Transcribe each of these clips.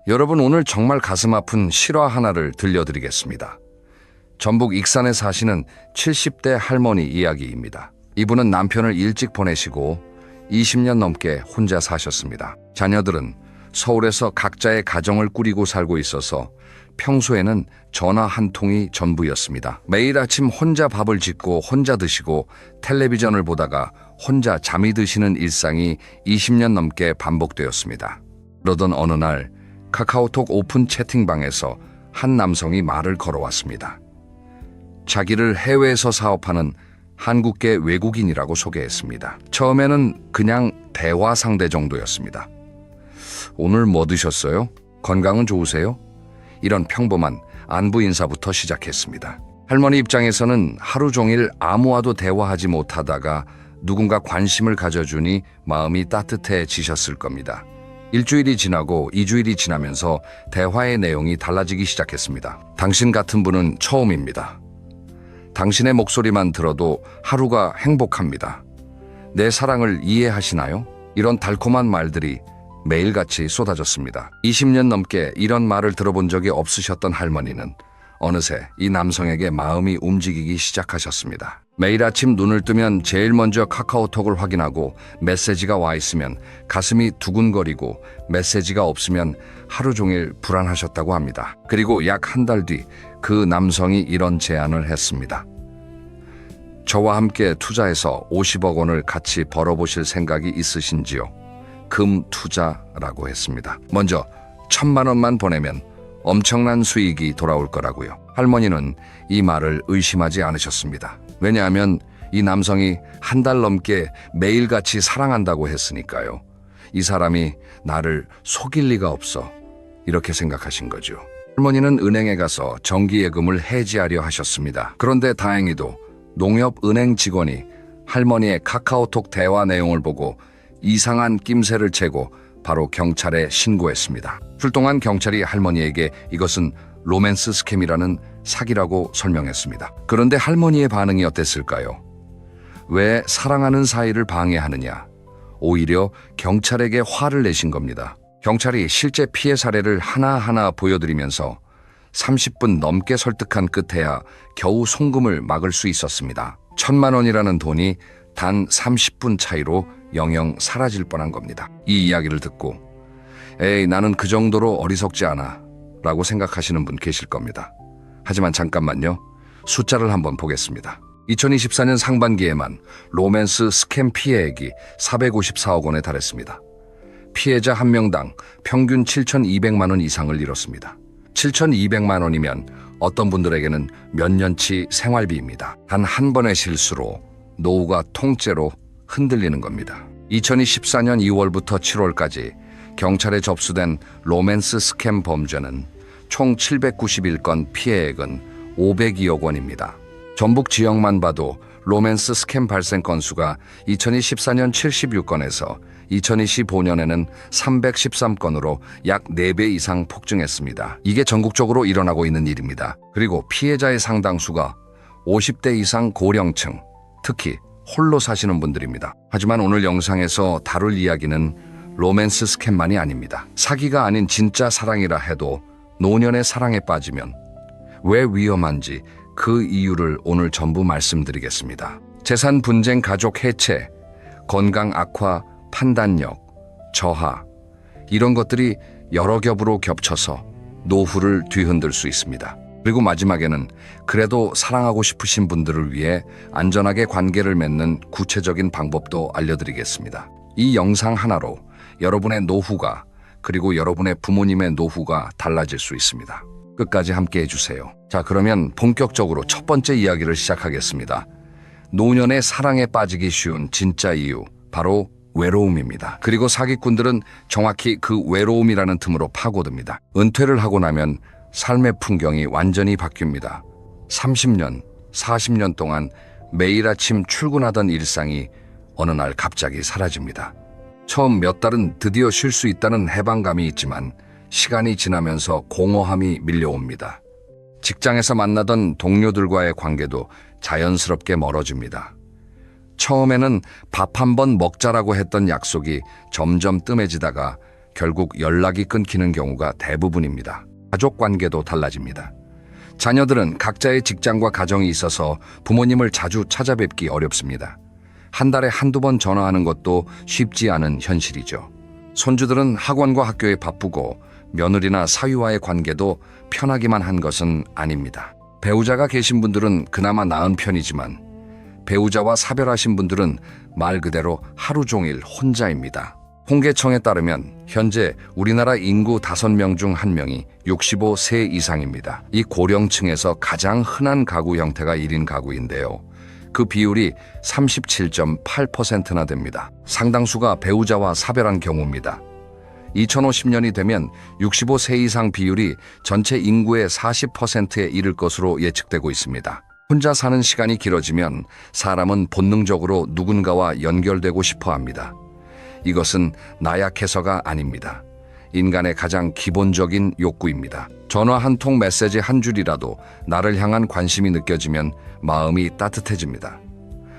여러분, 오늘 정말 가슴 아픈 실화 하나를 들려드리겠습니다. 전북 익산에 사시는 70대 할머니 이야기입니다. 이분은 남편을 일찍 보내시고 20년 넘게 혼자 사셨습니다. 자녀들은 서울에서 각자의 가정을 꾸리고 살고 있어서 평소에는 전화 한 통이 전부였습니다. 매일 아침 혼자 밥을 짓고 혼자 드시고 텔레비전을 보다가 혼자 잠이 드시는 일상이 20년 넘게 반복되었습니다. 그러던 어느 날 카카오톡 오픈 채팅방에서 한 남성이 말을 걸어왔습니다. 자기를 해외에서 사업하는 한국계 외국인이라고 소개했습니다. 처음에는 그냥 대화 상대 정도였습니다. 오늘 뭐 드셨어요? 건강은 좋으세요? 이런 평범한 안부 인사부터 시작했습니다. 할머니 입장에서는 하루 종일 아무와도 대화하지 못하다가 누군가 관심을 가져주니 마음이 따뜻해지셨을 겁니다. 일주일이 지나고 2주일이 지나면서 대화의 내용이 달라지기 시작했습니다. 당신 같은 분은 처음입니다. 당신의 목소리만 들어도 하루가 행복합니다. 내 사랑을 이해하시나요? 이런 달콤한 말들이 매일같이 쏟아졌습니다. 20년 넘게 이런 말을 들어본 적이 없으셨던 할머니는 어느새 이 남성에게 마음이 움직이기 시작하셨습니다. 매일 아침 눈을 뜨면 제일 먼저 카카오톡을 확인하고 메시지가 와 있으면 가슴이 두근거리고 메시지가 없으면 하루 종일 불안하셨다고 합니다. 그리고 약 한 달 뒤 그 남성이 이런 제안을 했습니다. 저와 함께 투자해서 50억 원을 같이 벌어보실 생각이 있으신지요? 금 투자라고 했습니다. 먼저 1,000만 원만 보내면 엄청난 수익이 돌아올 거라고요. 할머니는 이 말을 의심하지 않으셨습니다. 왜냐하면 이 남성이 한 달 넘게 매일같이 사랑한다고 했으니까요. 이 사람이 나를 속일 리가 없어, 이렇게 생각하신 거죠. 할머니는 은행에 가서 정기예금을 해지하려 하셨습니다. 그런데 다행히도 농협은행 직원이 할머니의 카카오톡 대화 내용을 보고 이상한 낌새를 채고 바로 경찰에 신고했습니다. 출동한 경찰이 할머니에게 이것은 로맨스 스캠이라는 사기라고 설명했습니다. 그런데 할머니의 반응이 어땠을까요? 왜 사랑하는 사이를 방해하느냐? 오히려 경찰에게 화를 내신 겁니다. 경찰이 실제 피해 사례를 하나하나 보여드리면서 30분 넘게 설득한 끝에야 겨우 송금을 막을 수 있었습니다. 1,000만 원이라는 돈이 단 30분 차이로 영영 사라질 뻔한 겁니다. 이 이야기를 듣고 에이, 나는 그 정도로 어리석지 않아 라고 생각하시는 분 계실 겁니다. 하지만 잠깐만요. 숫자를 한번 보겠습니다. 2024년 상반기에만 로맨스 스캠 피해액이 454억 원에 달했습니다. 피해자 한 명당 평균 7,200만 원 이상을 잃었습니다. 7,200만 원이면 어떤 분들에게는 몇 년치 생활비입니다. 단 한 번의 실수로 노후가 통째로 흔들리는 겁니다. 2024년 2월부터 7월까지 경찰에 접수된 로맨스 스캠 범죄는 총 791건, 피해액은 502억 원입니다. 전북 지역만 봐도 로맨스 스캠 발생 건수가 2024년 76건에서 2025년에는 313건으로 약 4배 이상 폭증했습니다. 이게 전국적으로 일어나고 있는 일입니다. 그리고 피해자의 상당수가 50대 이상 고령층, 특히 홀로 사시는 분들입니다. 하지만 오늘 영상에서 다룰 이야기는 로맨스 스캠만이 아닙니다. 사기가 아닌 진짜 사랑이라 해도 노년의 사랑에 빠지면 왜 위험한지 그 이유를 오늘 전부 말씀드리겠습니다. 재산 분쟁, 가족 해체, 건강 악화, 판단력, 저하, 이런 것들이 여러 겹으로 겹쳐서 노후를 뒤흔들 수 있습니다. 그리고 마지막에는 그래도 사랑하고 싶으신 분들을 위해 안전하게 관계를 맺는 구체적인 방법도 알려드리겠습니다. 이 영상 하나로 여러분의 노후가, 그리고 여러분의 부모님의 노후가 달라질 수 있습니다. 끝까지 함께 해주세요. 자, 그러면 본격적으로 첫 번째 이야기를 시작하겠습니다. 노년의 사랑에 빠지기 쉬운 진짜 이유, 바로 외로움입니다. 그리고 사기꾼들은 정확히 그 외로움이라는 틈으로 파고듭니다. 은퇴를 하고 나면 삶의 풍경이 완전히 바뀝니다. 30년, 40년 동안 매일 아침 출근하던 일상이 어느 날 갑자기 사라집니다. 처음 몇 달은 드디어 쉴 수 있다는 해방감이 있지만 시간이 지나면서 공허함이 밀려옵니다. 직장에서 만나던 동료들과의 관계도 자연스럽게 멀어집니다. 처음에는 밥 한 번 먹자라고 했던 약속이 점점 뜸해지다가 결국 연락이 끊기는 경우가 대부분입니다. 가족 관계도 달라집니다. 자녀들은 각자의 직장과 가정이 있어서 부모님을 자주 찾아뵙기 어렵습니다. 한 달에 한두 번 전화하는 것도 쉽지 않은 현실이죠. 손주들은 학원과 학교에 바쁘고 며느리나 사위와의 관계도 편하기만 한 것은 아닙니다. 배우자가 계신 분들은 그나마 나은 편이지만 배우자와 사별하신 분들은 말 그대로 하루 종일 혼자입니다. 통계청에 따르면 현재 우리나라 인구 5명 중 1명이 65세 이상입니다. 이 고령층에서 가장 흔한 가구 형태가 1인 가구인데요. 그 비율이 37.8%나 됩니다. 상당수가 배우자와 사별한 경우입니다. 2050년이 되면 65세 이상 비율이 전체 인구의 40%에 이를 것으로 예측되고 있습니다. 혼자 사는 시간이 길어지면 사람은 본능적으로 누군가와 연결되고 싶어 합니다. 이것은 나약해서가 아닙니다. 인간의 가장 기본적인 욕구입니다. 전화 한 통, 메시지 한 줄이라도 나를 향한 관심이 느껴지면 마음이 따뜻해집니다.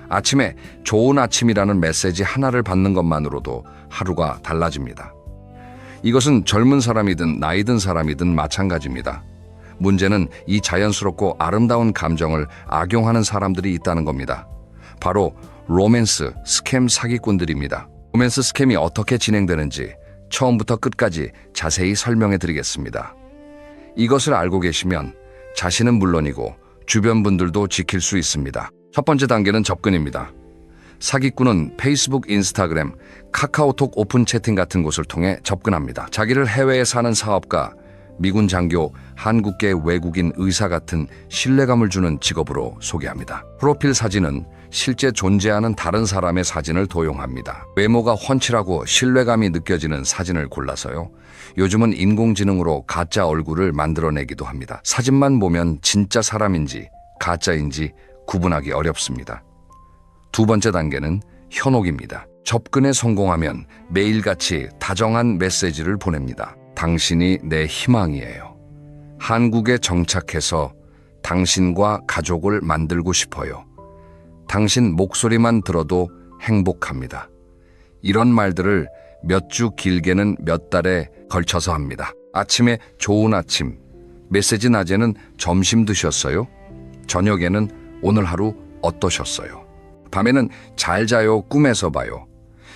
아침에 좋은 아침이라는 메시지 하나를 받는 것만으로도 하루가 달라집니다. 이것은 젊은 사람이든 나이 든 사람이든 마찬가지입니다. 문제는 이 자연스럽고 아름다운 감정을 악용하는 사람들이 있다는 겁니다. 바로 로맨스 스캠 사기꾼들입니다. 로맨스 스캠이 어떻게 진행되는지 처음부터 끝까지 자세히 설명해 드리겠습니다. 이것을 알고 계시면 자신은 물론이고 주변 분들도 지킬 수 있습니다. 첫 번째 단계는 접근입니다. 사기꾼은 페이스북, 인스타그램, 카카오톡 오픈 채팅 같은 곳을 통해 접근합니다. 자기를 해외에 사는 사업가, 미군 장교, 한국계 외국인 의사 같은 신뢰감을 주는 직업으로 소개합니다. 프로필 사진은 실제 존재하는 다른 사람의 사진을 도용합니다. 외모가 훤칠하고 신뢰감이 느껴지는 사진을 골라서요. 요즘은 인공지능으로 가짜 얼굴을 만들어내기도 합니다. 사진만 보면 진짜 사람인지 가짜인지 구분하기 어렵습니다. 두 번째 단계는 현혹입니다. 접근에 성공하면 매일같이 다정한 메시지를 보냅니다. 당신이 내 희망이에요. 한국에 정착해서 당신과 가족을 만들고 싶어요. 당신 목소리만 들어도 행복합니다. 이런 말들을 몇 주, 길게는 몇 달에 걸쳐서 합니다. 아침에 좋은 아침, 메시지 낮에는 점심 드셨어요? 저녁에는 오늘 하루 어떠셨어요? 밤에는 잘 자요, 꿈에서 봐요.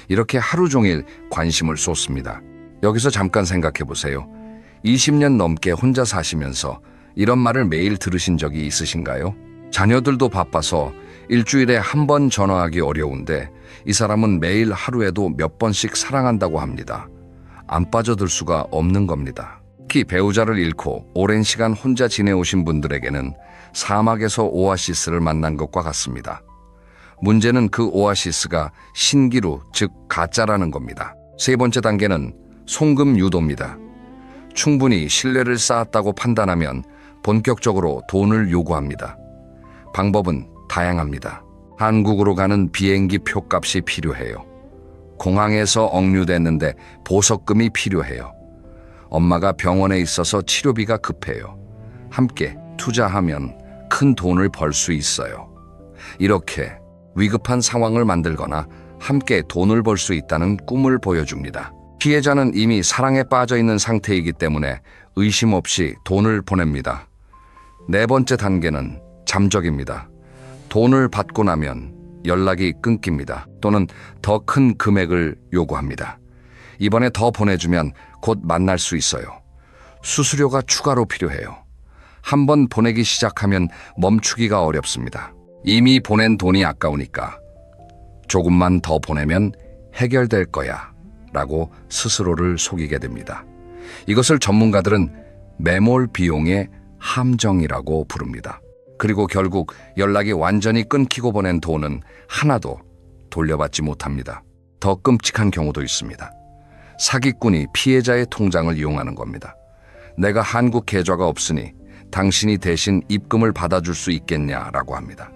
이렇게 하루 종일 관심을 쏟습니다. 여기서 잠깐 생각해 보세요. 20년 넘게 혼자 사시면서 이런 말을 매일 들으신 적이 있으신가요? 자녀들도 바빠서 일주일에 한 번 전화하기 어려운데 이 사람은 매일 하루에도 몇 번씩 사랑한다고 합니다. 안 빠져들 수가 없는 겁니다. 특히 배우자를 잃고 오랜 시간 혼자 지내오신 분들에게는 사막에서 오아시스를 만난 것과 같습니다. 문제는 그 오아시스가 신기루, 즉 가짜라는 겁니다. 세 번째 단계는 송금 유도입니다. 충분히 신뢰를 쌓았다고 판단하면 본격적으로 돈을 요구합니다. 방법은 다양합니다. 한국으로 가는 비행기 표값이 필요해요. 공항에서 억류됐는데 보석금이 필요해요. 엄마가 병원에 있어서 치료비가 급해요. 함께 투자하면 큰 돈을 벌 수 있어요. 이렇게 위급한 상황을 만들거나 함께 돈을 벌 수 있다는 꿈을 보여줍니다. 피해자는 이미 사랑에 빠져 있는 상태이기 때문에 의심 없이 돈을 보냅니다. 네 번째 단계는 잠적입니다. 돈을 받고 나면 연락이 끊깁니다. 또는 더 큰 금액을 요구합니다. 이번에 더 보내주면 곧 만날 수 있어요. 수수료가 추가로 필요해요. 한번 보내기 시작하면 멈추기가 어렵습니다. 이미 보낸 돈이 아까우니까 조금만 더 보내면 해결될 거야 라고 스스로를 속이게 됩니다. 이것을 전문가들은 매몰 비용의 함정이라고 부릅니다. 그리고 결국 연락이 완전히 끊기고 보낸 돈은 하나도 돌려받지 못합니다. 더 끔찍한 경우도 있습니다. 사기꾼이 피해자의 통장을 이용하는 겁니다. 내가 한국 계좌가 없으니 당신이 대신 입금을 받아줄 수 있겠냐라고 합니다.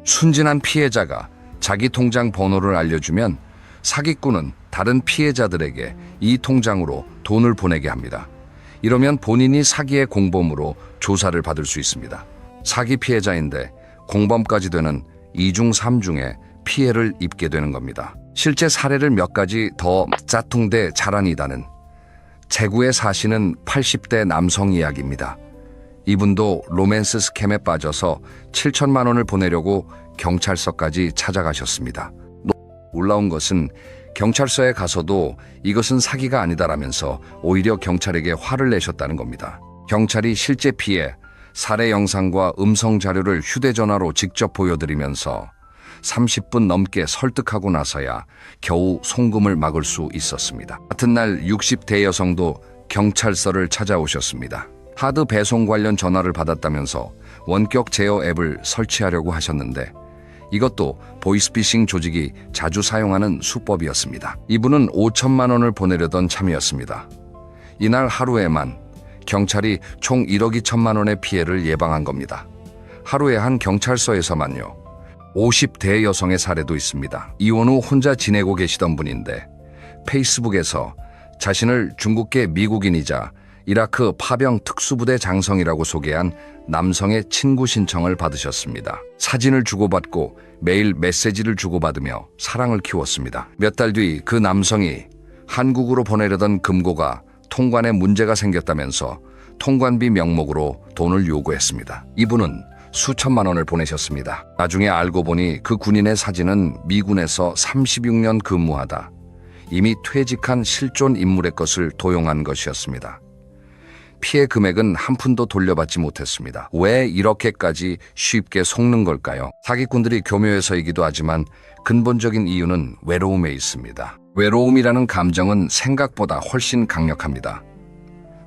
순진한 피해자가 자기 통장 번호를 알려주면 사기꾼은 다른 피해자들에게 이 통장으로 돈을 보내게 합니다. 이러면 본인이 사기의 공범으로 조사를 받을 수 있습니다. 사기 피해자인데 공범까지 되는 2중 3중의 피해를 입게 되는 겁니다. 실제 사례를 몇 가지 더 짜퉁대 자란이다는 제구에 사시는 80대 남성 이야기입니다. 이분도 로맨스 스캠에 빠져서 7천만 원을 보내려고 경찰서까지 찾아가셨습니다. 놀라운 것은 경찰서에 가서도 이것은 사기가 아니다라면서 오히려 경찰에게 화를 내셨다는 겁니다. 경찰이 실제 피해, 살해 영상과 음성 자료를 휴대전화로 직접 보여드리면서 30분 넘게 설득하고 나서야 겨우 송금을 막을 수 있었습니다. 같은 날 60대 여성도 경찰서를 찾아오셨습니다. 하드 배송 관련 전화를 받았다면서 원격 제어 앱을 설치하려고 하셨는데 이것도 보이스피싱 조직이 자주 사용하는 수법이었습니다. 이분은 5천만 원을 보내려던 참이었습니다. 이날 하루에만 경찰이 총 1억 2천만 원의 피해를 예방한 겁니다. 하루에 한 경찰서에서만요. 50대 여성의 사례도 있습니다. 이혼 후 혼자 지내고 계시던 분인데 페이스북에서 자신을 중국계 미국인이자 이라크 파병 특수부대 장성이라고 소개한 남성의 친구 신청을 받으셨습니다. 사진을 주고받고 매일 메시지를 주고받으며 사랑을 키웠습니다. 몇 달 뒤 그 남성이 한국으로 보내려던 금고가 통관에 문제가 생겼다면서 통관비 명목으로 돈을 요구했습니다. 이분은 수천만 원을 보내셨습니다. 나중에 알고 보니 그 군인의 사진은 미군에서 36년 근무하다 이미 퇴직한 실존 인물의 것을 도용한 것이었습니다. 피해 금액은 한 푼도 돌려받지 못했습니다. 왜 이렇게까지 쉽게 속는 걸까요? 사기꾼들이 교묘해서이기도 하지만 근본적인 이유는 외로움에 있습니다. 외로움이라는 감정은 생각보다 훨씬 강력합니다.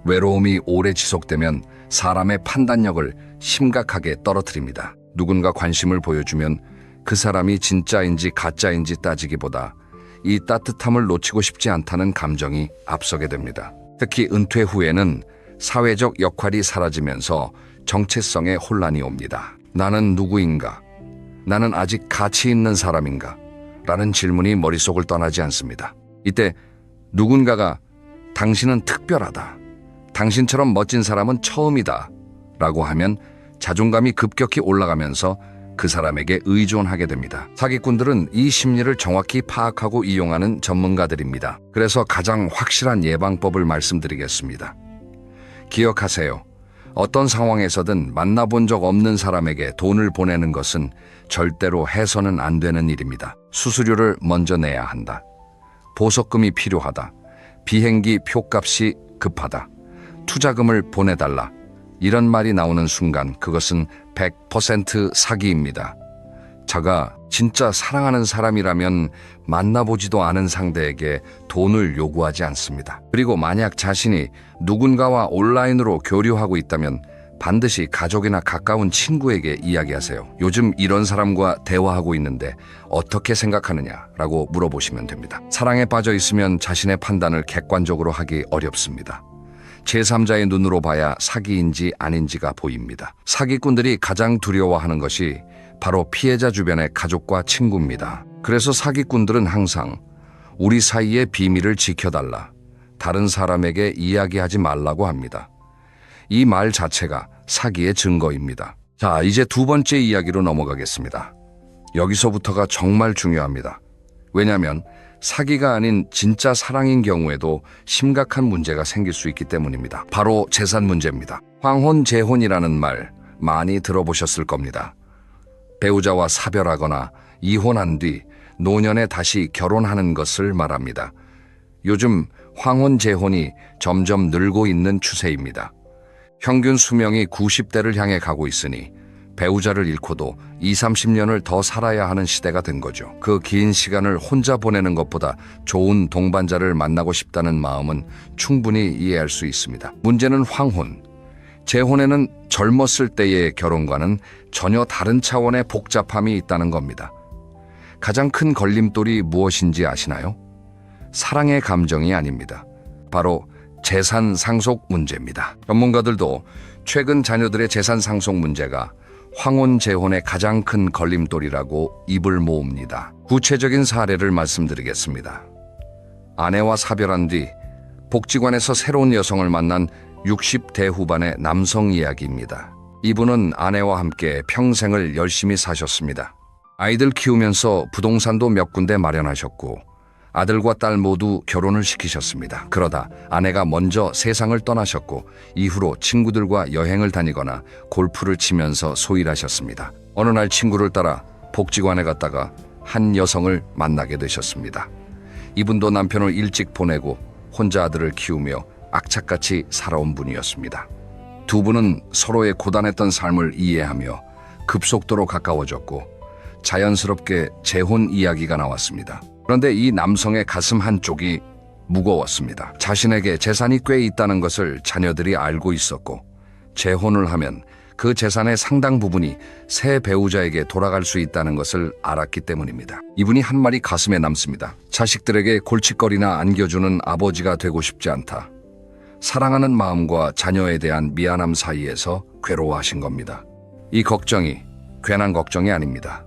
외로움이 오래 지속되면 사람의 판단력을 심각하게 떨어뜨립니다. 누군가 관심을 보여주면 그 사람이 진짜인지 가짜인지 따지기보다 이 따뜻함을 놓치고 싶지 않다는 감정이 앞서게 됩니다. 특히 은퇴 후에는 사회적 역할이 사라지면서 정체성의 혼란이 옵니다. 나는 누구인가? 나는 아직 가치 있는 사람인가? 라는 질문이 머릿속을 떠나지 않습니다. 이때 누군가가 당신은 특별하다. 당신처럼 멋진 사람은 처음이다. 라고 하면 자존감이 급격히 올라가면서 그 사람에게 의존하게 됩니다. 사기꾼들은 이 심리를 정확히 파악하고 이용하는 전문가들입니다. 그래서 가장 확실한 예방법을 말씀드리겠습니다. 기억하세요. 어떤 상황에서든 만나본 적 없는 사람에게 돈을 보내는 것은 절대로 해서는 안 되는 일입니다. 수수료를 먼저 내야 한다. 보석금이 필요하다. 비행기 표값이 급하다. 투자금을 보내달라. 이런 말이 나오는 순간 그것은 100% 사기입니다. 제가 진짜 사랑하는 사람이라면 만나보지도 않은 상대에게 돈을 요구하지 않습니다. 그리고 만약 자신이 누군가와 온라인으로 교류하고 있다면 반드시 가족이나 가까운 친구에게 이야기하세요. 요즘 이런 사람과 대화하고 있는데 어떻게 생각하느냐라고 물어보시면 됩니다. 사랑에 빠져 있으면 자신의 판단을 객관적으로 하기 어렵습니다. 제3자의 눈으로 봐야 사기인지 아닌지가 보입니다. 사기꾼들이 가장 두려워하는 것이 바로 피해자 주변의 가족과 친구입니다. 그래서 사기꾼들은 항상 우리 사이의 비밀을 지켜달라, 다른 사람에게 이야기하지 말라고 합니다. 이 말 자체가 사기의 증거입니다. 자, 이제 두 번째 이야기로 넘어가겠습니다. 여기서부터가 정말 중요합니다. 왜냐하면 사기가 아닌 진짜 사랑인 경우에도 심각한 문제가 생길 수 있기 때문입니다. 바로 재산 문제입니다. 황혼, 재혼이라는 말 많이 들어보셨을 겁니다. 배우자와 사별하거나 이혼한 뒤 노년에 다시 결혼하는 것을 말합니다. 요즘 황혼, 재혼이 점점 늘고 있는 추세입니다. 평균 수명이 90대를 향해 가고 있으니 배우자를 잃고도 20-30년을 더 살아야 하는 시대가 된 거죠. 그 긴 시간을 혼자 보내는 것보다 좋은 동반자를 만나고 싶다는 마음은 충분히 이해할 수 있습니다. 문제는 황혼, 재혼에는 젊었을 때의 결혼과는 전혀 다른 차원의 복잡함이 있다는 겁니다. 가장 큰 걸림돌이 무엇인지 아시나요? 사랑의 감정이 아닙니다. 바로 재산 상속 문제입니다. 전문가들도 최근 자녀들의 재산 상속 문제가 황혼, 재혼의 가장 큰 걸림돌이라고 입을 모읍니다. 구체적인 사례를 말씀드리겠습니다. 아내와 사별한 뒤 복지관에서 새로운 여성을 만난 60대 후반의 남성 이야기입니다. 이분은 아내와 함께 평생을 열심히 사셨습니다. 아이들 키우면서 부동산도 몇 군데 마련하셨고 아들과 딸 모두 결혼을 시키셨습니다. 그러다 아내가 먼저 세상을 떠나셨고 이후로 친구들과 여행을 다니거나 골프를 치면서 소일하셨습니다. 어느 날 친구를 따라 복지관에 갔다가 한 여성을 만나게 되셨습니다. 이분도 남편을 일찍 보내고 혼자 아들을 키우며 악착같이 살아온 분이었습니다. 두 분은 서로의 고단했던 삶을 이해하며 급속도로 가까워졌고 자연스럽게 재혼 이야기가 나왔습니다. 그런데 이 남성의 가슴 한쪽이 무거웠습니다. 자신에게 재산이 꽤 있다는 것을 자녀들이 알고 있었고 재혼을 하면 그 재산의 상당 부분이 새 배우자에게 돌아갈 수 있다는 것을 알았기 때문입니다. 이분이 한 말이 가슴에 남습니다. 자식들에게 골칫거리나 안겨주는 아버지가 되고 싶지 않다. 사랑하는 마음과 자녀에 대한 미안함 사이에서 괴로워하신 겁니다. 이 걱정이 괜한 걱정이 아닙니다.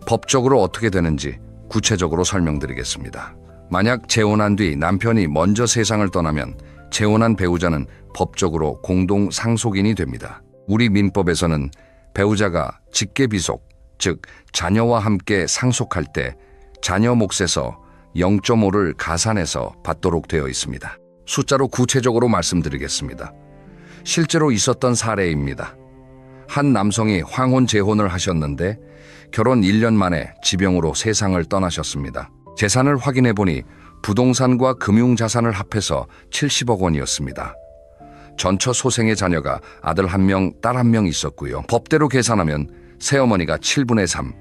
법적으로 어떻게 되는지 구체적으로 설명드리겠습니다. 만약 재혼한 뒤 남편이 먼저 세상을 떠나면 재혼한 배우자는 법적으로 공동 상속인이 됩니다. 우리 민법에서는 배우자가 직계비속, 즉 자녀와 함께 상속할 때 자녀 몫에서 0.5를 가산해서 받도록 되어 있습니다. 숫자로 구체적으로 말씀드리겠습니다. 실제로 있었던 사례입니다. 한 남성이 황혼 재혼을 하셨는데 결혼 1년 만에 지병으로 세상을 떠나셨습니다. 재산을 확인해 보니 부동산과 금융자산을 합해서 70억 원이었습니다. 전처 소생의 자녀가 아들 1명, 딸 1명 있었고요. 법대로 계산하면 새어머니가 7분의 3,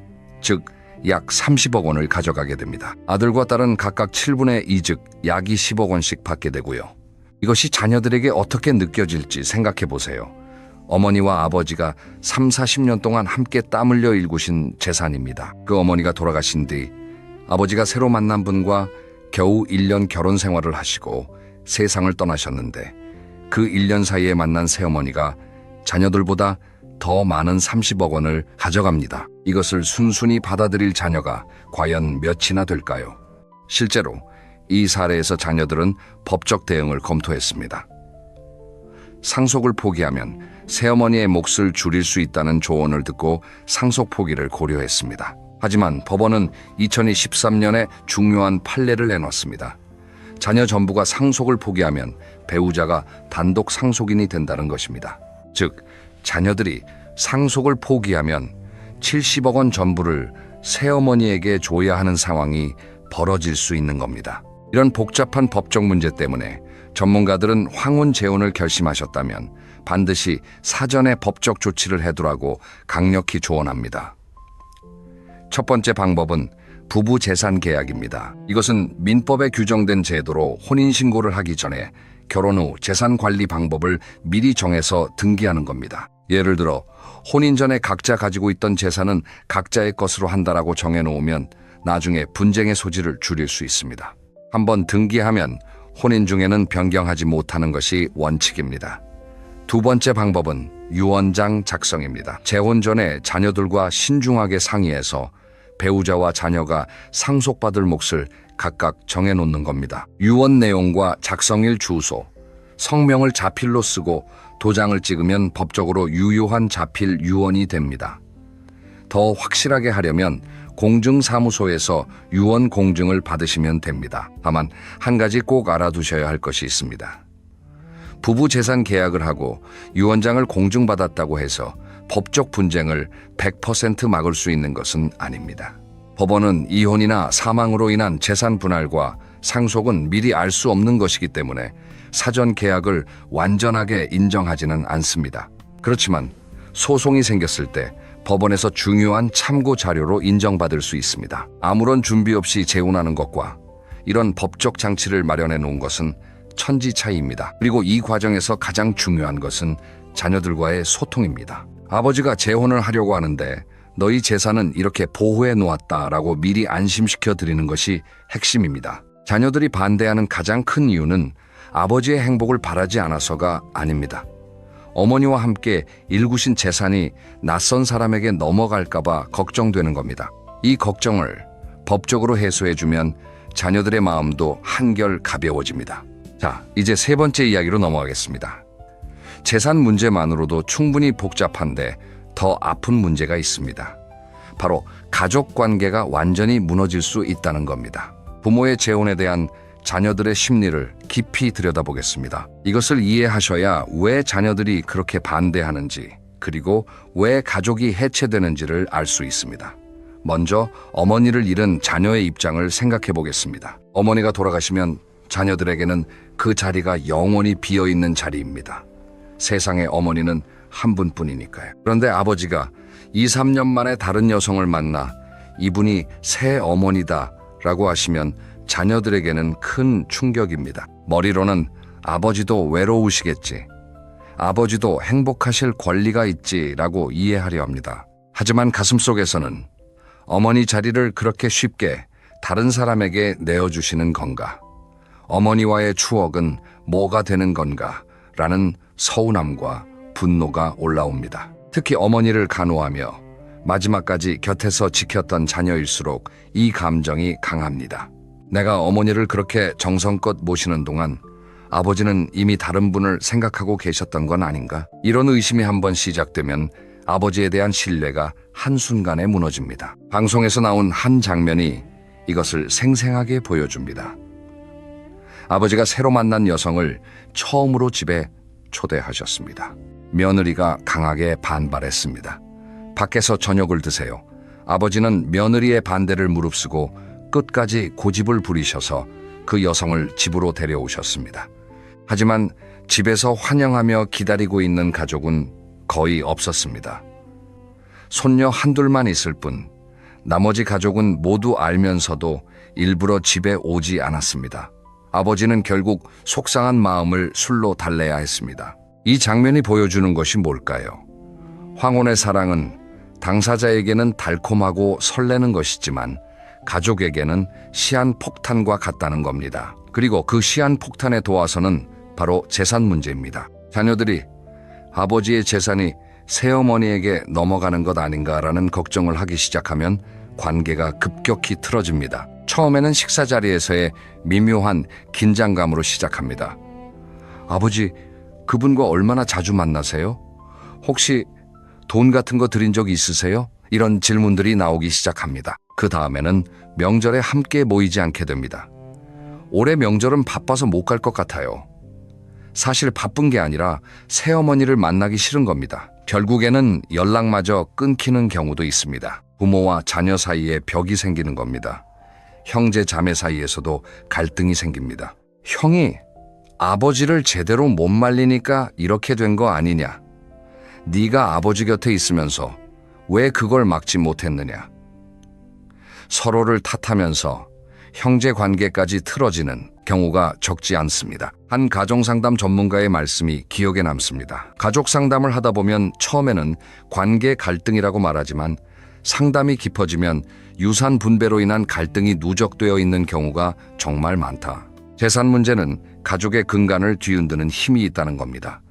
즉 약 30억 원을 가져가게 됩니다. 아들과 딸은 각각 7분의 2, 즉 약 20억 원씩 받게 되고요. 이것이 자녀들에게 어떻게 느껴질지 생각해 보세요. 어머니와 아버지가 3, 40년 동안 함께 땀 흘려 일구신 재산입니다. 그 어머니가 돌아가신 뒤 아버지가 새로 만난 분과 겨우 1년 결혼 생활을 하시고 세상을 떠나셨는데 그 1년 사이에 만난 새어머니가 자녀들보다 더 많은 30억 원을 가져갑니다. 이것을 순순히 받아들일 자녀가 과연 몇이나 될까요? 실제로 이 사례에서 자녀들은 법적 대응을 검토했습니다. 상속을 포기하면 새어머니의 몫을 줄일 수 있다는 조언을 듣고 상속 포기를 고려했습니다. 하지만 법원은 2013년에 중요한 판례를 내놨습니다. 자녀 전부가 상속을 포기하면 배우자가 단독 상속인이 된다는 것입니다. 즉, 자녀들이 상속을 포기하면 70억 원 전부를 새어머니에게 줘야 하는 상황이 벌어질 수 있는 겁니다. 이런 복잡한 법적 문제 때문에 전문가들은 황혼 재혼을 결심하셨다면 반드시 사전에 법적 조치를 해두라고 강력히 조언합니다. 첫 번째 방법은 부부 재산 계약입니다. 이것은 민법에 규정된 제도로 혼인신고를 하기 전에 결혼 후 재산 관리 방법을 미리 정해서 등기하는 겁니다. 예를 들어 혼인 전에 각자 가지고 있던 재산은 각자의 것으로 한다라고 정해놓으면 나중에 분쟁의 소지를 줄일 수 있습니다. 한번 등기하면 혼인 중에는 변경하지 못하는 것이 원칙입니다. 두 번째 방법은 유언장 작성입니다. 재혼 전에 자녀들과 신중하게 상의해서 배우자와 자녀가 상속받을 몫을 각각 정해놓는 겁니다. 유언 내용과 작성일 주소, 성명을 자필로 쓰고 도장을 찍으면 법적으로 유효한 자필 유언이 됩니다. 더 확실하게 하려면 공증사무소에서 유언 공증을 받으시면 됩니다. 다만 한 가지 꼭 알아두셔야 할 것이 있습니다. 부부 재산 계약을 하고 유언장을 공증받았다고 해서 법적 분쟁을 100% 막을 수 있는 것은 아닙니다. 법원은 이혼이나 사망으로 인한 재산 분할과 상속은 미리 알 수 없는 것이기 때문에 사전 계약을 완전하게 인정하지는 않습니다. 그렇지만 소송이 생겼을 때 법원에서 중요한 참고 자료로 인정받을 수 있습니다. 아무런 준비 없이 재혼하는 것과 이런 법적 장치를 마련해 놓은 것은 천지 차이입니다. 그리고 이 과정에서 가장 중요한 것은 자녀들과의 소통입니다. 아버지가 재혼을 하려고 하는데 너희 재산은 이렇게 보호해 놓았다라고 미리 안심시켜 드리는 것이 핵심입니다. 자녀들이 반대하는 가장 큰 이유는 아버지의 행복을 바라지 않아서가 아닙니다. 어머니와 함께 일구신 재산이 낯선 사람에게 넘어갈까봐 걱정되는 겁니다. 이 걱정을 법적으로 해소해주면 자녀들의 마음도 한결 가벼워집니다. 자, 이제 세 번째 이야기로 넘어가겠습니다. 재산 문제만으로도 충분히 복잡한데 더 아픈 문제가 있습니다. 바로 가족 관계가 완전히 무너질 수 있다는 겁니다. 부모의 재혼에 대한 자녀들의 심리를 깊이 들여다보겠습니다. 이것을 이해하셔야 왜 자녀들이 그렇게 반대하는지, 그리고 왜 가족이 해체되는지를 알 수 있습니다. 먼저 어머니를 잃은 자녀의 입장을 생각해 보겠습니다. 어머니가 돌아가시면 자녀들에게는 그 자리가 영원히 비어있는 자리입니다. 세상에 어머니는 한 분뿐이니까요. 그런데 아버지가 2, 3년 만에 다른 여성을 만나 이분이 새 어머니다 라고 하시면 자녀들에게는 큰 충격입니다. 머리로는 아버지도 외로우시겠지, 아버지도 행복하실 권리가 있지 라고 이해하려 합니다. 하지만 가슴속에서는 어머니 자리를 그렇게 쉽게 다른 사람에게 내어주시는 건가? 어머니와의 추억은 뭐가 되는 건가? 라는 서운함과 분노가 올라옵니다. 특히 어머니를 간호하며 마지막까지 곁에서 지켰던 자녀일수록 이 감정이 강합니다. 내가 어머니를 그렇게 정성껏 모시는 동안 아버지는 이미 다른 분을 생각하고 계셨던 건 아닌가? 이런 의심이 한번 시작되면 아버지에 대한 신뢰가 한순간에 무너집니다. 방송에서 나온 한 장면이 이것을 생생하게 보여줍니다. 아버지가 새로 만난 여성을 처음으로 집에 초대하셨습니다. 며느리가 강하게 반발했습니다. 밖에서 저녁을 드세요. 아버지는 며느리의 반대를 무릅쓰고 끝까지 고집을 부리셔서 그 여성을 집으로 데려오셨습니다. 하지만 집에서 환영하며 기다리고 있는 가족은 거의 없었습니다. 손녀 한둘만 있을 뿐 나머지 가족은 모두 알면서도 일부러 집에 오지 않았습니다. 아버지는 결국 속상한 마음을 술로 달래야 했습니다. 이 장면이 보여주는 것이 뭘까요? 황혼의 사랑은 당사자에게는 달콤하고 설레는 것이지만 가족에게는 시한폭탄과 같다는 겁니다. 그리고 그 시한폭탄의 도화선은 바로 재산 문제입니다. 자녀들이 아버지의 재산이 새어머니에게 넘어가는 것 아닌가라는 걱정을 하기 시작하면 관계가 급격히 틀어집니다. 처음에는 식사 자리에서의 미묘한 긴장감으로 시작합니다. 아버지, 그분과 얼마나 자주 만나세요? 혹시 돈 같은 거 드린 적 있으세요? 이런 질문들이 나오기 시작합니다. 그 다음에는 명절에 함께 모이지 않게 됩니다. 올해 명절은 바빠서 못 갈 것 같아요. 사실 바쁜 게 아니라 새어머니를 만나기 싫은 겁니다. 결국에는 연락마저 끊기는 경우도 있습니다. 부모와 자녀 사이에 벽이 생기는 겁니다. 형제 자매 사이에서도 갈등이 생깁니다. 형이 아버지를 제대로 못 말리니까 이렇게 된 거 아니냐? 네가 아버지 곁에 있으면서 왜 그걸 막지 못했느냐? 서로를 탓하면서 형제 관계까지 틀어지는 경우가 적지 않습니다. 한 가정상담 전문가의 말씀이 기억에 남습니다. 가족 상담을 하다 보면 처음에는 관계 갈등이라고 말하지만 상담이 깊어지면 유산 분배로 인한 갈등이 누적되어 있는 경우가 정말 많다. 재산 문제는 가족의 근간을 뒤흔드는 힘이 있다는 겁니다.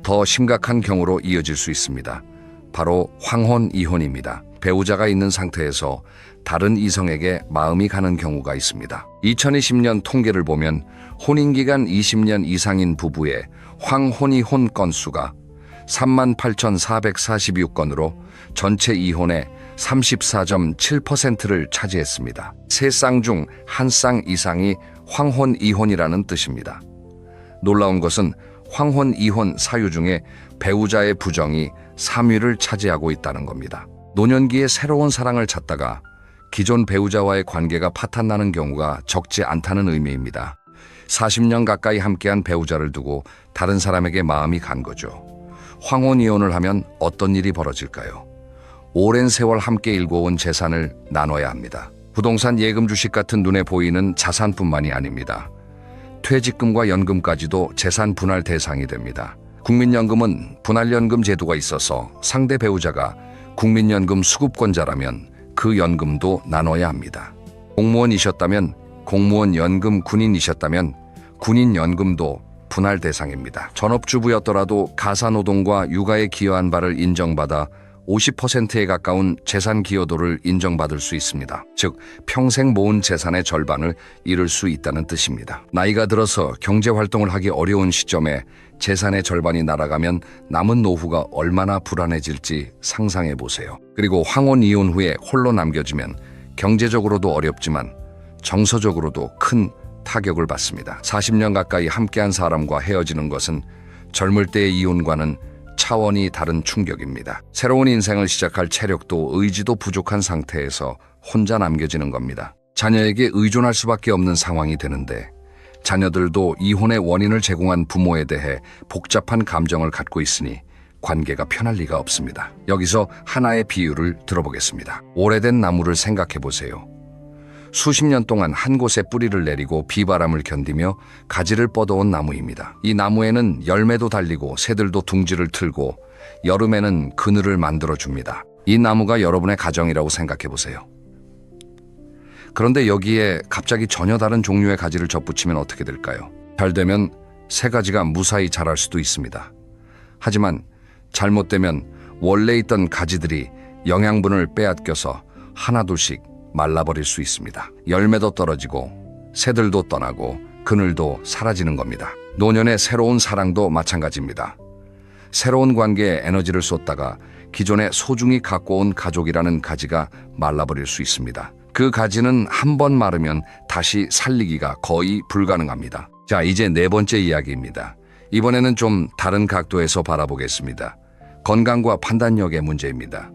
더 심각한 경우로 이어질 수 있습니다. 바로 황혼 이혼입니다. 배우자가 있는 상태에서 다른 이성에게 마음이 가는 경우가 있습니다. 2020년 통계를 보면 혼인기간 20년 이상인 부부의 황혼이혼 건수가 38,446건으로 전체 이혼의 34.7%를 차지했습니다. 세 쌍 중 한 쌍 이상이 황혼 이혼이라는 뜻입니다. 놀라운 것은 황혼 이혼 사유 중에 배우자의 부정이 3위를 차지하고 있다는 겁니다. 노년기에 새로운 사랑을 찾다가 기존 배우자와의 관계가 파탄나는 경우가 적지 않다는 의미입니다. 40년 가까이 함께한 배우자를 두고 다른 사람에게 마음이 간 거죠. 황혼 이혼을 하면 어떤 일이 벌어질까요? 오랜 세월 함께 일궈온 재산을 나눠야 합니다. 부동산, 예금, 주식 같은 눈에 보이는 자산뿐만이 아닙니다. 퇴직금과 연금까지도 재산 분할 대상이 됩니다. 국민연금은 분할연금 제도가 있어서 상대 배우자가 국민연금 수급권자라면 그 연금도 나눠야 합니다. 공무원이셨다면 공무원 연금, 군인이셨다면 군인 연금도 분할 대상입니다. 전업주부였더라도 가사노동과 육아에 기여한 바를 인정받아 50%에 가까운 재산 기여도를 인정받을 수 있습니다. 즉, 평생 모은 재산의 절반을 잃을 수 있다는 뜻입니다. 나이가 들어서 경제활동을 하기 어려운 시점에 재산의 절반이 날아가면 남은 노후가 얼마나 불안해질지 상상해 보세요. 그리고 황혼 이혼 후에 홀로 남겨지면 경제적으로도 어렵지만 정서적으로도 큰 타격을 받습니다. 40년 가까이 함께한 사람과 헤어지는 것은 젊을 때의 이혼과는 차원이 다른 충격입니다. 새로운 인생을 시작할 체력도 의지도 부족한 상태에서 혼자 남겨지는 겁니다. 자녀에게 의존할 수밖에 없는 상황이 되는데 자녀들도 이혼의 원인을 제공한 부모에 대해 복잡한 감정을 갖고 있으니 관계가 편할 리가 없습니다. 여기서 하나의 비유를 들어보겠습니다. 오래된 나무를 생각해 보세요. 수십 년 동안 한 곳에 뿌리를 내리고 비바람을 견디며 가지를 뻗어온 나무입니다. 이 나무에는 열매도 달리고 새들도 둥지를 틀고 여름에는 그늘을 만들어줍니다. 이 나무가 여러분의 가정이라고 생각해 보세요. 그런데 여기에 갑자기 전혀 다른 종류의 가지를 접붙이면 어떻게 될까요? 잘 되면 새 가지가 무사히 자랄 수도 있습니다. 하지만 잘못되면 원래 있던 가지들이 영양분을 빼앗겨서 하나둘씩 말라버릴 수 있습니다. 열매도 떨어지고 새들도 떠나고 그늘도 사라지는 겁니다. 노년의 새로운 사랑도 마찬가지입니다. 새로운 관계에 에너지를 쏟다가 기존에 소중히 갖고 온 가족이라는 가지가 말라버릴 수 있습니다. 그 가지는 한 번 마르면 다시 살리기가 거의 불가능합니다. 자, 이제 네 번째 이야기입니다. 이번에는 좀 다른 각도에서 바라보겠습니다. 건강과 판단력의 문제입니다.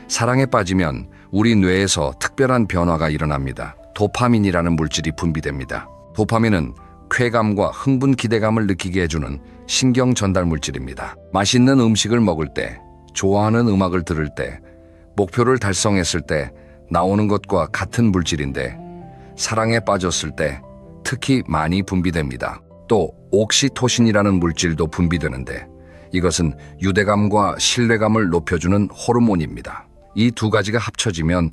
사랑에 빠지면 우리 뇌에서 특별한 변화가 일어납니다. 도파민이라는 물질이 분비됩니다. 도파민은 쾌감과 흥분, 기대감을 느끼게 해주는 신경 전달 물질입니다. 맛있는 음식을 먹을 때, 좋아하는 음악을 들을 때, 목표를 달성했을 때 나오는 것과 같은 물질인데 사랑에 빠졌을 때 특히 많이 분비됩니다. 또 옥시토신이라는 물질도 분비되는데 이것은 유대감과 신뢰감을 높여주는 호르몬입니다. 이 두 가지가 합쳐지면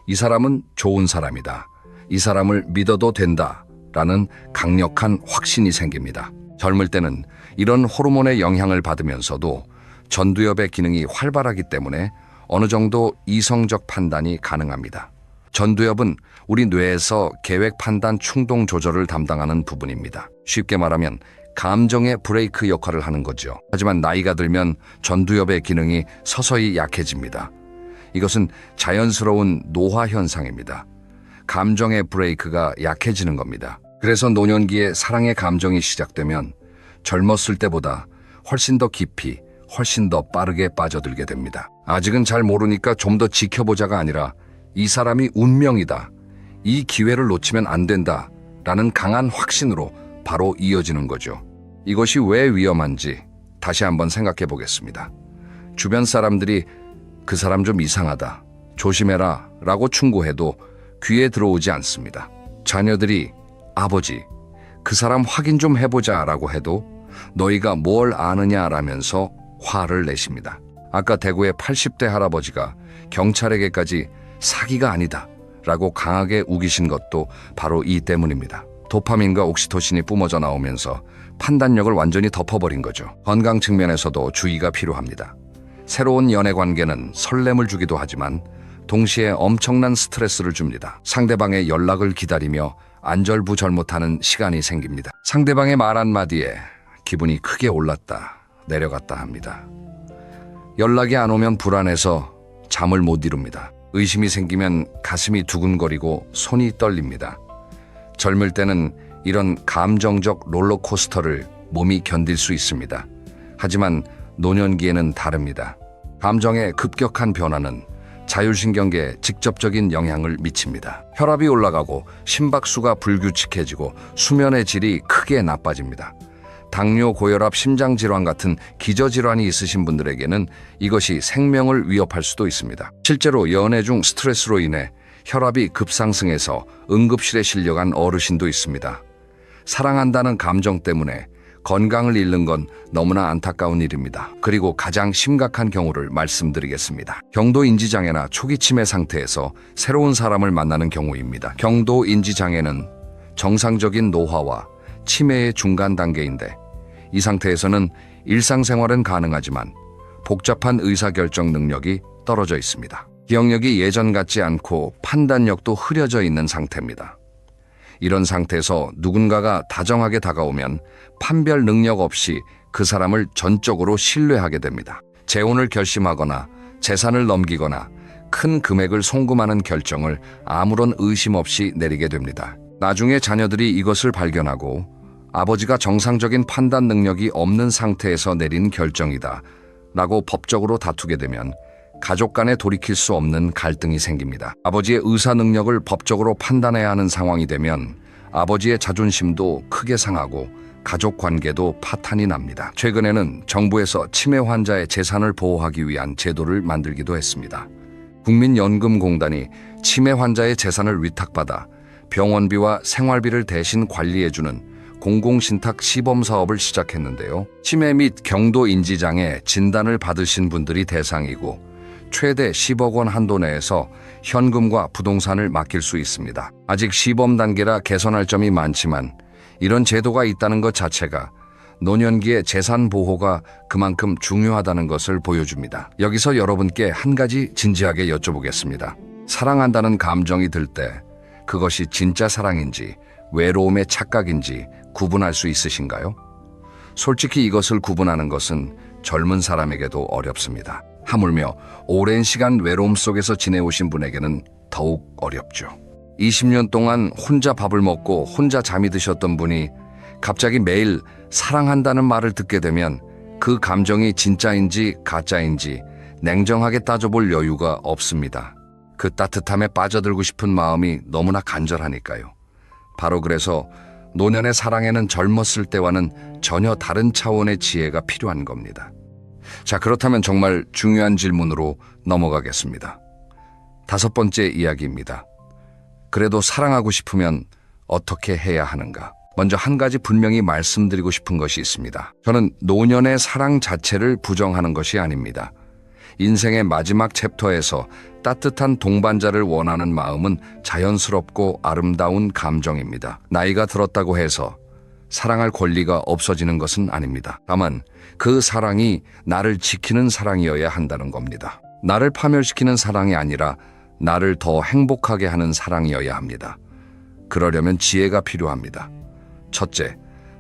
이 사람은 좋은 사람이다, 이 사람을 믿어도 된다 라는 강력한 확신이 생깁니다. 젊을 때는 이런 호르몬의 영향을 받으면서도 전두엽의 기능이 활발하기 때문에 어느 정도 이성적 판단이 가능합니다. 전두엽은 우리 뇌에서 계획, 판단, 충동 조절을 담당하는 부분입니다. 쉽게 말하면 감정의 브레이크 역할을 하는 거죠. 하지만 나이가 들면 전두엽의 기능이 서서히 약해집니다. 이것은 자연스러운 노화 현상입니다. 감정의 브레이크가 약해지는 겁니다. 그래서 노년기에 사랑의 감정이 시작되면 젊었을 때보다 훨씬 더 깊이, 훨씬 더 빠르게 빠져들게 됩니다. 아직은 잘 모르니까 좀 더 지켜보자가 아니라 이 사람이 운명이다, 이 기회를 놓치면 안 된다 라는 강한 확신으로 바로 이어지는 거죠. 이것이 왜 위험한지 다시 한번 생각해 보겠습니다. 주변 사람들이 그 사람 좀 이상하다, 조심해라 라고 충고해도 귀에 들어오지 않습니다. 자녀들이 아버지, 그 사람 확인 좀 해보자 라고 해도 너희가 뭘 아느냐 라면서 화를 내십니다. 아까 대구의 80대 할아버지가 경찰에게까지 사기가 아니다 라고 강하게 우기신 것도 바로 이 때문입니다. 도파민과 옥시토신이 뿜어져 나오면서 판단력을 완전히 덮어버린 거죠. 건강 측면에서도 주의가 필요합니다. 새로운 연애 관계는 설렘을 주기도 하지만 동시에 엄청난 스트레스를 줍니다. 상대방의 연락을 기다리며 안절부절못하는 시간이 생깁니다. 상대방의 말 한마디에 기분이 크게 올랐다 내려갔다 합니다. 연락이 안 오면 불안해서 잠을 못 이룹니다. 의심이 생기면 가슴이 두근거리고 손이 떨립니다. 젊을 때는 이런 감정적 롤러코스터를 몸이 견딜 수 있습니다. 하지만 노년기에는 다릅니다. 감정의 급격한 변화는 자율신경계에 직접적인 영향을 미칩니다. 혈압이 올라가고 심박수가 불규칙해지고 수면의 질이 크게 나빠집니다. 당뇨, 고혈압, 심장질환 같은 기저질환이 있으신 분들에게는 이것이 생명을 위협할 수도 있습니다. 실제로 연애 중 스트레스로 인해 혈압이 급상승해서 응급실에 실려간 어르신도 있습니다. 사랑한다는 감정 때문에 건강을 잃는 건 너무나 안타까운 일입니다. 그리고 가장 심각한 경우를 말씀드리겠습니다. 경도인지장애나 초기 치매 상태에서 새로운 사람을 만나는 경우입니다. 경도인지장애는 정상적인 노화와 치매의 중간 단계인데 이 상태에서는 일상생활은 가능하지만 복잡한 의사결정 능력이 떨어져 있습니다. 기억력이 예전 같지 않고 판단력도 흐려져 있는 상태입니다. 이런 상태에서 누군가가 다정하게 다가오면 판별 능력 없이 그 사람을 전적으로 신뢰하게 됩니다. 재혼을 결심하거나 재산을 넘기거나 큰 금액을 송금하는 결정을 아무런 의심 없이 내리게 됩니다. 나중에 자녀들이 이것을 발견하고 아버지가 정상적인 판단 능력이 없는 상태에서 내린 결정이다 라고 법적으로 다투게 되면 가족 간에 돌이킬 수 없는 갈등이 생깁니다. 아버지의 의사 능력을 법적으로 판단해야 하는 상황이 되면 아버지의 자존심도 크게 상하고 가족 관계도 파탄이 납니다. 최근에는 정부에서 치매 환자의 재산을 보호하기 위한 제도를 만들기도 했습니다. 국민연금공단이 치매 환자의 재산을 위탁받아 병원비와 생활비를 대신 관리해주는 공공신탁 시범사업을 시작했는데요. 치매 및 경도인지장애 진단을 받으신 분들이 대상이고 최대 10억 원 한도 내에서 현금과 부동산을 맡길 수 있습니다. 아직 시범 단계라 개선할 점이 많지만 이런 제도가 있다는 것 자체가 노년기의 재산 보호가 그만큼 중요하다는 것을 보여줍니다. 여기서 여러분께 한 가지 진지하게 여쭤보겠습니다. 사랑한다는 감정이 들 때 그것이 진짜 사랑인지 외로움의 착각인지 구분할 수 있으신가요? 솔직히 이것을 구분하는 것은 젊은 사람에게도 어렵습니다. 하물며 오랜 시간 외로움 속에서 지내오신 분에게는 더욱 어렵죠. 20년 동안 혼자 밥을 먹고 혼자 잠이 드셨던 분이 갑자기 매일 사랑한다는 말을 듣게 되면 그 감정이 진짜인지 가짜인지 냉정하게 따져볼 여유가 없습니다. 그 따뜻함에 빠져들고 싶은 마음이 너무나 간절하니까요. 바로 그래서 노년의 사랑에는 젊었을 때와는 전혀 다른 차원의 지혜가 필요한 겁니다. 자, 그렇다면 정말 중요한 질문으로 넘어가겠습니다. 5번째 이야기입니다. 그래도 사랑하고 싶으면 어떻게 해야 하는가? 먼저 한 가지 분명히 말씀드리고 싶은 것이 있습니다. 저는 노년의 사랑 자체를 부정하는 것이 아닙니다. 인생의 마지막 챕터에서 따뜻한 동반자를 원하는 마음은 자연스럽고 아름다운 감정입니다. 나이가 들었다고 해서 사랑할 권리가 없어지는 것은 아닙니다. 다만 그 사랑이 나를 지키는 사랑이어야 한다는 겁니다. 나를 파멸시키는 사랑이 아니라 나를 더 행복하게 하는 사랑이어야 합니다. 그러려면 지혜가 필요합니다. 첫째,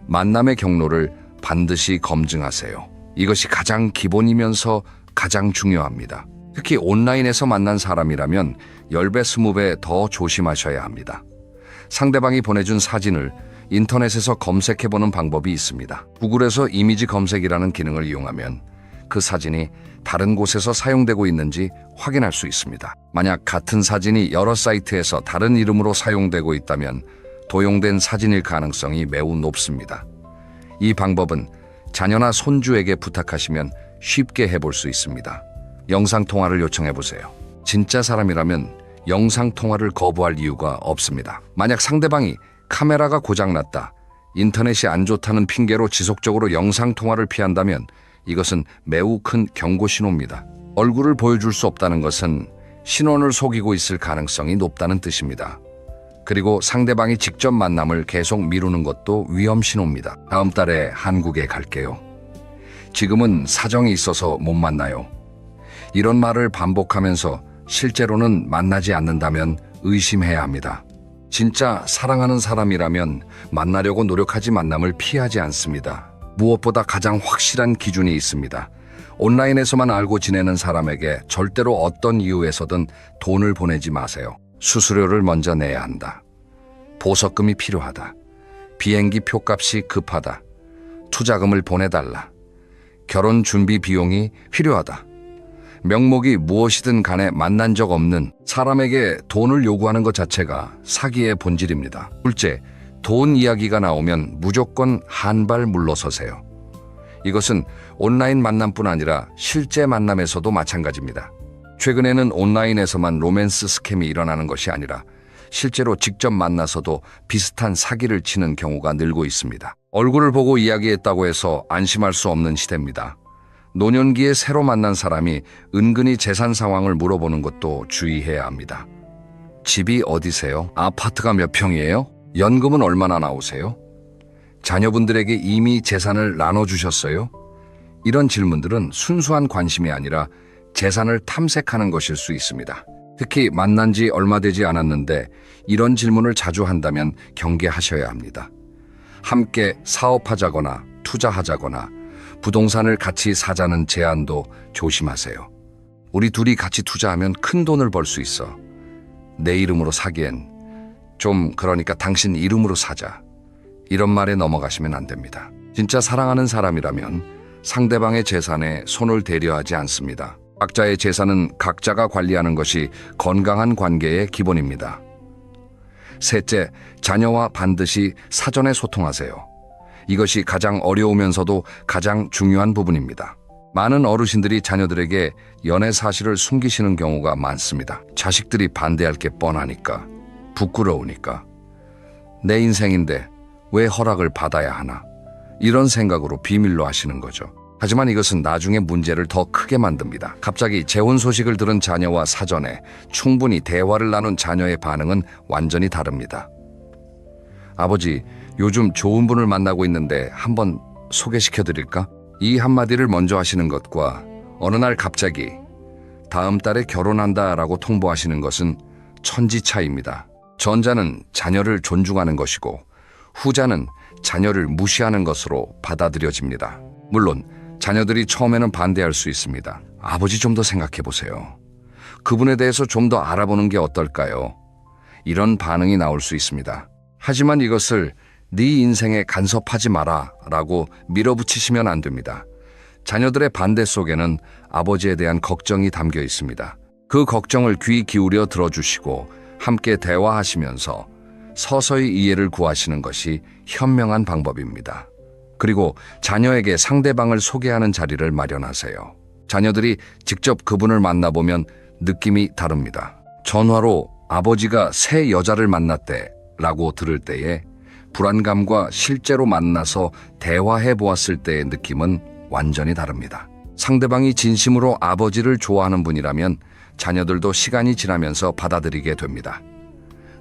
만남의 경로를 반드시 검증하세요. 이것이 가장 기본이면서 가장 중요합니다. 특히 온라인에서 만난 사람이라면 10배, 20배 더 조심하셔야 합니다. 상대방이 보내준 사진을 인터넷에서 검색해보는 방법이 있습니다. 구글에서 이미지 검색이라는 기능을 이용하면 그 사진이 다른 곳에서 사용되고 있는지 확인할 수 있습니다. 만약 같은 사진이 여러 사이트에서 다른 이름으로 사용되고 있다면 도용된 사진일 가능성이 매우 높습니다. 이 방법은 자녀나 손주에게 부탁하시면 쉽게 해볼 수 있습니다. 영상통화를 요청해보세요. 진짜 사람이라면 영상통화를 거부할 이유가 없습니다. 만약 상대방이 카메라가 고장났다, 인터넷이 안 좋다는 핑계로 지속적으로 영상통화를 피한다면 이것은 매우 큰 경고 신호입니다. 얼굴을 보여줄 수 없다는 것은 신원을 속이고 있을 가능성이 높다는 뜻입니다. 그리고 상대방이 직접 만남을 계속 미루는 것도 위험 신호입니다. 다음 달에 한국에 갈게요. 지금은 사정이 있어서 못 만나요. 이런 말을 반복하면서 실제로는 만나지 않는다면 의심해야 합니다. 진짜 사랑하는 사람이라면 만나려고 노력하지 만남을 피하지 않습니다. 무엇보다 가장 확실한 기준이 있습니다. 온라인에서만 알고 지내는 사람에게 절대로 어떤 이유에서든 돈을 보내지 마세요. 수수료를 먼저 내야 한다. 보석금이 필요하다. 비행기 표값이 급하다. 투자금을 보내달라. 결혼 준비 비용이 필요하다. 명목이 무엇이든 간에 만난 적 없는 사람에게 돈을 요구하는 것 자체가 사기의 본질입니다. 둘째, 돈 이야기가 나오면 무조건 한 발 물러서세요. 이것은 온라인 만남뿐 아니라 실제 만남에서도 마찬가지입니다. 최근에는 온라인에서만 로맨스 스캠이 일어나는 것이 아니라 실제로 직접 만나서도 비슷한 사기를 치는 경우가 늘고 있습니다. 얼굴을 보고 이야기했다고 해서 안심할 수 없는 시대입니다. 노년기에 새로 만난 사람이 은근히 재산 상황을 물어보는 것도 주의해야 합니다. 집이 어디세요? 아파트가 몇 평이에요? 연금은 얼마나 나오세요? 자녀분들에게 이미 재산을 나눠주셨어요? 이런 질문들은 순수한 관심이 아니라 재산을 탐색하는 것일 수 있습니다. 특히 만난 지 얼마 되지 않았는데 이런 질문을 자주 한다면 경계하셔야 합니다. 함께 사업하자거나 투자하자거나 부동산을 같이 사자는 제안도 조심하세요. 우리 둘이 같이 투자하면 큰 돈을 벌 수 있어. 내 이름으로 사기엔 그러니까 당신 이름으로 사자. 이런 말에 넘어가시면 안 됩니다. 진짜 사랑하는 사람이라면 상대방의 재산에 손을 대려 하지 않습니다. 각자의 재산은 각자가 관리하는 것이 건강한 관계의 기본입니다. 셋째, 자녀와 반드시 사전에 소통하세요. 이것이 가장 어려우면서도 가장 중요한 부분입니다. 많은 어르신들이 자녀들에게 연애 사실을 숨기시는 경우가 많습니다. 자식들이 반대할 게 뻔하니까, 부끄러우니까, 내 인생인데 왜 허락을 받아야 하나, 이런 생각으로 비밀로 하시는 거죠. 하지만 이것은 나중에 문제를 더 크게 만듭니다. 갑자기 재혼 소식을 들은 자녀와 사전에 충분히 대화를 나눈 자녀의 반응은 완전히 다릅니다. 아버지, 요즘 좋은 분을 만나고 있는데 한번 소개시켜 드릴까? 이 한마디를 먼저 하시는 것과 어느 날 갑자기 다음 달에 결혼한다라고 통보하시는 것은 천지 차이입니다. 전자는 자녀를 존중하는 것이고 후자는 자녀를 무시하는 것으로 받아들여집니다. 물론 자녀들이 처음에는 반대할 수 있습니다. 아버지, 좀 더 생각해 보세요. 그분에 대해서 좀 더 알아보는 게 어떨까요? 이런 반응이 나올 수 있습니다. 하지만 이것을 네 인생에 간섭하지 마라 라고 밀어붙이시면 안 됩니다. 자녀들의 반대 속에는 아버지에 대한 걱정이 담겨 있습니다. 그 걱정을 귀 기울여 들어주시고 함께 대화하시면서 서서히 이해를 구하시는 것이 현명한 방법입니다. 그리고 자녀에게 상대방을 소개하는 자리를 마련하세요. 자녀들이 직접 그분을 만나보면 느낌이 다릅니다. 전화로 아버지가 새 여자를 만났대 라고 들을 때에 불안감과 실제로 만나서 대화해 보았을 때의 느낌은 완전히 다릅니다. 상대방이 진심으로 아버지를 좋아하는 분이라면 자녀들도 시간이 지나면서 받아들이게 됩니다.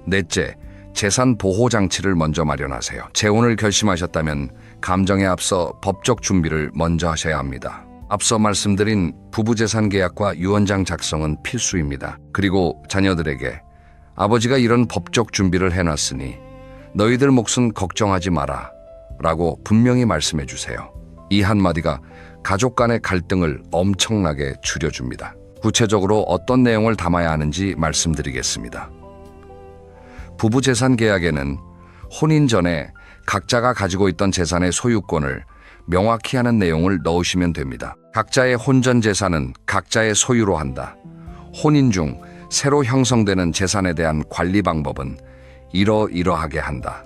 넷째, 재산 보호 장치를 먼저 마련하세요. 재혼을 결심하셨다면 감정에 앞서 법적 준비를 먼저 하셔야 합니다. 앞서 말씀드린 부부재산 계약과 유언장 작성은 필수입니다. 그리고 자녀들에게 아버지가 이런 법적 준비를 해놨으니 너희들 몫은 걱정하지 마라 라고 분명히 말씀해 주세요. 이 한마디가 가족 간의 갈등을 엄청나게 줄여줍니다. 구체적으로 어떤 내용을 담아야 하는지 말씀드리겠습니다. 부부재산 계약에는 혼인 전에 각자가 가지고 있던 재산의 소유권을 명확히 하는 내용을 넣으시면 됩니다. 각자의 혼전 재산은 각자의 소유로 한다. 혼인 중 새로 형성되는 재산에 대한 관리 방법은 이러이러하게 한다.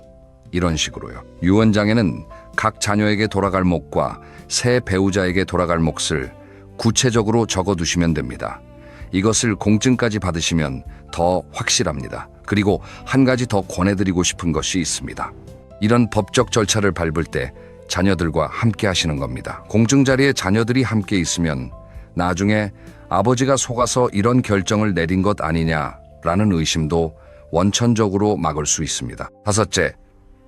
이런 식으로요. 유언장에는 각 자녀에게 돌아갈 몫과 새 배우자에게 돌아갈 몫을 구체적으로 적어두시면 됩니다. 이것을 공증까지 받으시면 더 확실합니다. 그리고 한 가지 더 권해드리고 싶은 것이 있습니다. 이런 법적 절차를 밟을 때 자녀들과 함께 하시는 겁니다. 공증 자리에 자녀들이 함께 있으면 나중에 아버지가 속아서 이런 결정을 내린 것 아니냐라는 의심도 원천적으로 막을 수 있습니다. 다섯째,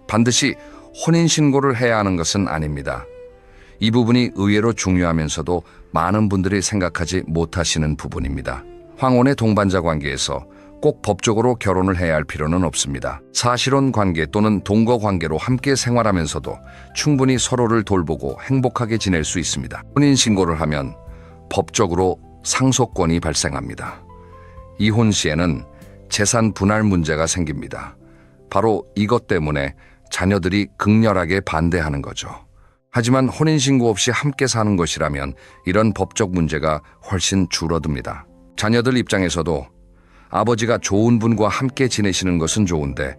반드시 혼인신고를 해야 하는 것은 아닙니다. 이 부분이 의외로 중요하면서도 많은 분들이 생각하지 못하시는 부분입니다. 황혼의 동반자 관계에서 꼭 법적으로 결혼을 해야 할 필요는 없습니다. 사실혼 관계 또는 동거 관계로 함께 생활하면서도 충분히 서로를 돌보고 행복하게 지낼 수 있습니다. 혼인신고를 하면 법적으로 상속권이 발생합니다. 이혼 시에는 재산 분할 문제가 생깁니다. 바로 이것 때문에 자녀들이 극렬하게 반대하는 거죠. 하지만 혼인신고 없이 함께 사는 것이라면 이런 법적 문제가 훨씬 줄어듭니다. 자녀들 입장에서도 아버지가 좋은 분과 함께 지내시는 것은 좋은데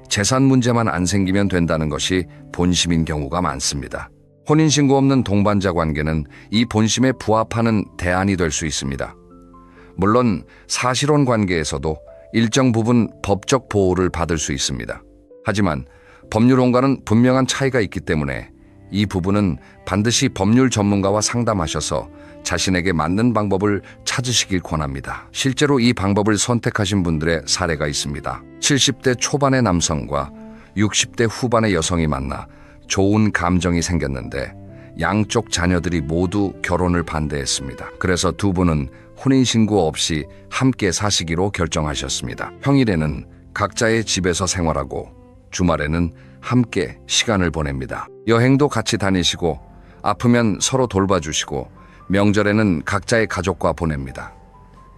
재산 문제만 안 생기면 된다는 것이 본심인 경우가 많습니다. 혼인신고 없는 동반자 관계는 이 본심에 부합하는 대안이 될 수 있습니다. 물론 사실혼 관계에서도 일정 부분 법적 보호를 받을 수 있습니다. 하지만 법률론과는 분명한 차이가 있기 때문에 이 부분은 반드시 법률 전문가와 상담하셔서 자신에게 맞는 방법을 찾으시길 권합니다. 실제로 이 방법을 선택하신 분들의 사례가 있습니다. 70대 초반의 남성과 60대 후반의 여성이 만나 좋은 감정이 생겼는데 양쪽 자녀들이 모두 결혼을 반대했습니다. 그래서 두 분은 혼인신고 없이 함께 사시기로 결정하셨습니다. 평일에는 각자의 집에서 생활하고 주말에는 함께 시간을 보냅니다. 여행도 같이 다니시고 아프면 서로 돌봐주시고 명절에는 각자의 가족과 보냅니다.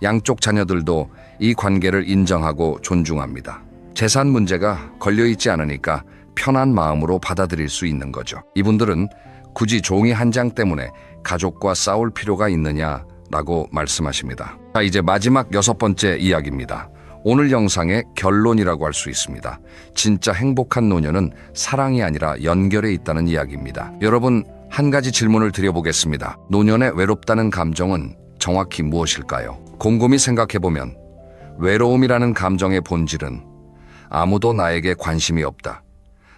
양쪽 자녀들도 이 관계를 인정하고 존중합니다. 재산 문제가 걸려있지 않으니까 편한 마음으로 받아들일 수 있는 거죠. 이분들은 굳이 종이 한 장 때문에 가족과 싸울 필요가 있느냐라고 말씀하십니다. 자, 이제 마지막 6번째 이야기입니다. 오늘 영상의 결론이라고 할 수 있습니다. 진짜 행복한 노년은 사랑이 아니라 연결에 있다는 이야기입니다. 여러분, 한 가지 질문을 드려보겠습니다. 노년에 외롭다는 감정은 정확히 무엇일까요? 곰곰이 생각해보면 외로움이라는 감정의 본질은 아무도 나에게 관심이 없다,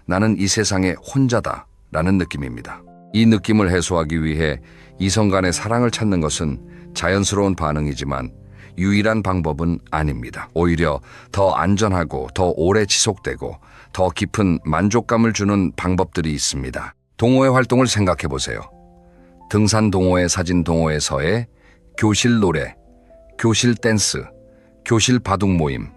나는 이 세상에 혼자다 라는 느낌입니다. 이 느낌을 해소하기 위해 이성 간의 사랑을 찾는 것은 자연스러운 반응이지만 유일한 방법은 아닙니다. 오히려 더 안전하고 더 오래 지속되고 더 깊은 만족감을 주는 방법들이 있습니다. 동호회 활동을 생각해 보세요. 등산 동호회, 사진 동호회, 서예, 교실 노래, 교실 댄스, 교실 바둑 모임,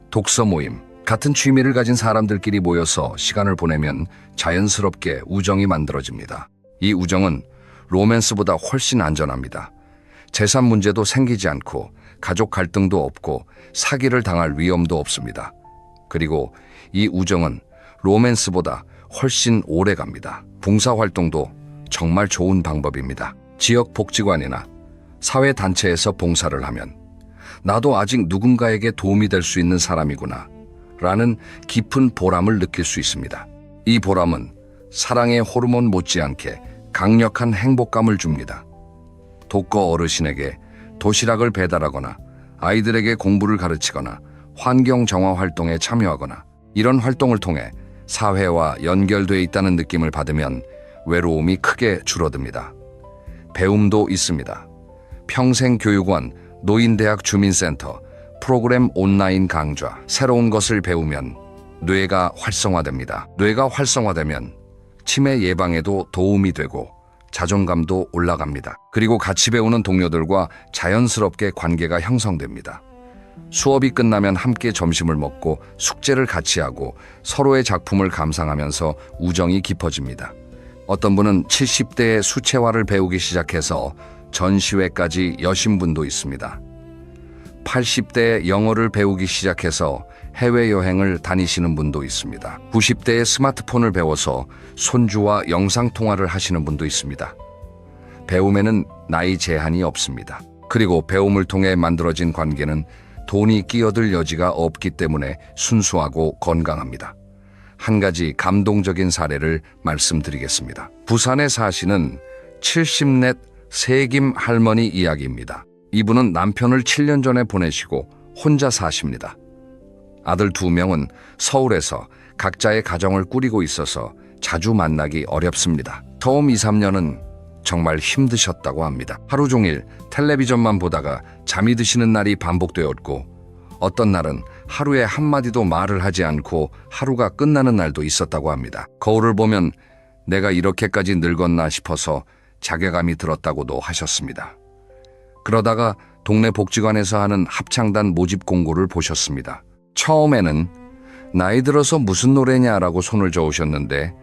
독서 모임, 같은 취미를 가진 사람들끼리 모여서 시간을 보내면 자연스럽게 우정이 만들어집니다. 이 우정은 로맨스보다 훨씬 안전합니다. 재산 문제도 생기지 않고 가족 갈등도 없고 사기를 당할 위험도 없습니다. 그리고 이 우정은 로맨스보다 훨씬 오래 갑니다. 봉사활동도 정말 좋은 방법입니다. 지역 복지관이나 사회단체에서 봉사를 하면 나도 아직 누군가에게 도움이 될 수 있는 사람이구나 라는 깊은 보람을 느낄 수 있습니다. 이 보람은 사랑의 호르몬 못지않게 강력한 행복감을 줍니다. 독거 어르신에게 도시락을 배달하거나 아이들에게 공부를 가르치거나 환경 정화 활동에 참여하거나 이런 활동을 통해 사회와 연결되어 있다는 느낌을 받으면 외로움이 크게 줄어듭니다. 배움도 있습니다. 평생교육원, 노인대학 주민센터, 프로그램 온라인 강좌, 새로운 것을 배우면 뇌가 활성화됩니다. 뇌가 활성화되면 치매 예방에도 도움이 되고 자존감도 올라갑니다. 그리고 같이 배우는 동료들과 자연스럽게 관계가 형성됩니다. 수업이 끝나면 함께 점심을 먹고 숙제를 같이 하고 서로의 작품을 감상하면서 우정이 깊어집니다. 어떤 분은 70대에 수채화를 배우기 시작해서 전시회까지 여신 분도 있습니다. 80대에 영어를 배우기 시작해서 해외여행을 다니시는 분도 있습니다. 90대에 스마트폰을 배워서 손주와 영상통화를 하시는 분도 있습니다. 배움에는 나이 제한이 없습니다. 그리고 배움을 통해 만들어진 관계는 돈이 끼어들 여지가 없기 때문에 순수하고 건강합니다. 한 가지 감동적인 사례를 말씀드리겠습니다. 부산에 사시는 70넷 세김 할머니 이야기입니다. 이분은 남편을 7년 전에 보내시고 혼자 사십니다. 아들 2명은 서울에서 각자의 가정을 꾸리고 있어서 자주 만나기 어렵습니다. 처음 2, 3년은 정말 힘드셨다고 합니다. 하루 종일 텔레비전만 보다가 잠이 드시는 날이 반복되었고 어떤 날은 하루에 한마디도 말을 하지 않고 하루가 끝나는 날도 있었다고 합니다. 거울을 보면 내가 이렇게까지 늙었나 싶어서 자괴감이 들었다고도 하셨습니다. 그러다가 동네 복지관에서 하는 합창단 모집 공고를 보셨습니다. 처음에는 나이 들어서 무슨 노래냐라고 손을 저으셨는데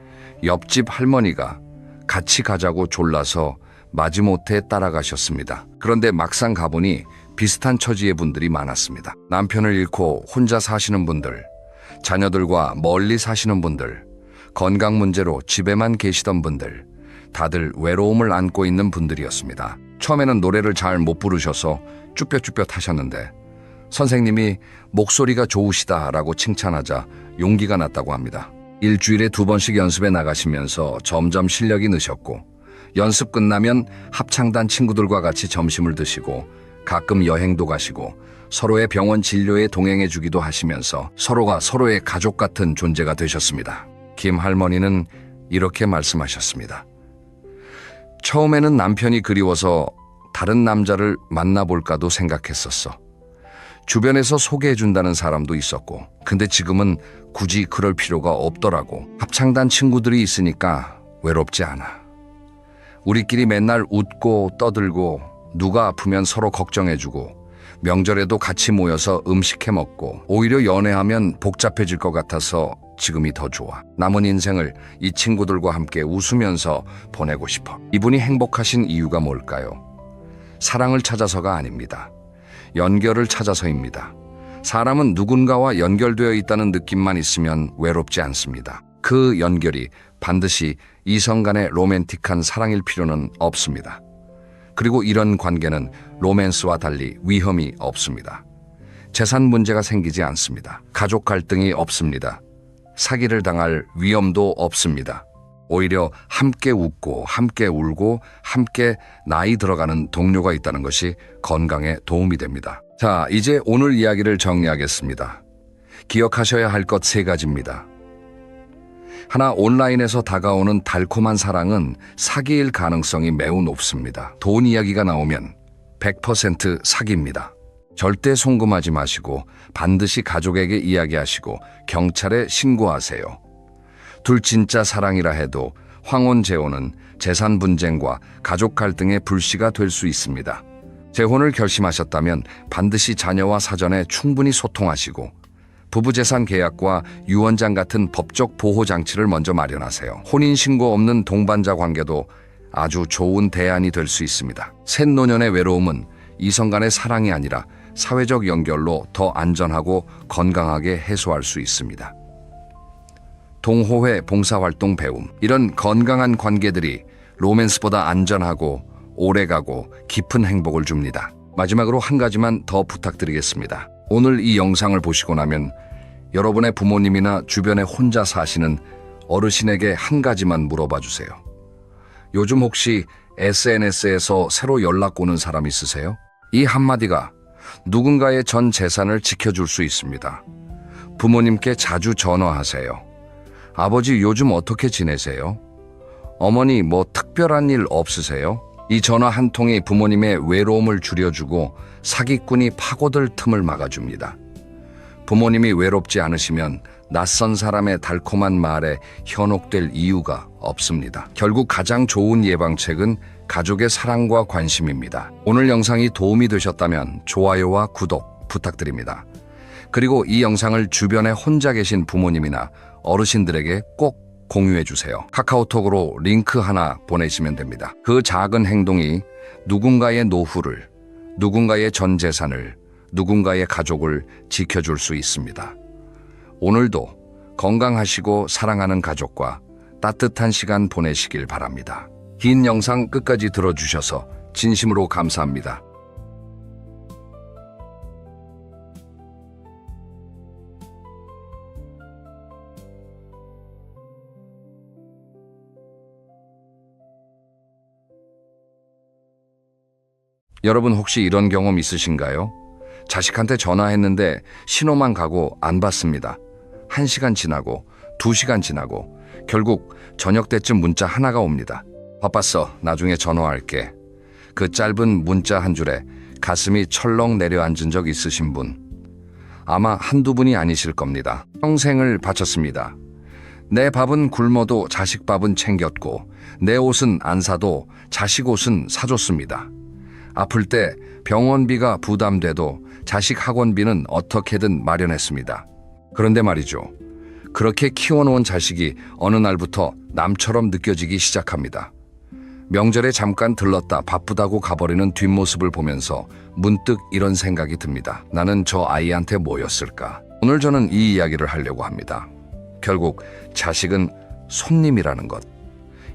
옆집 할머니가 같이 가자고 졸라서 마지못해 따라가셨습니다. 그런데 막상 가보니 비슷한 처지의 분들이 많았습니다. 남편을 잃고 혼자 사시는 분들, 자녀들과 멀리 사시는 분들, 건강 문제로 집에만 계시던 분들, 다들 외로움을 안고 있는 분들이었습니다. 처음에는 노래를 잘 못 부르셔서 쭈뼛쭈뼛 하셨는데 선생님이 목소리가 좋으시다라고 칭찬하자 용기가 났다고 합니다. 일주일에 2번씩 연습에 나가시면서 점점 실력이 느셨고 연습 끝나면 합창단 친구들과 같이 점심을 드시고 가끔 여행도 가시고 서로의 병원 진료에 동행해 주기도 하시면서 서로가 서로의 가족 같은 존재가 되셨습니다. 김 할머니는 이렇게 말씀하셨습니다. 처음에는 남편이 그리워서 다른 남자를 만나볼까도 생각했었어. 주변에서 소개해준다는 사람도 있었고, 근데 지금은 굳이 그럴 필요가 없더라고. 합창단 친구들이 있으니까 외롭지 않아. 우리끼리 맨날 웃고 떠들고 누가 아프면 서로 걱정해주고 명절에도 같이 모여서 음식해 먹고 오히려 연애하면 복잡해질 것 같아서 지금이 더 좋아. 남은 인생을 이 친구들과 함께 웃으면서 보내고 싶어. 이분이 행복하신 이유가 뭘까요? 사랑을 찾아서가 아닙니다. 연결을 찾아서입니다. 사람은 누군가와 연결되어 있다는 느낌만 있으면 외롭지 않습니다. 그 연결이 반드시 이성 간의 로맨틱한 사랑일 필요는 없습니다. 그리고 이런 관계는 로맨스와 달리 위험이 없습니다. 재산 문제가 생기지 않습니다. 가족 갈등이 없습니다. 사기를 당할 위험도 없습니다. 오히려 함께 웃고 함께 울고 함께 나이 들어가는 동료가 있다는 것이 건강에 도움이 됩니다. 자, 이제 오늘 이야기를 정리하겠습니다. 기억하셔야 할 것 3가지입니다. 하나, 온라인에서 다가오는 달콤한 사랑은 사기일 가능성이 매우 높습니다. 돈 이야기가 나오면 100% 사기입니다. 절대 송금하지 마시고 반드시 가족에게 이야기하시고 경찰에 신고하세요. 둘 진짜 사랑이라 해도 황혼재혼은 재산 분쟁과 가족 갈등의 불씨가 될 수 있습니다. 재혼을 결심하셨다면 반드시 자녀와 사전에 충분히 소통하시고 부부재산 계약과 유언장 같은 법적 보호장치를 먼저 마련하세요. 혼인신고 없는 동반자 관계도 아주 좋은 대안이 될 수 있습니다. 셋노년의 외로움은 이성 간의 사랑이 아니라 사회적 연결로 더 안전하고 건강하게 해소할 수 있습니다. 동호회, 봉사활동, 배움, 이런 건강한 관계들이 로맨스보다 안전하고 오래가고 깊은 행복을 줍니다. 마지막으로 한 가지만 더 부탁드리겠습니다. 오늘 이 영상을 보시고 나면 여러분의 부모님이나 주변에 혼자 사시는 어르신에게 한 가지만 물어봐 주세요. 요즘 혹시 SNS에서 새로 연락 오는 사람 있으세요? 이 한마디가 누군가의 전 재산을 지켜줄 수 있습니다. 부모님께 자주 전화하세요. 아버지 요즘 어떻게 지내세요? 어머니 뭐 특별한 일 없으세요? 이 전화 한 통이 부모님의 외로움을 줄여주고 사기꾼이 파고들 틈을 막아줍니다. 부모님이 외롭지 않으시면 낯선 사람의 달콤한 말에 현혹될 이유가 없습니다. 결국 가장 좋은 예방책은 가족의 사랑과 관심입니다. 오늘 영상이 도움이 되셨다면 좋아요와 구독 부탁드립니다. 그리고 이 영상을 주변에 혼자 계신 부모님이나 어르신들에게 꼭 공유해 주세요. 카카오톡으로 링크 하나 보내시면 됩니다. 그 작은 행동이 누군가의 노후를, 누군가의 전 재산을, 누군가의 가족을 지켜줄 수 있습니다. 오늘도 건강하시고 사랑하는 가족과 따뜻한 시간 보내시길 바랍니다. 긴 영상 끝까지 들어주셔서 진심으로 감사합니다. 여러분 혹시 이런 경험 있으신가요? 자식한테 전화했는데 신호만 가고 안 받습니다. 1시간 지나고 2시간 지나고 결국 저녁 때쯤 문자 하나가 옵니다. 바빴어. 나중에 전화할게. 그 짧은 문자 한 줄에 가슴이 철렁 내려앉은 적 있으신 분? 아마 한두 분이 아니실 겁니다. 평생을 바쳤습니다. 내 밥은 굶어도 자식 밥은 챙겼고 내 옷은 안 사도 자식 옷은 사줬습니다. 아플 때 병원비가 부담돼도 자식 학원비는 어떻게든 마련했습니다. 그런데 말이죠. 그렇게 키워놓은 자식이 어느 날부터 남처럼 느껴지기 시작합니다. 명절에 잠깐 들렀다 바쁘다고 가버리는 뒷모습을 보면서 문득 이런 생각이 듭니다. 나는 저 아이한테 뭐였을까? 오늘 저는 이 이야기를 하려고 합니다. 결국 자식은 손님이라는 것.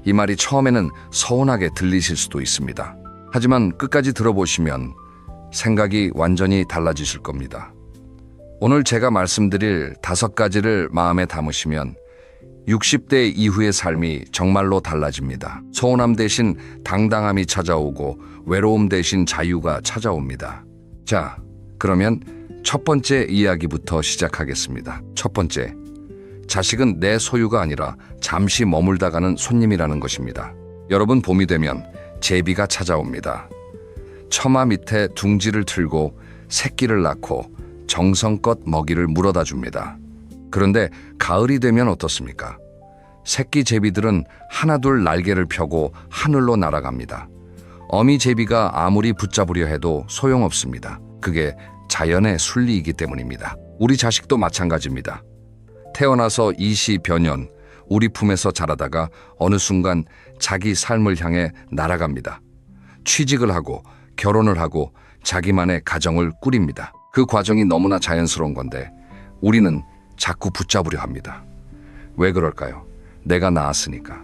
이 말이 처음에는 서운하게 들리실 수도 있습니다. 하지만 끝까지 들어보시면 생각이 완전히 달라지실 겁니다. 오늘 제가 말씀드릴 5가지를 마음에 담으시면 60대 이후의 삶이 정말로 달라집니다. 서운함 대신 당당함이 찾아오고 외로움 대신 자유가 찾아옵니다. 자, 그러면 첫 번째 이야기부터 시작하겠습니다. 첫 번째, 자식은 내 소유가 아니라 잠시 머물다 가는 손님이라는 것입니다. 여러분, 봄이 되면 제비가 찾아옵니다. 처마 밑에 둥지를 틀고 새끼를 낳고 정성껏 먹이를 물어다 줍니다. 그런데 가을이 되면 어떻습니까? 새끼 제비들은 하나둘 날개를 펴고 하늘로 날아갑니다. 어미 제비가 아무리 붙잡으려 해도 소용없습니다. 그게 자연의 순리이기 때문입니다. 우리 자식도 마찬가지입니다. 태어나서 이시변연, 우리 품에서 자라다가 어느 순간 자기 삶을 향해 날아갑니다. 취직을 하고 결혼을 하고 자기만의 가정을 꾸립니다. 그 과정이 너무나 자연스러운 건데 우리는 자꾸 붙잡으려 합니다. 왜 그럴까요? 내가 낳았으니까,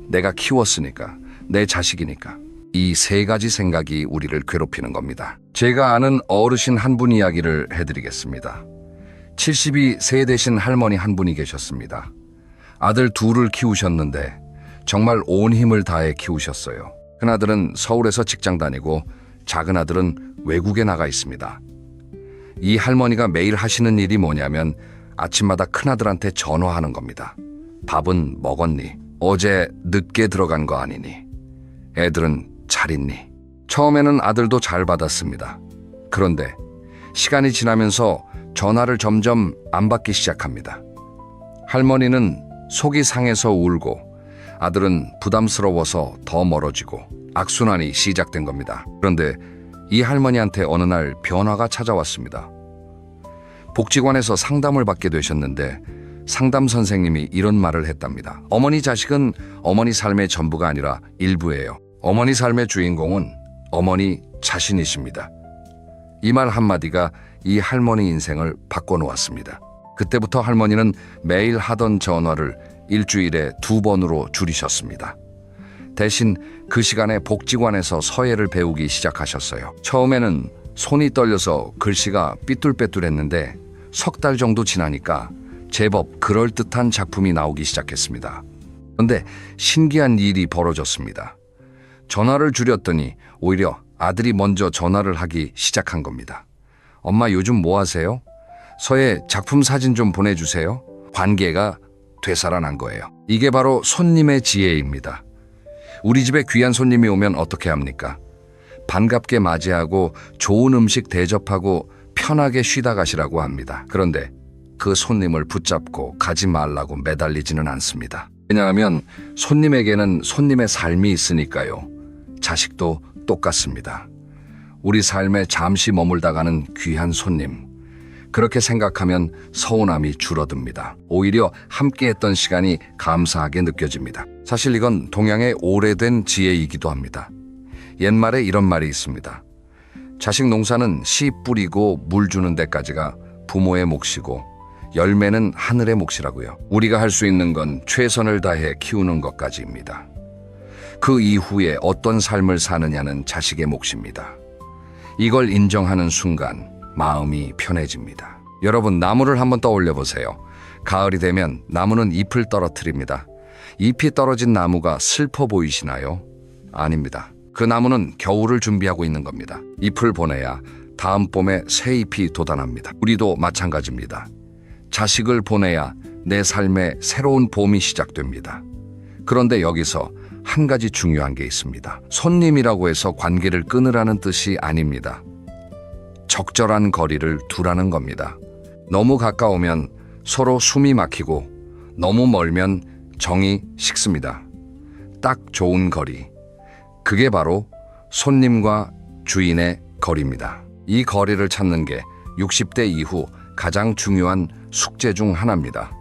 내가 키웠으니까, 내 자식이니까. 이 세 가지 생각이 우리를 괴롭히는 겁니다. 제가 아는 어르신 한 분 이야기를 해드리겠습니다. 72세 되신 할머니 한 분이 계셨습니다. 아들 둘을 키우셨는데 정말 온 힘을 다해 키우셨어요. 큰아들은 서울에서 직장 다니고 작은 아들은 외국에 나가 있습니다. 이 할머니가 매일 하시는 일이 뭐냐면 아침마다 큰아들한테 전화하는 겁니다. 밥은 먹었니? 어제 늦게 들어간 거 아니니? 애들은 잘 있니? 처음에는 아들도 잘 받았습니다. 그런데 시간이 지나면서 전화를 점점 안 받기 시작합니다. 할머니는 속이 상해서 울고 아들은 부담스러워서 더 멀어지고 악순환이 시작된 겁니다. 그런데 이 할머니한테 어느 날 변화가 찾아왔습니다. 복지관에서 상담을 받게 되셨는데 상담 선생님이 이런 말을 했답니다. 어머니 자식은 어머니 삶의 전부가 아니라 일부예요. 어머니 삶의 주인공은 어머니 자신이십니다. 이 말 한마디가 이 할머니 인생을 바꿔놓았습니다. 그때부터 할머니는 매일 하던 전화를 일주일에 2번으로 줄이셨습니다. 대신 그 시간에 복지관에서 서예를 배우기 시작하셨어요. 처음에는 손이 떨려서 글씨가 삐뚤빼뚤했는데 석 달 정도 지나니까 제법 그럴듯한 작품이 나오기 시작했습니다. 그런데 신기한 일이 벌어졌습니다. 전화를 줄였더니 오히려 아들이 먼저 전화를 하기 시작한 겁니다. 엄마 요즘 뭐 하세요? 서예 작품 사진 좀 보내주세요. 관계가 되살아난 거예요. 이게 바로 손님의 지혜입니다. 우리 집에 귀한 손님이 오면 어떻게 합니까? 반갑게 맞이하고 좋은 음식 대접하고 편하게 쉬다 가시라고 합니다. 그런데 그 손님을 붙잡고 가지 말라고 매달리지는 않습니다. 왜냐하면 손님에게는 손님의 삶이 있으니까요. 자식도 똑같습니다. 우리 삶에 잠시 머물다 가는 귀한 손님. 그렇게 생각하면 서운함이 줄어듭니다. 오히려 함께했던 시간이 감사하게 느껴집니다. 사실 이건 동양의 오래된 지혜이기도 합니다. 옛말에 이런 말이 있습니다. 자식 농사는 씨 뿌리고 물 주는 데까지가 부모의 몫이고 열매는 하늘의 몫이라고요. 우리가 할 수 있는 건 최선을 다해 키우는 것까지입니다. 그 이후에 어떤 삶을 사느냐는 자식의 몫입니다. 이걸 인정하는 순간 마음이 편해집니다. 여러분, 나무를 한번 떠올려 보세요. 가을이 되면 나무는 잎을 떨어뜨립니다. 잎이 떨어진 나무가 슬퍼 보이시나요? 아닙니다. 그 나무는 겨울을 준비하고 있는 겁니다. 잎을 보내야 다음 봄에 새 잎이 돋아납니다. 우리도 마찬가지입니다. 자식을 보내야 내 삶에 새로운 봄이 시작됩니다. 그런데 여기서 한 가지 중요한 게 있습니다. 손님이라고 해서 관계를 끊으라는 뜻이 아닙니다. 적절한 거리를 두라는 겁니다. 너무 가까우면 서로 숨이 막히고 너무 멀면 정이 식습니다. 딱 좋은 거리. 그게 바로 손님과 주인의 거리입니다. 이 거리를 찾는 게 60대 이후 가장 중요한 숙제 중 하나입니다.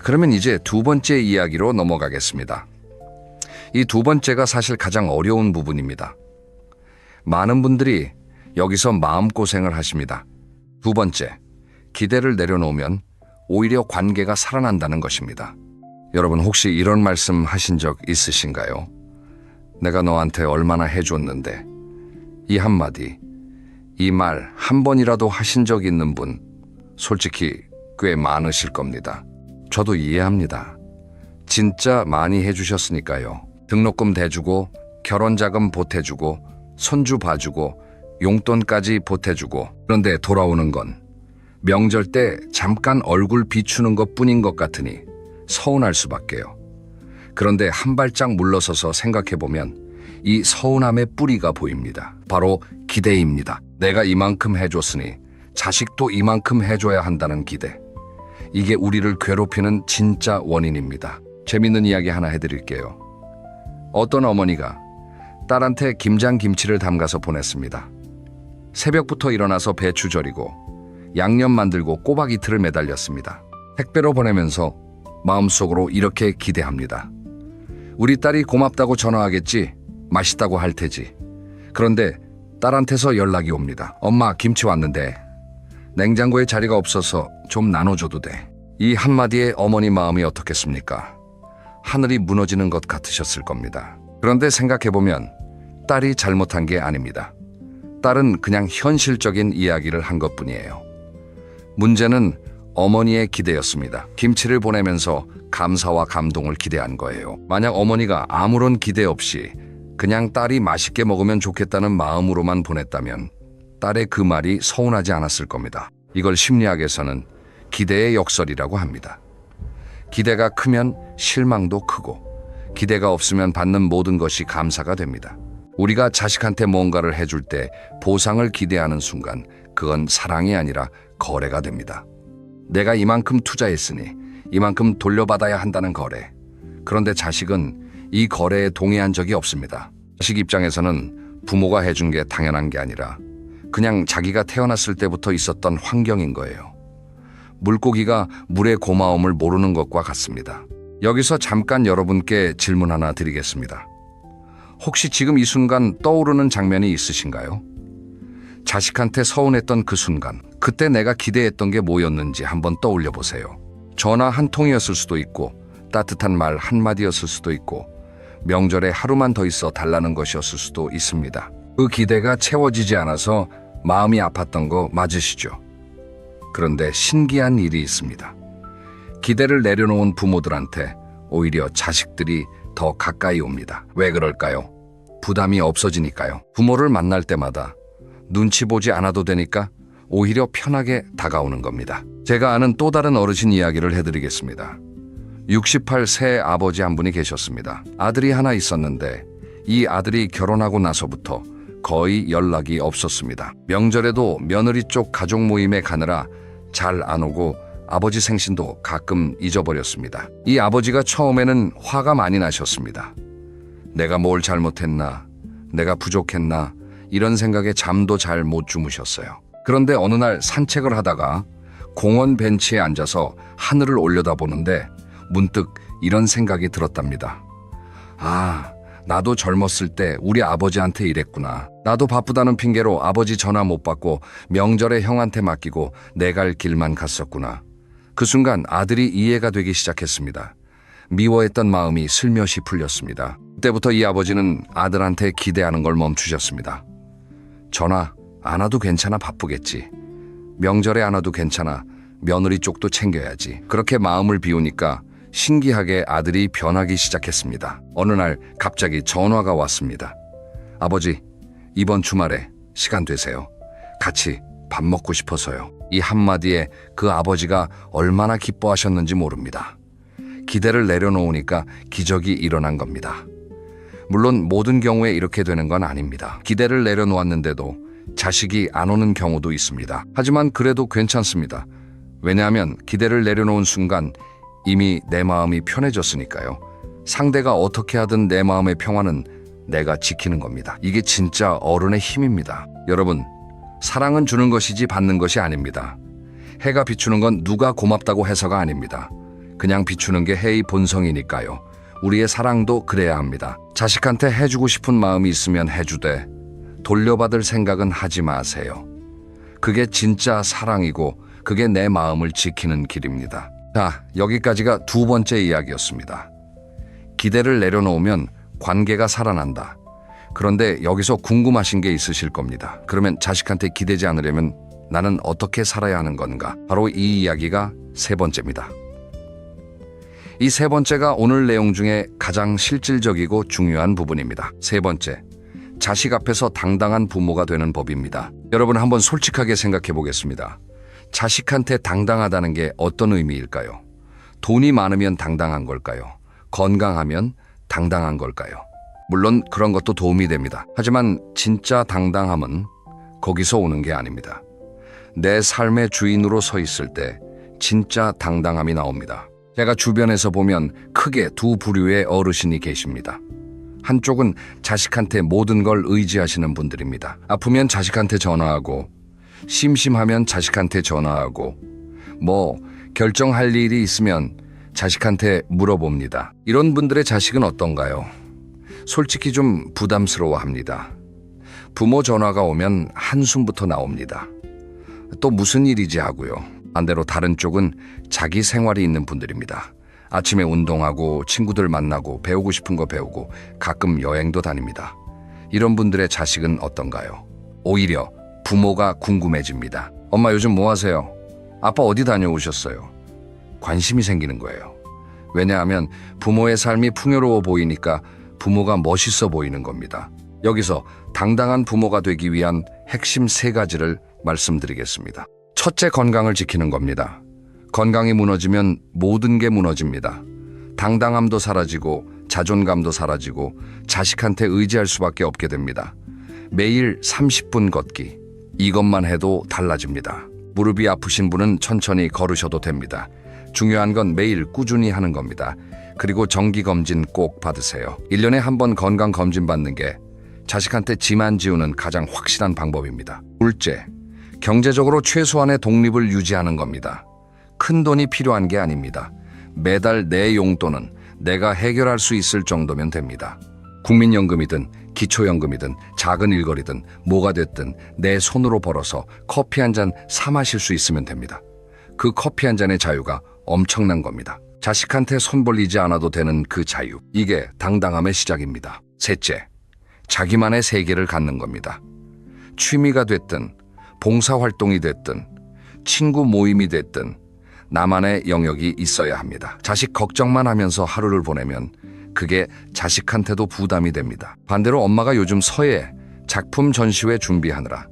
그러면 이제 두 번째 이야기로 넘어가겠습니다. 이 두 번째가 사실 가장 어려운 부분입니다. 많은 분들이 여기서 마음고생을 하십니다. 두 번째, 기대를 내려놓으면 오히려 관계가 살아난다는 것입니다. 여러분, 혹시 이런 말씀 하신 적 있으신가요? 내가 너한테 얼마나 해줬는데. 이 한마디, 이 말 한 번이라도 하신 적 있는 분 솔직히 꽤 많으실 겁니다. 저도 이해합니다. 진짜 많이 해주셨으니까요. 등록금 대주고 결혼자금 보태주고 손주 봐주고 용돈까지 보태주고. 그런데 돌아오는 건 명절 때 잠깐 얼굴 비추는 것뿐인 것 같으니 서운할 수밖에요. 그런데 한 발짝 물러서서 생각해보면 이 서운함의 뿌리가 보입니다. 바로 기대입니다. 내가 이만큼 해줬으니 자식도 이만큼 해줘야 한다는 기대. 이게 우리를 괴롭히는 진짜 원인입니다. 재밌는 이야기 하나 해드릴게요. 어떤 어머니가 딸한테 김장김치를 담가서 보냈습니다. 새벽부터 일어나서 배추 절이고 양념 만들고 꼬박 이틀을 매달렸습니다. 택배로 보내면서 마음속으로 이렇게 기대합니다. 우리 딸이 고맙다고 전화하겠지, 맛있다고 할 테지. 그런데 딸한테서 연락이 옵니다. 엄마, 김치 왔는데 냉장고에 자리가 없어서 좀 나눠줘도 돼. 이 한마디에 어머니 마음이 어떻겠습니까? 하늘이 무너지는 것 같으셨을 겁니다. 그런데 생각해보면 딸이 잘못한 게 아닙니다. 딸은 그냥 현실적인 이야기를 한 것뿐이에요. 문제는 어머니의 기대였습니다. 김치를 보내면서 감사와 감동을 기대한 거예요. 만약 어머니가 아무런 기대 없이 그냥 딸이 맛있게 먹으면 좋겠다는 마음으로만 보냈다면 딸의 그 말이 서운하지 않았을 겁니다. 이걸 심리학에서는 기대의 역설이라고 합니다. 기대가 크면 실망도 크고, 기대가 없으면 받는 모든 것이 감사가 됩니다. 우리가 자식한테 뭔가를 해줄 때 보상을 기대하는 순간 그건 사랑이 아니라 거래가 됩니다. 내가 이만큼 투자했으니 이만큼 돌려받아야 한다는 거래. 그런데 자식은 이 거래에 동의한 적이 없습니다. 자식 입장에서는 부모가 해준 게 당연한 게 아니라 그냥 자기가 태어났을 때부터 있었던 환경인 거예요. 물고기가 물의 고마움을 모르는 것과 같습니다. 여기서 잠깐 여러분께 질문 하나 드리겠습니다. 혹시 지금 이 순간 떠오르는 장면이 있으신가요? 자식한테 서운했던 그 순간, 그때 내가 기대했던 게 뭐였는지 한번 떠올려 보세요. 전화 한 통이었을 수도 있고, 따뜻한 말 한마디였을 수도 있고, 명절에 하루만 더 있어 달라는 것이었을 수도 있습니다. 그 기대가 채워지지 않아서 마음이 아팠던 거 맞으시죠? 그런데 신기한 일이 있습니다. 기대를 내려놓은 부모들한테 오히려 자식들이 더 가까이 옵니다. 왜 그럴까요? 부담이 없어지니까요. 부모를 만날 때마다 눈치 보지 않아도 되니까 오히려 편하게 다가오는 겁니다. 제가 아는 또 다른 어르신 이야기를 해드리겠습니다. 68세 아버지 한 분이 계셨습니다. 아들이 하나 있었는데 이 아들이 결혼하고 나서부터 거의 연락이 없었습니다. 명절에도 며느리 쪽 가족 모임에 가느라 잘 안 오고 아버지 생신도 가끔 잊어버렸습니다. 이 아버지가 처음에는 화가 많이 나셨습니다. 내가 뭘 잘못했나, 내가 부족했나, 이런 생각에 잠도 잘 못 주무셨어요. 그런데 어느 날 산책을 하다가 공원 벤치에 앉아서 하늘을 올려다보는데 문득 이런 생각이 들었답니다. 아, 나도 젊었을 때 우리 아버지한테 이랬구나. 나도 바쁘다는 핑계로 아버지 전화 못 받고 명절에 형한테 맡기고 내 갈 길만 갔었구나. 그 순간 아들이 이해가 되기 시작했습니다. 미워했던 마음이 슬며시 풀렸습니다. 그때부터 이 아버지는 아들한테 기대하는 걸 멈추셨습니다. 전화 안 와도 괜찮아, 바쁘겠지. 명절에 안 와도 괜찮아, 며느리 쪽도 챙겨야지. 그렇게 마음을 비우니까 신기하게 아들이 변하기 시작했습니다. 어느 날 갑자기 전화가 왔습니다. 아버지, 이번 주말에 시간 되세요? 같이 밥 먹고 싶어서요. 이 한마디에 그 아버지가 얼마나 기뻐하셨는지 모릅니다. 기대를 내려놓으니까 기적이 일어난 겁니다. 물론 모든 경우에 이렇게 되는 건 아닙니다. 기대를 내려놓았는데도 자식이 안 오는 경우도 있습니다. 하지만 그래도 괜찮습니다. 왜냐하면 기대를 내려놓은 순간 이미 내 마음이 편해졌으니까요. 상대가 어떻게 하든 내 마음의 평화는 내가 지키는 겁니다. 이게 진짜 어른의 힘입니다. 여러분, 사랑은 주는 것이지 받는 것이 아닙니다. 해가 비추는 건 누가 고맙다고 해서가 아닙니다. 그냥 비추는 게 해의 본성이니까요. 우리의 사랑도 그래야 합니다. 자식한테 해주고 싶은 마음이 있으면 해주되 돌려받을 생각은 하지 마세요. 그게 진짜 사랑이고 그게 내 마음을 지키는 길입니다. 자, 여기까지가 두 번째 이야기였습니다. 기대를 내려놓으면 관계가 살아난다. 그런데 여기서 궁금하신 게 있으실 겁니다. 그러면 자식한테 기대지 않으려면 나는 어떻게 살아야 하는 건가? 바로 이 이야기가 세 번째입니다. 이 세 번째가 오늘 내용 중에 가장 실질적이고 중요한 부분입니다. 세 번째, 자식 앞에서 당당한 부모가 되는 법입니다. 여러분, 한번 솔직하게 생각해 보겠습니다. 자식한테 당당하다는 게 어떤 의미일까요? 돈이 많으면 당당한 걸까요? 건강하면 당당한 걸까요? 물론 그런 것도 도움이 됩니다. 하지만 진짜 당당함은 거기서 오는 게 아닙니다. 내 삶의 주인으로 서 있을 때 진짜 당당함이 나옵니다. 제가 주변에서 보면 크게 두 부류의 어르신이 계십니다. 한쪽은 자식한테 모든 걸 의지하시는 분들입니다. 아프면 자식한테 전화하고, 심심하면 자식한테 전화하고, 결정할 일이 있으면 자식한테 물어봅니다. 이런 분들의 자식은 어떤가요? 솔직히 좀 부담스러워합니다. 부모 전화가 오면 한숨부터 나옵니다. 또 무슨 일이지 하고요. 반대로 다른 쪽은 자기 생활이 있는 분들입니다. 아침에 운동하고 친구들 만나고 배우고 싶은 거 배우고 가끔 여행도 다닙니다. 이런 분들의 자식은 어떤가요? 오히려 부모가 궁금해집니다. 엄마 요즘 뭐 하세요? 아빠 어디 다녀오셨어요? 관심이 생기는 거예요. 왜냐하면 부모의 삶이 풍요로워 보이니까 부모가 멋있어 보이는 겁니다. 여기서 당당한 부모가 되기 위한 핵심 3가지를 말씀드리겠습니다. 첫째, 건강을 지키는 겁니다. 건강이 무너지면 모든 게 무너집니다. 당당함도 사라지고 자존감도 사라지고 자식한테 의지할 수밖에 없게 됩니다. 매일 30분 걷기. 이것만 해도 달라집니다. 무릎이 아프신 분은 천천히 걸으셔도 됩니다. 중요한 건 매일 꾸준히 하는 겁니다. 그리고 정기검진 꼭 받으세요. 1년에 한 번 건강검진 받는 게 자식한테 짐 안 지우는 가장 확실한 방법입니다. 둘째, 경제적으로 최소한의 독립을 유지하는 겁니다. 큰 돈이 필요한 게 아닙니다. 매달 내 용돈은 내가 해결할 수 있을 정도면 됩니다. 국민연금이든 기초연금이든 작은 일거리든 뭐가 됐든 내 손으로 벌어서 커피 한 잔 사 마실 수 있으면 됩니다. 그 커피 한 잔의 자유가 엄청난 겁니다. 자식한테 손 벌리지 않아도 되는 그 자유. 이게 당당함의 시작입니다. 셋째, 자기만의 세계를 갖는 겁니다. 취미가 됐든 봉사활동이 됐든 친구 모임이 됐든 나만의 영역이 있어야 합니다. 자식 걱정만 하면서 하루를 보내면 그게 자식한테도 부담이 됩니다. 반대로 엄마가 요즘 서예 작품 전시회 준비하느라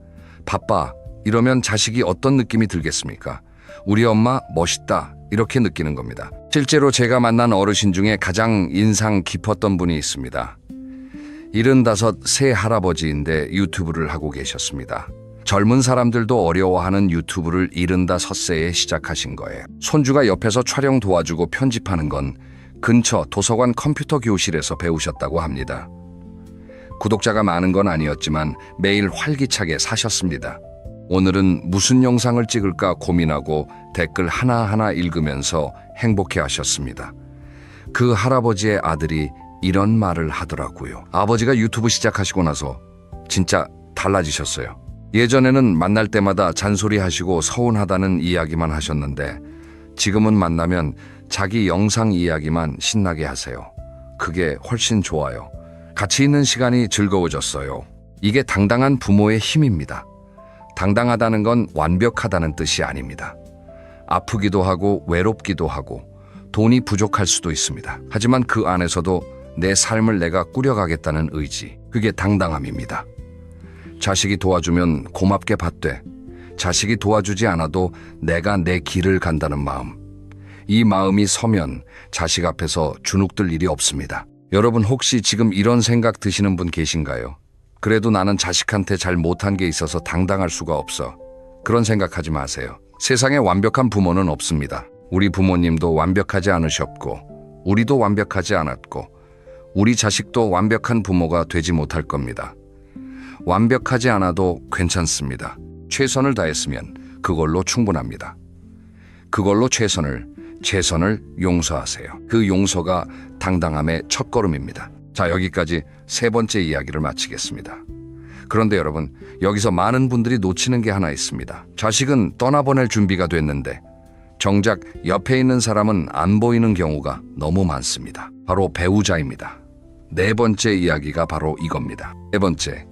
바빠 이러면 자식이 어떤 느낌이 들겠습니까? 우리 엄마 멋있다 이렇게 느끼는 겁니다. 실제로 제가 만난 어르신 중에 가장 인상 깊었던 분이 있습니다. 75 새 할아버지인데 유튜브를 하고 계셨습니다. 젊은 사람들도 어려워하는 유튜브를 75세에 시작하신 거예요. 손주가 옆에서 촬영 도와주고 편집하는 건 근처 도서관 컴퓨터 교실에서 배우셨다고 합니다. 구독자가 많은 건 아니었지만 매일 활기차게 사셨습니다. 오늘은 무슨 영상을 찍을까 고민하고 댓글 하나하나 읽으면서 행복해 하셨습니다. 그 할아버지의 아들이 이런 말을 하더라고요. 아버지가 유튜브 시작하시고 나서 진짜 달라지셨어요. 예전에는 만날 때마다 잔소리하시고 서운하다는 이야기만 하셨는데 지금은 만나면 자기 영상 이야기만 신나게 하세요. 그게 훨씬 좋아요. 같이 있는 시간이 즐거워졌어요. 이게 당당한 부모의 힘입니다. 당당하다는 건 완벽하다는 뜻이 아닙니다. 아프기도 하고 외롭기도 하고 돈이 부족할 수도 있습니다. 하지만 그 안에서도 내 삶을 내가 꾸려가겠다는 의지, 그게 당당함입니다. 자식이 도와주면 고맙게 받되 자식이 도와주지 않아도 내가 내 길을 간다는 마음, 이 마음이 서면 자식 앞에서 주눅들 일이 없습니다. 여러분 혹시 지금 이런 생각 드시는 분 계신가요? 그래도 나는 자식한테 잘 못한 게 있어서 당당할 수가 없어. 그런 생각하지 마세요. 세상에 완벽한 부모는 없습니다. 우리 부모님도 완벽하지 않으셨고 우리도 완벽하지 않았고 우리 자식도 완벽한 부모가 되지 못할 겁니다. 완벽하지 않아도 괜찮습니다. 최선을 다했으면 그걸로 충분합니다. 그걸로 최선을 용서하세요. 그 용서가 당당함의 첫걸음입니다. 자, 여기까지 3번째 이야기를 마치겠습니다. 그런데 여러분, 여기서 많은 분들이 놓치는 게 하나 있습니다. 자식은 떠나보낼 준비가 됐는데 정작 옆에 있는 사람은 안 보이는 경우가 너무 많습니다. 바로 배우자입니다. 4번째 이야기가 바로 이겁니다. 4번째,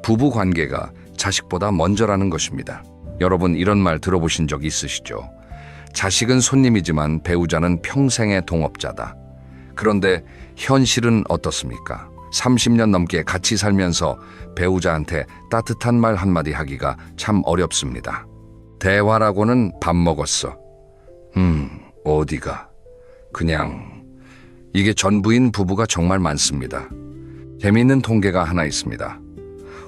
부부 관계가 자식보다 먼저라는 것입니다. 여러분 이런 말 들어보신 적 있으시죠? 자식은 손님이지만 배우자는 평생의 동업자다. 그런데 현실은 어떻습니까? 30년 넘게 같이 살면서 배우자한테 따뜻한 말 한마디 하기가 참 어렵습니다. 대화라고는 밥 먹었어. 어디가? 그냥. 이게 전부인 부부가 정말 많습니다. 재미있는 통계가 하나 있습니다.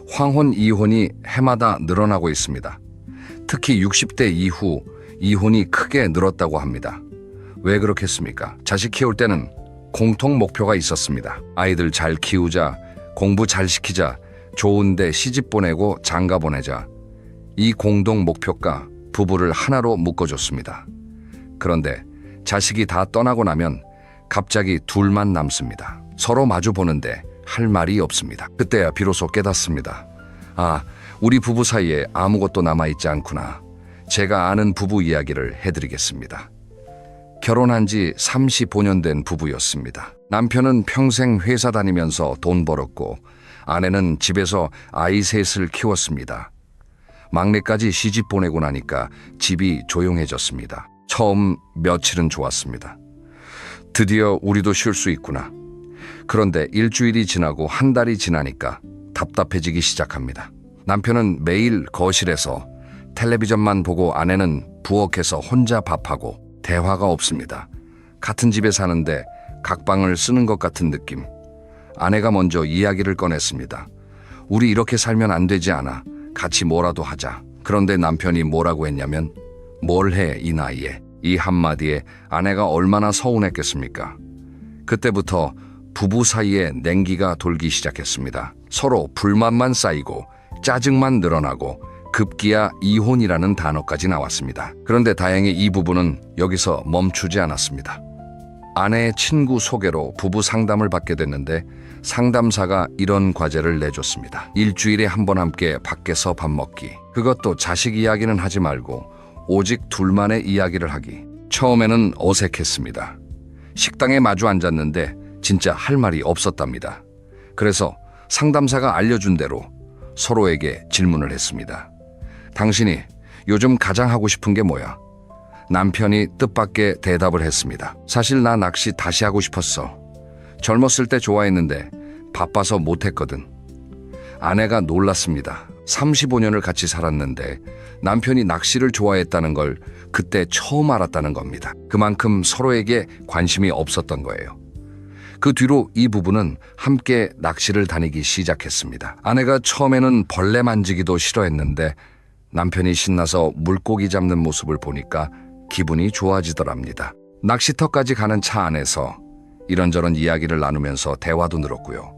황혼 이혼이 해마다 늘어나고 있습니다. 특히 60대 이후 이혼이 크게 늘었다고 합니다. 왜 그렇겠습니까? 자식 키울 때는 공통 목표가 있었습니다. 아이들 잘 키우자, 공부 잘 시키자, 좋은데 시집 보내고 장가 보내자. 이 공동 목표가 부부를 하나로 묶어줬습니다. 그런데 자식이 다 떠나고 나면 갑자기 둘만 남습니다. 서로 마주 보는데 할 말이 없습니다. 그때야 비로소 깨닫습니다. 아, 우리 부부 사이에 아무것도 남아있지 않구나. 제가 아는 부부 이야기를 해드리겠습니다. 결혼한 지 35년 된 부부였습니다. 남편은 평생 회사 다니면서 돈 벌었고 아내는 집에서 아이 셋을 키웠습니다. 막내까지 시집 보내고 나니까 집이 조용해졌습니다. 처음 며칠은 좋았습니다. 드디어 우리도 쉴 수 있구나. 그런데 일주일이 지나고 한 달이 지나니까 답답해지기 시작합니다. 남편은 매일 거실에서 텔레비전만 보고 아내는 부엌에서 혼자 밥하고 대화가 없습니다. 같은 집에 사는데 각방을 쓰는 것 같은 느낌. 아내가 먼저 이야기를 꺼냈습니다. 우리 이렇게 살면 안 되지 않아. 같이 뭐라도 하자. 그런데 남편이 뭐라고 했냐면 뭘 해, 이 나이에. 이 한마디에 아내가 얼마나 서운했겠습니까? 그때부터 부부 사이에 냉기가 돌기 시작했습니다. 서로 불만만 쌓이고 짜증만 늘어나고 급기야 이혼이라는 단어까지 나왔습니다. 그런데 다행히 이 부부는 여기서 멈추지 않았습니다. 아내의 친구 소개로 부부 상담을 받게 됐는데 상담사가 이런 과제를 내줬습니다. 일주일에 한 번 함께 밖에서 밥 먹기. 그것도 자식 이야기는 하지 말고 오직 둘만의 이야기를 하기. 처음에는 어색했습니다. 식당에 마주 앉았는데 진짜 할 말이 없었답니다. 그래서 상담사가 알려준 대로 서로에게 질문을 했습니다. 당신이 요즘 가장 하고 싶은 게 뭐야? 남편이 뜻밖의 대답을 했습니다. 사실 나 낚시 다시 하고 싶었어. 젊었을 때 좋아했는데 바빠서 못했거든. 아내가 놀랐습니다. 35년을 같이 살았는데 남편이 낚시를 좋아했다는 걸 그때 처음 알았다는 겁니다. 그만큼 서로에게 관심이 없었던 거예요. 그 뒤로 이 부부는 함께 낚시를 다니기 시작했습니다. 아내가 처음에는 벌레 만지기도 싫어했는데 남편이 신나서 물고기 잡는 모습을 보니까 기분이 좋아지더랍니다. 낚시터까지 가는 차 안에서 이런저런 이야기를 나누면서 대화도 늘었고요.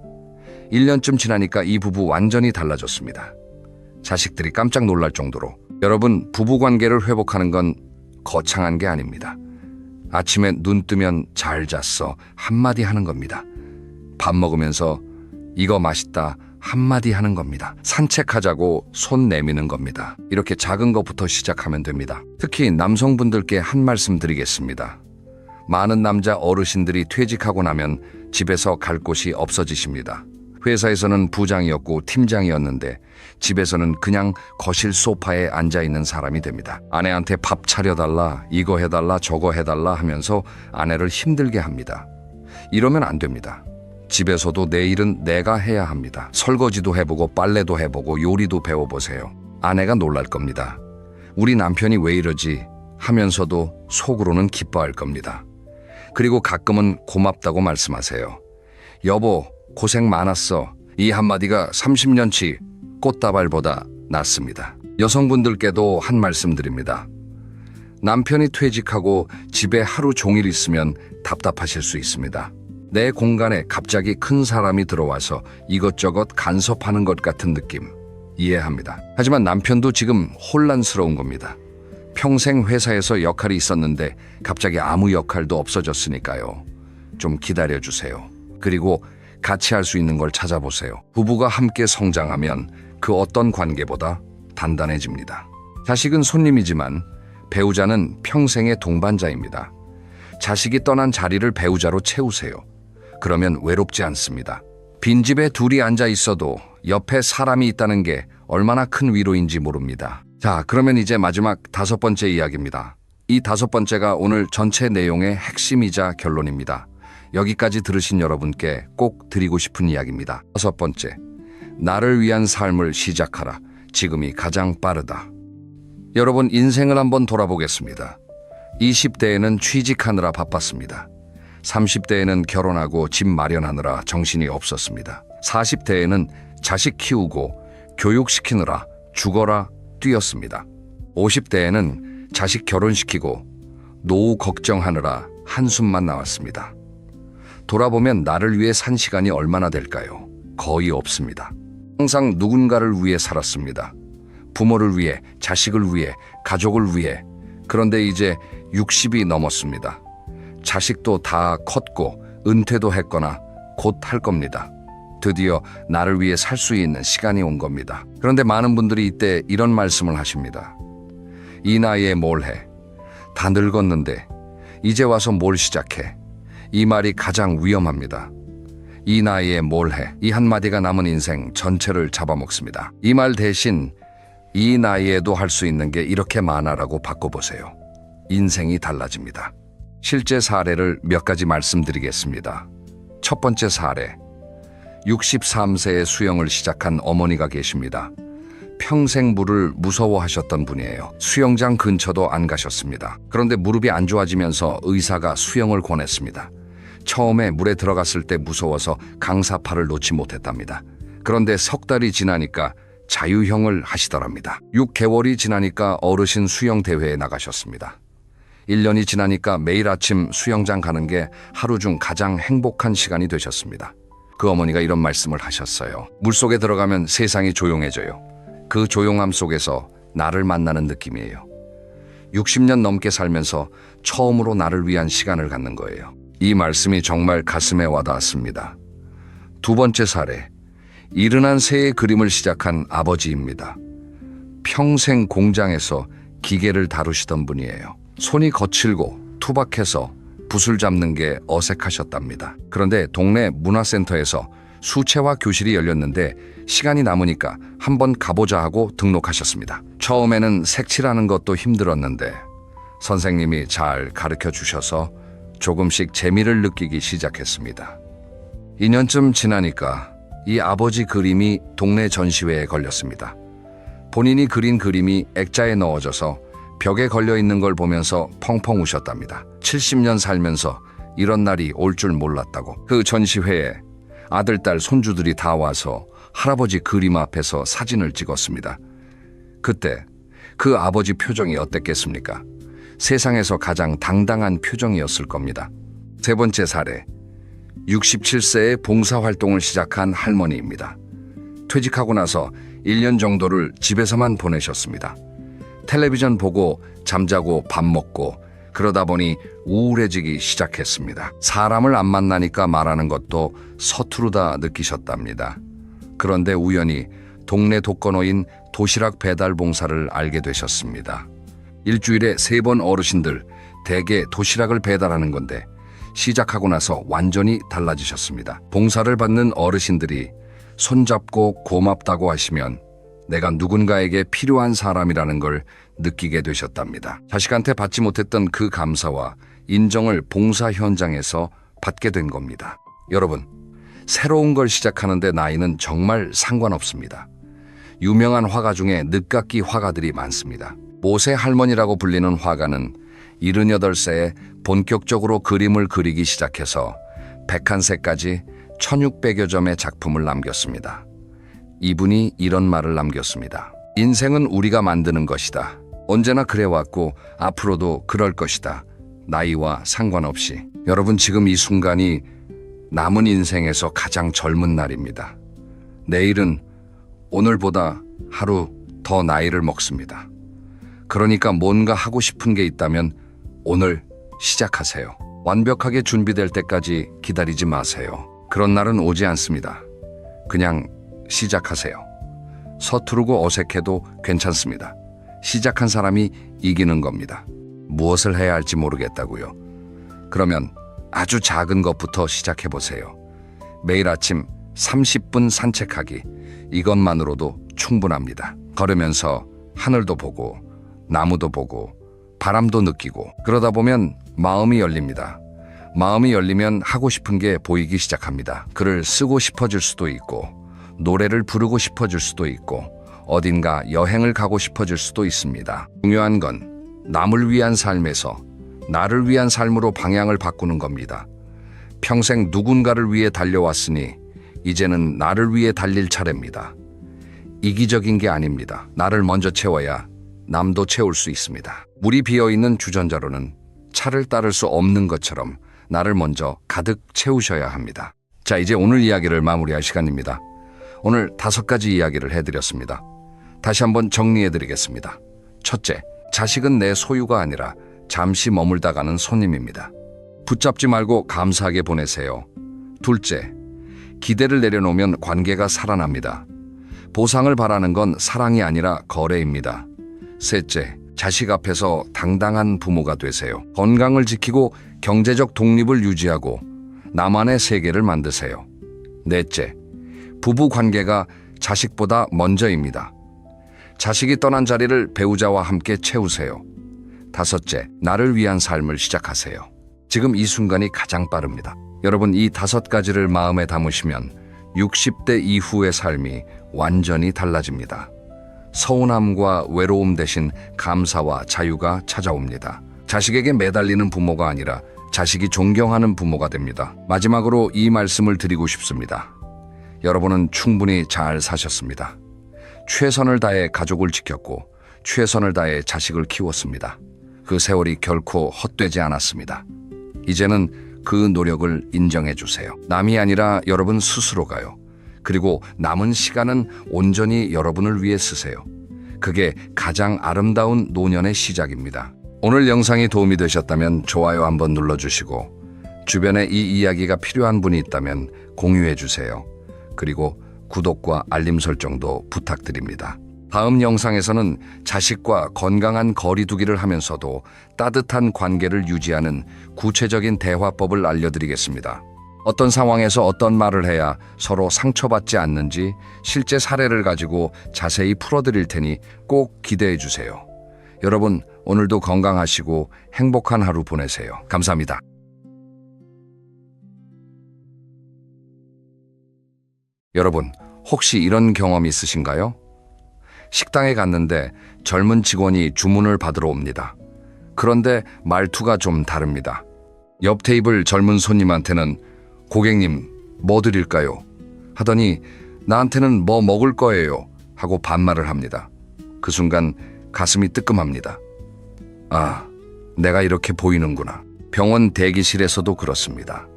1년쯤 지나니까 이 부부 완전히 달라졌습니다. 자식들이 깜짝 놀랄 정도로. 여러분, 부부관계를 회복하는 건 거창한 게 아닙니다. 아침에 눈 뜨면 잘 잤어 한마디 하는 겁니다. 밥 먹으면서 이거 맛있다 한마디 하는 겁니다. 산책하자고 손 내미는 겁니다. 이렇게 작은 것부터 시작하면 됩니다. 특히 남성분들께 한 말씀 드리겠습니다. 많은 남자 어르신들이 퇴직하고 나면 집에서 갈 곳이 없어지십니다. 회사에서는 부장이었고 팀장이었는데 집에서는 그냥 거실 소파에 앉아있는 사람이 됩니다. 아내한테 밥 차려달라, 이거 해달라, 저거 해달라 하면서 아내를 힘들게 합니다. 이러면 안 됩니다. 집에서도 내 일은 내가 해야 합니다. 설거지도 해보고 빨래도 해보고 요리도 배워보세요. 아내가 놀랄 겁니다. 우리 남편이 왜 이러지 하면서도 속으로는 기뻐할 겁니다. 그리고 가끔은 고맙다고 말씀하세요. 여보, 고생 많았어. 이 한마디가 30년치 꽃다발보다 낫습니다. 여성분들께도 한 말씀 드립니다. 남편이 퇴직하고 집에 하루 종일 있으면 답답하실 수 있습니다. 내 공간에 갑자기 큰 사람이 들어와서 이것저것 간섭하는 것 같은 느낌 이해합니다. 하지만 남편도 지금 혼란스러운 겁니다. 평생 회사에서 역할이 있었는데 갑자기 아무 역할도 없어졌으니까요. 좀 기다려주세요. 그리고 같이 할 수 있는 걸 찾아보세요. 부부가 함께 성장하면 그 어떤 관계보다 단단해집니다. 자식은 손님이지만 배우자는 평생의 동반자입니다. 자식이 떠난 자리를 배우자로 채우세요. 그러면 외롭지 않습니다. 빈집에 둘이 앉아 있어도 옆에 사람이 있다는 게 얼마나 큰 위로인지 모릅니다. 자, 그러면 이제 마지막 5번째 이야기입니다. 이 5번째가 오늘 전체 내용의 핵심이자 결론입니다. 여기까지 들으신 여러분께 꼭 드리고 싶은 이야기입니다. 6번째, 나를 위한 삶을 시작하라. 지금이 가장 빠르다. 여러분, 인생을 한번 돌아보겠습니다. 20대에는 취직하느라 바빴습니다. 30대에는 결혼하고 집 마련하느라 정신이 없었습니다. 40대에는 자식 키우고 교육시키느라 죽어라 뛰었습니다. 50대에는 자식 결혼시키고 노후 걱정하느라 한숨만 나왔습니다. 돌아보면 나를 위해 산 시간이 얼마나 될까요? 거의 없습니다. 항상 누군가를 위해 살았습니다. 부모를 위해, 자식을 위해, 가족을 위해. 그런데 이제 60이 넘었습니다. 자식도 다 컸고 은퇴도 했거나 곧 할 겁니다. 드디어 나를 위해 살 수 있는 시간이 온 겁니다. 그런데 많은 분들이 이때 이런 말씀을 하십니다. 이 나이에 뭘 해? 다 늙었는데 이제 와서 뭘 시작해? 이 말이 가장 위험합니다. 이 나이에 뭘 해? 이 한마디가 남은 인생 전체를 잡아먹습니다. 이 말 대신 이 나이에도 할 수 있는 게 이렇게 많아라고 바꿔보세요. 인생이 달라집니다. 실제 사례를 몇 가지 말씀드리겠습니다. 첫 번째 사례. 63세에 수영을 시작한 어머니가 계십니다. 평생 물을 무서워하셨던 분이에요. 수영장 근처도 안 가셨습니다. 그런데 무릎이 안 좋아지면서 의사가 수영을 권했습니다. 처음에 물에 들어갔을 때 무서워서 강사팔을 놓지 못했답니다. 그런데 석 달이 지나니까 자유형을 하시더랍니다. 6개월이 지나니까 어르신 수영 대회에 나가셨습니다. 1년이 지나니까 매일 아침 수영장 가는 게 하루 중 가장 행복한 시간이 되셨습니다. 그 어머니가 이런 말씀을 하셨어요. 물속에 들어가면 세상이 조용해져요. 그 조용함 속에서 나를 만나는 느낌이에요. 60년 넘게 살면서 처음으로 나를 위한 시간을 갖는 거예요. 이 말씀이 정말 가슴에 와닿았습니다. 두 번째 사례. 71세의 그림을 시작한 아버지입니다. 평생 공장에서 기계를 다루시던 분이에요. 손이 거칠고 투박해서 붓을 잡는 게 어색하셨답니다. 그런데 동네 문화센터에서 수채화 교실이 열렸는데 시간이 남으니까 한번 가보자 하고 등록하셨습니다. 처음에는 색칠하는 것도 힘들었는데 선생님이 잘 가르쳐 주셔서 조금씩 재미를 느끼기 시작했습니다. 2년쯤 지나니까 이 아버지 그림이 동네 전시회에 걸렸습니다. 본인이 그린 그림이 액자에 넣어져서 벽에 걸려 있는 걸 보면서 펑펑 우셨답니다. 70년 살면서 이런 날이 올 줄 몰랐다고. 그 전시회에 아들, 딸, 손주들이 다 와서 할아버지 그림 앞에서 사진을 찍었습니다. 그때 그 아버지 표정이 어땠겠습니까? 세상에서 가장 당당한 표정이었을 겁니다. 세 번째 사례. 67세에 봉사활동을 시작한 할머니입니다. 퇴직하고 나서 1년 정도를 집에서만 보내셨습니다. 텔레비전 보고 잠자고 밥 먹고 그러다 보니 우울해지기 시작했습니다. 사람을 안 만나니까 말하는 것도 서투르다 느끼셨답니다. 그런데 우연히 동네 독거노인 도시락 배달 봉사를 알게 되셨습니다. 일주일에 3번 어르신들 댁에 도시락을 배달하는 건데 시작하고 나서 완전히 달라지셨습니다. 봉사를 받는 어르신들이 손잡고 고맙다고 하시면 내가 누군가에게 필요한 사람이라는 걸 느끼게 되셨답니다. 자식한테 받지 못했던 그 감사와 인정을 봉사 현장에서 받게 된 겁니다. 여러분, 새로운 걸 시작하는데 나이는 정말 상관없습니다. 유명한 화가 중에 늦깎이 화가들이 많습니다. 모세 할머니라고 불리는 화가는 78세에 본격적으로 그림을 그리기 시작해서 101세까지 1600여 점의 작품을 남겼습니다. 이분이 이런 말을 남겼습니다. 인생은 우리가 만드는 것이다. 언제나 그래왔고 앞으로도 그럴 것이다. 나이와 상관없이. 여러분, 지금 이 순간이 남은 인생에서 가장 젊은 날입니다. 내일은 오늘보다 하루 더 나이를 먹습니다. 그러니까 뭔가 하고 싶은 게 있다면 오늘 시작하세요. 완벽하게 준비될 때까지 기다리지 마세요. 그런 날은 오지 않습니다. 그냥 시작하세요. 서투르고 어색해도 괜찮습니다. 시작한 사람이 이기는 겁니다. 무엇을 해야 할지 모르겠다고요? 그러면 아주 작은 것부터 시작해보세요. 매일 아침 30분 산책하기, 이것만으로도 충분합니다. 걸으면서 하늘도 보고 나무도 보고 바람도 느끼고 그러다 보면 마음이 열립니다. 마음이 열리면 하고 싶은 게 보이기 시작합니다. 글을 쓰고 싶어질 수도 있고 노래를 부르고 싶어질 수도 있고 어딘가 여행을 가고 싶어질 수도 있습니다. 중요한 건 남을 위한 삶에서 나를 위한 삶으로 방향을 바꾸는 겁니다. 평생 누군가를 위해 달려왔으니 이제는 나를 위해 달릴 차례입니다. 이기적인 게 아닙니다. 나를 먼저 채워야 남도 채울 수 있습니다. 물이 비어있는 주전자로는 차를 따를 수 없는 것처럼 나를 먼저 가득 채우셔야 합니다. 자, 이제 오늘 이야기를 마무리할 시간입니다. 오늘 5가지 이야기를 해드렸습니다. 다시 한번 정리해드리겠습니다. 첫째, 자식은 내 소유가 아니라 잠시 머물다 가는 손님입니다. 붙잡지 말고 감사하게 보내세요. 둘째, 기대를 내려놓으면 관계가 살아납니다. 보상을 바라는 건 사랑이 아니라 거래입니다. 셋째, 자식 앞에서 당당한 부모가 되세요. 건강을 지키고 경제적 독립을 유지하고 나만의 세계를 만드세요. 넷째, 부부 관계가 자식보다 먼저입니다. 자식이 떠난 자리를 배우자와 함께 채우세요. 다섯째, 나를 위한 삶을 시작하세요. 지금 이 순간이 가장 빠릅니다. 여러분, 이 5가지를 마음에 담으시면 60대 이후의 삶이 완전히 달라집니다. 서운함과 외로움 대신 감사와 자유가 찾아옵니다. 자식에게 매달리는 부모가 아니라 자식이 존경하는 부모가 됩니다. 마지막으로 이 말씀을 드리고 싶습니다. 여러분은 충분히 잘 사셨습니다. 최선을 다해 가족을 지켰고 최선을 다해 자식을 키웠습니다. 그 세월이 결코 헛되지 않았습니다. 이제는 그 노력을 인정해 주세요. 남이 아니라 여러분 스스로가요. 그리고 남은 시간은 온전히 여러분을 위해 쓰세요. 그게 가장 아름다운 노년의 시작입니다. 오늘 영상이 도움이 되셨다면 좋아요 한번 눌러주시고 주변에 이 이야기가 필요한 분이 있다면 공유해 주세요. 그리고 구독과 알림 설정도 부탁드립니다. 다음 영상에서는 자식과 건강한 거리두기를 하면서도 따뜻한 관계를 유지하는 구체적인 대화법을 알려드리겠습니다. 어떤 상황에서 어떤 말을 해야 서로 상처받지 않는지 실제 사례를 가지고 자세히 풀어드릴 테니 꼭 기대해 주세요. 여러분, 오늘도 건강하시고 행복한 하루 보내세요. 감사합니다. 여러분, 혹시 이런 경험 있으신가요? 식당에 갔는데 젊은 직원이 주문을 받으러 옵니다. 그런데 말투가 좀 다릅니다. 옆 테이블 젊은 손님한테는 고객님, 뭐 드릴까요? 하더니 나한테는 뭐 먹을 거예요? 하고 반말을 합니다. 그 순간 가슴이 뜨끔합니다. 아, 내가 이렇게 보이는구나. 병원 대기실에서도 그렇습니다.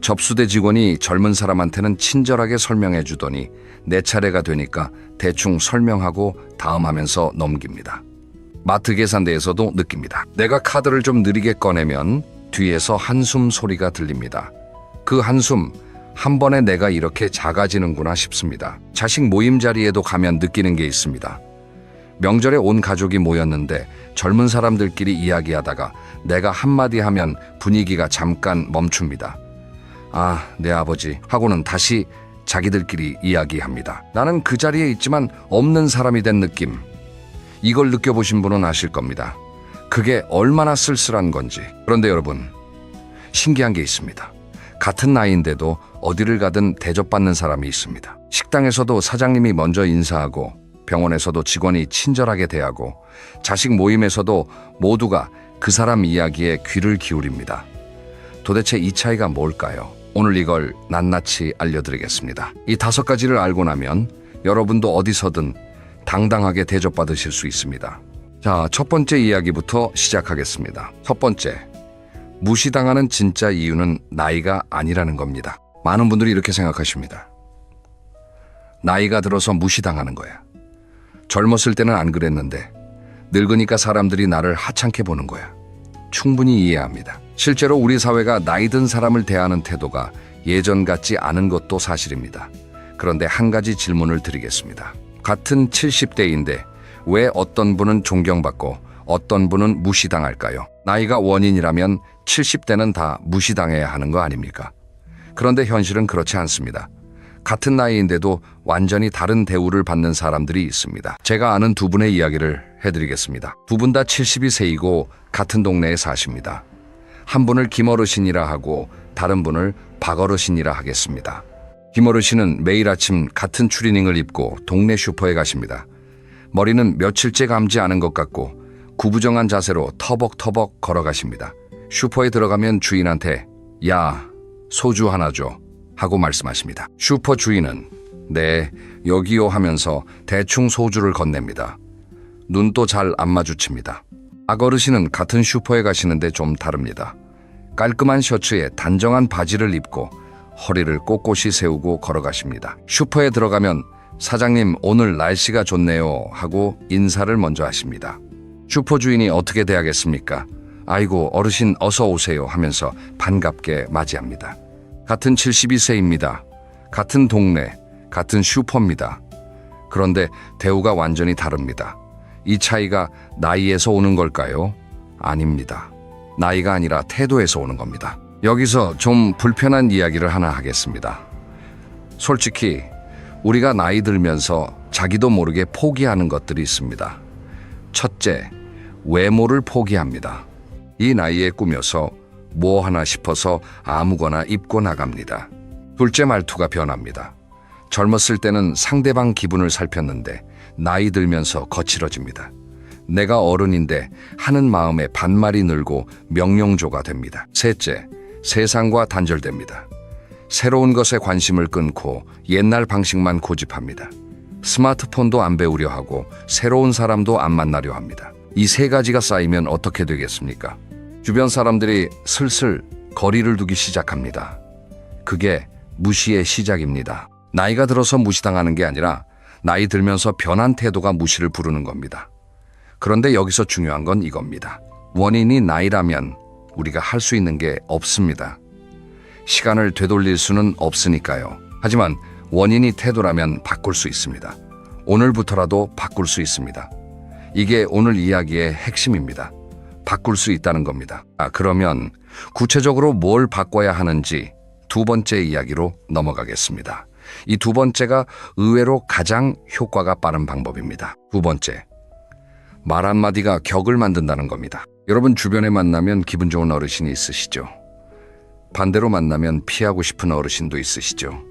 접수대 직원이 젊은 사람한테는 친절하게 설명해 주더니 내 차례가 되니까 대충 설명하고 다음 하면서 넘깁니다. 마트 계산대에서도 느낍니다. 내가 카드를 좀 느리게 꺼내면 뒤에서 한숨 소리가 들립니다. 그 한숨, 한 번에 내가 이렇게 작아지는구나 싶습니다. 자식 모임 자리에도 가면 느끼는 게 있습니다. 명절에 온 가족이 모였는데 젊은 사람들끼리 이야기하다가 내가 한마디 하면 분위기가 잠깐 멈춥니다. 아, 내 아버지 하고는 다시 자기들끼리 이야기합니다. 나는 그 자리에 있지만 없는 사람이 된 느낌. 이걸 느껴보신 분은 아실 겁니다. 그게 얼마나 쓸쓸한 건지. 그런데 여러분, 신기한 게 있습니다. 같은 나이인데도 어디를 가든 대접받는 사람이 있습니다. 식당에서도 사장님이 먼저 인사하고 병원에서도 직원이 친절하게 대하고 자식 모임에서도 모두가 그 사람 이야기에 귀를 기울입니다. 도대체 이 차이가 뭘까요? 오늘 이걸 낱낱이 알려드리겠습니다. 이 5가지를 알고 나면 여러분도 어디서든 당당하게 대접받으실 수 있습니다. 자, 첫 번째 이야기부터 시작하겠습니다. 첫 번째, 무시당하는 진짜 이유는 나이가 아니라는 겁니다. 많은 분들이 이렇게 생각하십니다. 나이가 들어서 무시당하는 거야. 젊었을 때는 안 그랬는데 늙으니까 사람들이 나를 하찮게 보는 거야. 충분히 이해합니다. 실제로 우리 사회가 나이 든 사람을 대하는 태도가 예전 같지 않은 것도 사실입니다. 그런데 한 가지 질문을 드리겠습니다. 같은 70대인데 왜 어떤 분은 존경받고 어떤 분은 무시당할까요? 나이가 원인이라면 70대는 다 무시당해야 하는 거 아닙니까? 그런데 현실은 그렇지 않습니다. 같은 나이인데도 완전히 다른 대우를 받는 사람들이 있습니다. 제가 아는 두 분의 이야기를 해드리겠습니다. 두 분 다 72세이고 같은 동네에 사십니다. 한 분을 김어르신이라 하고 다른 분을 박어르신이라 하겠습니다. 김어르신은 매일 아침 같은 추리닝을 입고 동네 슈퍼에 가십니다. 머리는 며칠째 감지 않은 것 같고 구부정한 자세로 터벅터벅 걸어가십니다. 슈퍼에 들어가면 주인한테 야, 소주 하나 줘 하고 말씀하십니다. 슈퍼 주인은 네, 여기요 하면서 대충 소주를 건넵니다. 눈도 잘 안 마주칩니다. 박어르신은 같은 슈퍼에 가시는데 좀 다릅니다. 깔끔한 셔츠에 단정한 바지를 입고 허리를 꼿꼿이 세우고 걸어가십니다. 슈퍼에 들어가면 사장님 오늘 날씨가 좋네요 하고 인사를 먼저 하십니다. 슈퍼 주인이 어떻게 대하겠습니까? 아이고 어르신 어서 오세요 하면서 반갑게 맞이합니다. 같은 72세입니다. 같은 동네, 같은 슈퍼입니다. 그런데 대우가 완전히 다릅니다. 이 차이가 나이에서 오는 걸까요? 아닙니다. 나이가 아니라 태도에서 오는 겁니다. 여기서 좀 불편한 이야기를 하나 하겠습니다. 솔직히 우리가 나이 들면서 자기도 모르게 포기하는 것들이 있습니다. 첫째, 외모를 포기합니다. 이 나이에 꾸며서 뭐 하나 싶어서 아무거나 입고 나갑니다. 둘째, 말투가 변합니다. 젊었을 때는 상대방 기분을 살폈는데 나이 들면서 거칠어집니다. 내가 어른인데 하는 마음에 반말이 늘고 명령조가 됩니다. 셋째, 세상과 단절됩니다. 새로운 것에 관심을 끊고 옛날 방식만 고집합니다. 스마트폰도 안 배우려 하고 새로운 사람도 안 만나려 합니다. 이 세 가지가 쌓이면 어떻게 되겠습니까? 주변 사람들이 슬슬 거리를 두기 시작합니다. 그게 무시의 시작입니다. 나이가 들어서 무시당하는 게 아니라 나이 들면서 변한 태도가 무시를 부르는 겁니다. 그런데 여기서 중요한 건 이겁니다. 원인이 나이라면 우리가 할 수 있는 게 없습니다. 시간을 되돌릴 수는 없으니까요. 하지만 원인이 태도라면 바꿀 수 있습니다. 오늘부터라도 바꿀 수 있습니다. 이게 오늘 이야기의 핵심입니다. 바꿀 수 있다는 겁니다. 그러면 구체적으로 뭘 바꿔야 하는지 두 번째 이야기로 넘어가겠습니다. 이 두 번째가 의외로 가장 효과가 빠른 방법입니다. 두 번째, 말 한마디가 격을 만든다는 겁니다. 여러분 주변에 만나면 기분 좋은 어르신이 있으시죠? 반대로 만나면 피하고 싶은 어르신도 있으시죠?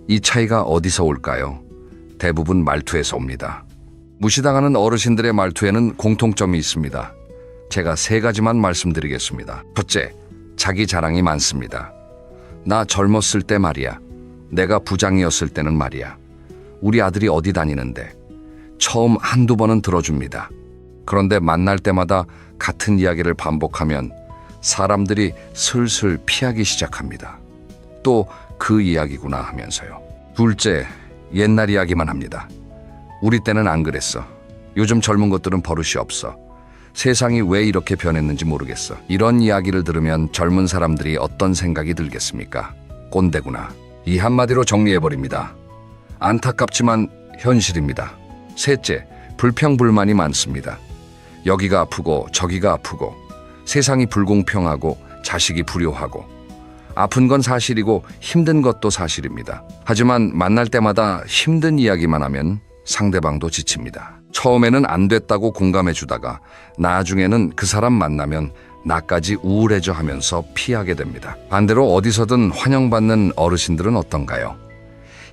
이 차이가 어디서 올까요? 대부분 말투에서 옵니다. 무시당하는 어르신들의 말투에는 공통점이 있습니다. 제가 세 가지만 말씀드리겠습니다. 첫째, 자기 자랑이 많습니다. 나 젊었을 때 말이야. 내가 부장이었을 때는 말이야. 우리 아들이 어디 다니는데. 처음 한두 번은 들어줍니다. 그런데 만날 때마다 같은 이야기를 반복하면 사람들이 슬슬 피하기 시작합니다. 또 그 이야기구나 하면서요. 둘째, 옛날 이야기만 합니다. 우리 때는 안 그랬어. 요즘 젊은 것들은 버릇이 없어. 세상이 왜 이렇게 변했는지 모르겠어. 이런 이야기를 들으면 젊은 사람들이 어떤 생각이 들겠습니까? 꼰대구나. 이 한마디로 정리해버립니다. 안타깝지만 현실입니다. 셋째, 불평불만이 많습니다. 여기가 아프고 저기가 아프고 세상이 불공평하고 자식이 불효하고 아픈 건 사실이고 힘든 것도 사실입니다. 하지만 만날 때마다 힘든 이야기만 하면 상대방도 지칩니다. 처음에는 안 됐다고 공감해 주다가 나중에는 그 사람 만나면 나까지 우울해져 하면서 피하게 됩니다. 반대로 어디서든 환영받는 어르신들은 어떤가요?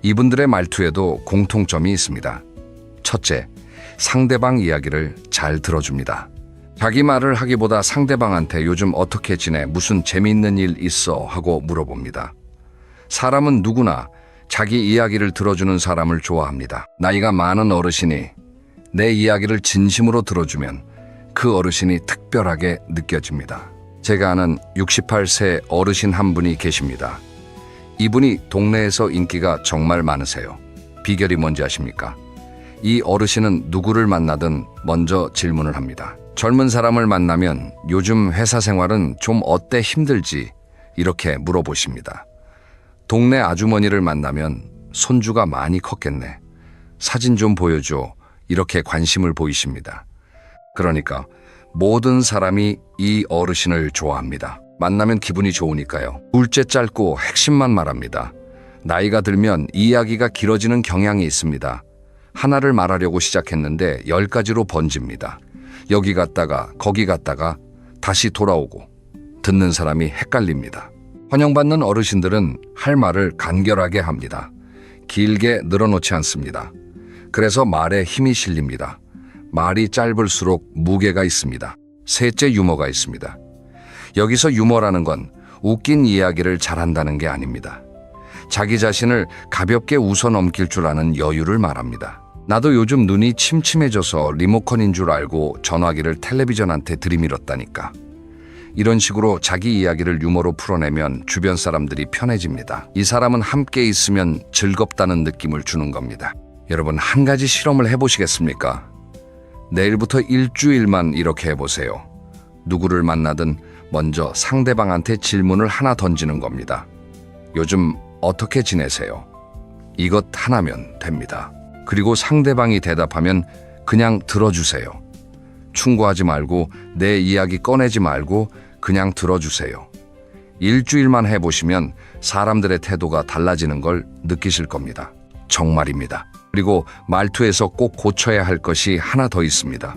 이분들의 말투에도 공통점이 있습니다. 첫째, 상대방 이야기를 잘 들어줍니다. 자기 말을 하기보다 상대방한테 요즘 어떻게 지내? 무슨 재미있는 일 있어? 하고 물어봅니다. 사람은 누구나 자기 이야기를 들어주는 사람을 좋아합니다. 나이가 많은 어르신이 내 이야기를 진심으로 들어주면 그 어르신이 특별하게 느껴집니다. 제가 아는 68세 어르신 한 분이 계십니다. 이분이 동네에서 인기가 정말 많으세요. 비결이 뭔지 아십니까? 이 어르신은 누구를 만나든 먼저 질문을 합니다. 젊은 사람을 만나면 요즘 회사 생활은 좀 어때 힘들지? 이렇게 물어보십니다. 동네 아주머니를 만나면 손주가 많이 컸겠네. 사진 좀 보여줘. 이렇게 관심을 보이십니다. 그러니까 모든 사람이 이 어르신을 좋아합니다. 만나면 기분이 좋으니까요. 둘째, 짧고 핵심만 말합니다. 나이가 들면 이야기가 길어지는 경향이 있습니다. 하나를 말하려고 시작했는데 10가지로 번집니다. 여기 갔다가 거기 갔다가 다시 돌아오고 듣는 사람이 헷갈립니다. 환영받는 어르신들은 할 말을 간결하게 합니다. 길게 늘어놓지 않습니다. 그래서 말에 힘이 실립니다. 말이 짧을수록 무게가 있습니다. 셋째, 유머가 있습니다. 여기서 유머라는 건 웃긴 이야기를 잘한다는 게 아닙니다. 자기 자신을 가볍게 웃어 넘길 줄 아는 여유를 말합니다. 나도 요즘 눈이 침침해져서 리모컨인 줄 알고 전화기를 텔레비전한테 들이밀었다니까. 이런 식으로 자기 이야기를 유머로 풀어내면 주변 사람들이 편해집니다. 이 사람은 함께 있으면 즐겁다는 느낌을 주는 겁니다. 여러분, 한 가지 실험을 해보시겠습니까? 내일부터 일주일만 이렇게 해보세요. 누구를 만나든 먼저 상대방한테 질문을 하나 던지는 겁니다. 요즘 어떻게 지내세요? 이것 하나면 됩니다. 그리고 상대방이 대답하면 그냥 들어주세요. 충고하지 말고 내 이야기 꺼내지 말고 그냥 들어주세요. 일주일만 해보시면 사람들의 태도가 달라지는 걸 느끼실 겁니다. 정말입니다. 그리고 말투에서 꼭 고쳐야 할 것이 하나 더 있습니다.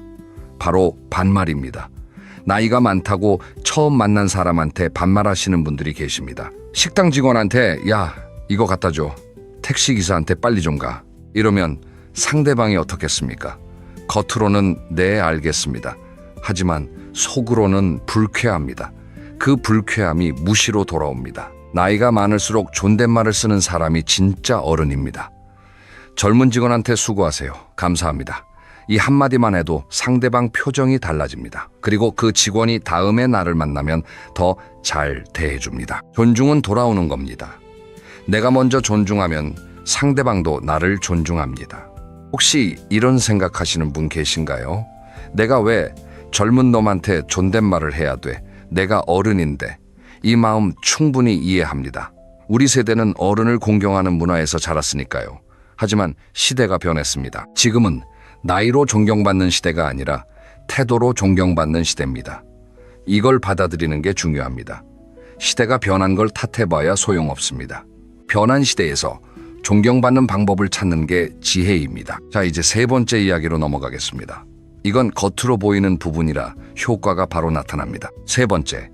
바로 반말입니다. 나이가 많다고 처음 만난 사람한테 반말하시는 분들이 계십니다. 식당 직원한테 야, 이거 갖다 줘. 택시기사한테 빨리 좀 가. 이러면 상대방이 어떻겠습니까? 겉으로는 네, 알겠습니다. 하지만 속으로는 불쾌합니다. 그 불쾌함이 무시로 돌아옵니다. 나이가 많을수록 존댓말을 쓰는 사람이 진짜 어른입니다. 젊은 직원한테 수고하세요. 감사합니다. 이 한마디만 해도 상대방 표정이 달라집니다. 그리고 그 직원이 다음에 나를 만나면 더 잘 대해줍니다. 존중은 돌아오는 겁니다. 내가 먼저 존중하면 상대방도 나를 존중합니다. 혹시 이런 생각하시는 분 계신가요? 내가 왜 젊은 놈한테 존댓말을 해야 돼? 내가 어른인데. 이 마음 충분히 이해합니다. 우리 세대는 어른을 공경하는 문화에서 자랐으니까요. 하지만 시대가 변했습니다. 지금은 나이로 존경받는 시대가 아니라 태도로 존경받는 시대입니다. 이걸 받아들이는 게 중요합니다. 시대가 변한 걸 탓해봐야 소용없습니다. 변한 시대에서 존경받는 방법을 찾는 게 지혜입니다. 자, 이제 세 번째 이야기로 넘어가겠습니다. 이건 겉으로 보이는 부분이라 효과가 바로 나타납니다. 세 번째,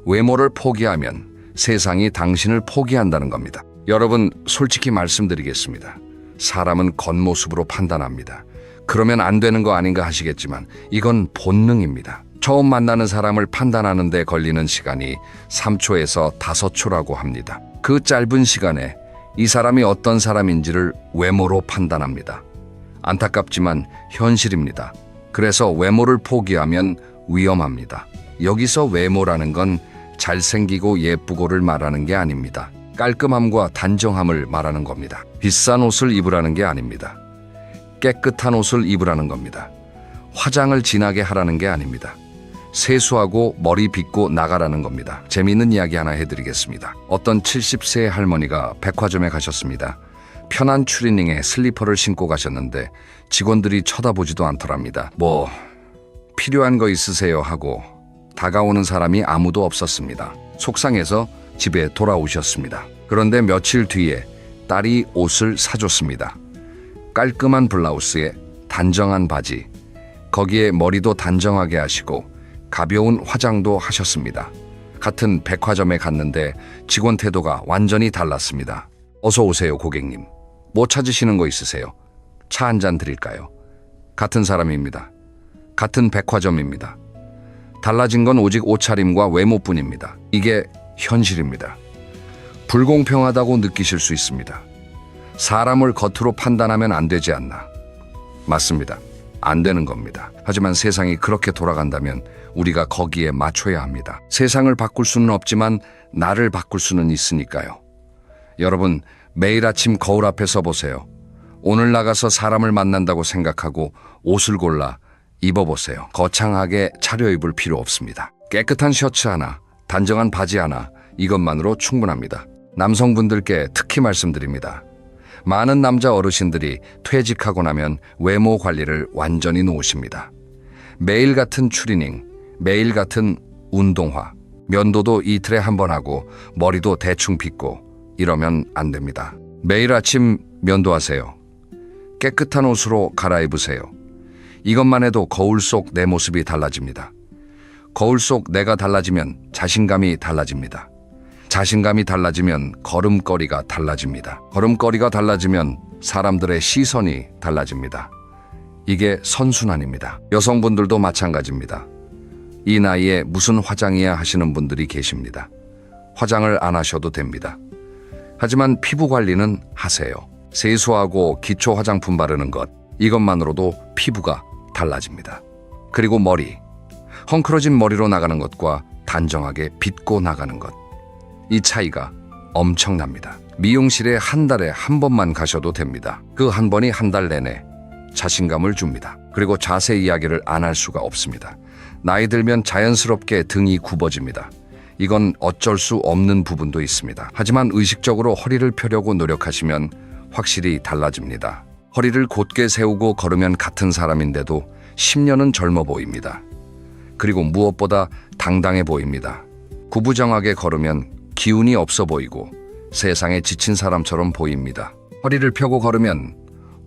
외모를 포기하면 세상이 당신을 포기한다는 겁니다. 여러분, 솔직히 말씀드리겠습니다. 사람은 겉모습으로 판단합니다. 그러면 안 되는 거 아닌가 하시겠지만 이건 본능입니다. 처음 만나는 사람을 판단하는 데 걸리는 시간이 3초에서 5초라고 합니다. 그 짧은 시간에 이 사람이 어떤 사람인지를 외모로 판단합니다. 안타깝지만 현실입니다. 그래서 외모를 포기하면 위험합니다. 여기서 외모라는 건 잘생기고 예쁘고를 말하는 게 아닙니다. 깔끔함과 단정함을 말하는 겁니다. 비싼 옷을 입으라는 게 아닙니다. 깨끗한 옷을 입으라는 겁니다. 화장을 진하게 하라는 게 아닙니다. 세수하고 머리 빗고 나가라는 겁니다. 재미있는 이야기 하나 해드리겠습니다. 어떤 70세의 할머니가 백화점에 가셨습니다. 편한 추리닝에 슬리퍼를 신고 가셨는데 직원들이 쳐다보지도 않더랍니다. 뭐 필요한 거 있으세요 하고 다가오는 사람이 아무도 없었습니다. 속상해서 집에 돌아오셨습니다. 그런데 며칠 뒤에 딸이 옷을 사줬습니다. 깔끔한 블라우스에 단정한 바지, 거기에 머리도 단정하게 하시고 가벼운 화장도 하셨습니다. 같은 백화점에 갔는데 직원 태도가 완전히 달랐습니다. 어서 오세요, 고객님. 뭐 찾으시는 거 있으세요? 차 한 잔 드릴까요? 같은 사람입니다. 같은 백화점입니다. 달라진 건 오직 옷차림과 외모뿐입니다. 이게 현실입니다. 불공평하다고 느끼실 수 있습니다. 사람을 겉으로 판단하면 안 되지 않나? 맞습니다. 안 되는 겁니다. 하지만 세상이 그렇게 돌아간다면 우리가 거기에 맞춰야 합니다. 세상을 바꿀 수는 없지만 나를 바꿀 수는 있으니까요. 여러분, 매일 아침 거울 앞에 서 보세요. 오늘 나가서 사람을 만난다고 생각하고 옷을 골라 입어보세요. 거창하게 차려입을 필요 없습니다. 깨끗한 셔츠 하나, 단정한 바지 하나, 이것만으로 충분합니다. 남성분들께 특히 말씀드립니다. 많은 남자 어르신들이 퇴직하고 나면 외모 관리를 완전히 놓으십니다. 매일 같은 추리닝, 매일 같은 운동화, 면도도 이틀에 한 번 하고 머리도 대충 빗고 이러면 안 됩니다. 매일 아침 면도하세요. 깨끗한 옷으로 갈아입으세요. 이것만 해도 거울 속 내 모습이 달라집니다. 거울 속 내가 달라지면 자신감이 달라집니다. 자신감이 달라지면 걸음걸이가 달라집니다. 걸음걸이가 달라지면 사람들의 시선이 달라집니다. 이게 선순환입니다. 여성분들도 마찬가지입니다. 이 나이에 무슨 화장이야 하시는 분들이 계십니다. 화장을 안 하셔도 됩니다. 하지만 피부 관리는 하세요. 세수하고 기초 화장품 바르는 것, 이것만으로도 피부가 달라집니다. 그리고 머리, 헝클어진 머리로 나가는 것과 단정하게 빗고 나가는 것, 이 차이가 엄청납니다. 미용실에 한 달에 한 번만 가셔도 됩니다. 그 한 번이 한 달 내내 자신감을 줍니다. 그리고 자세 이야기를 안 할 수가 없습니다. 나이 들면 자연스럽게 등이 굽어집니다. 이건 어쩔 수 없는 부분도 있습니다. 하지만 의식적으로 허리를 펴려고 노력하시면 확실히 달라집니다. 허리를 곧게 세우고 걸으면 같은 사람인데도 10년은 젊어 보입니다. 그리고 무엇보다 당당해 보입니다. 구부정하게 걸으면 기운이 없어 보이고 세상에 지친 사람처럼 보입니다. 허리를 펴고 걸으면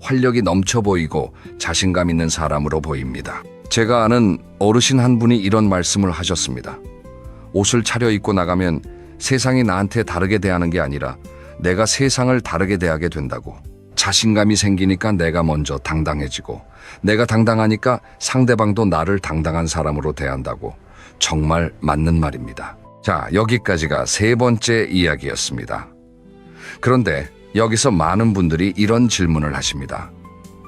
활력이 넘쳐 보이고 자신감 있는 사람으로 보입니다. 제가 아는 어르신 한 분이 이런 말씀을 하셨습니다. 옷을 차려입고 나가면 세상이 나한테 다르게 대하는 게 아니라 내가 세상을 다르게 대하게 된다고. 자신감이 생기니까 내가 먼저 당당해지고 내가 당당하니까 상대방도 나를 당당한 사람으로 대한다고. 정말 맞는 말입니다. 자, 여기까지가 세 번째 이야기였습니다. 그런데 여기서 많은 분들이 이런 질문을 하십니다.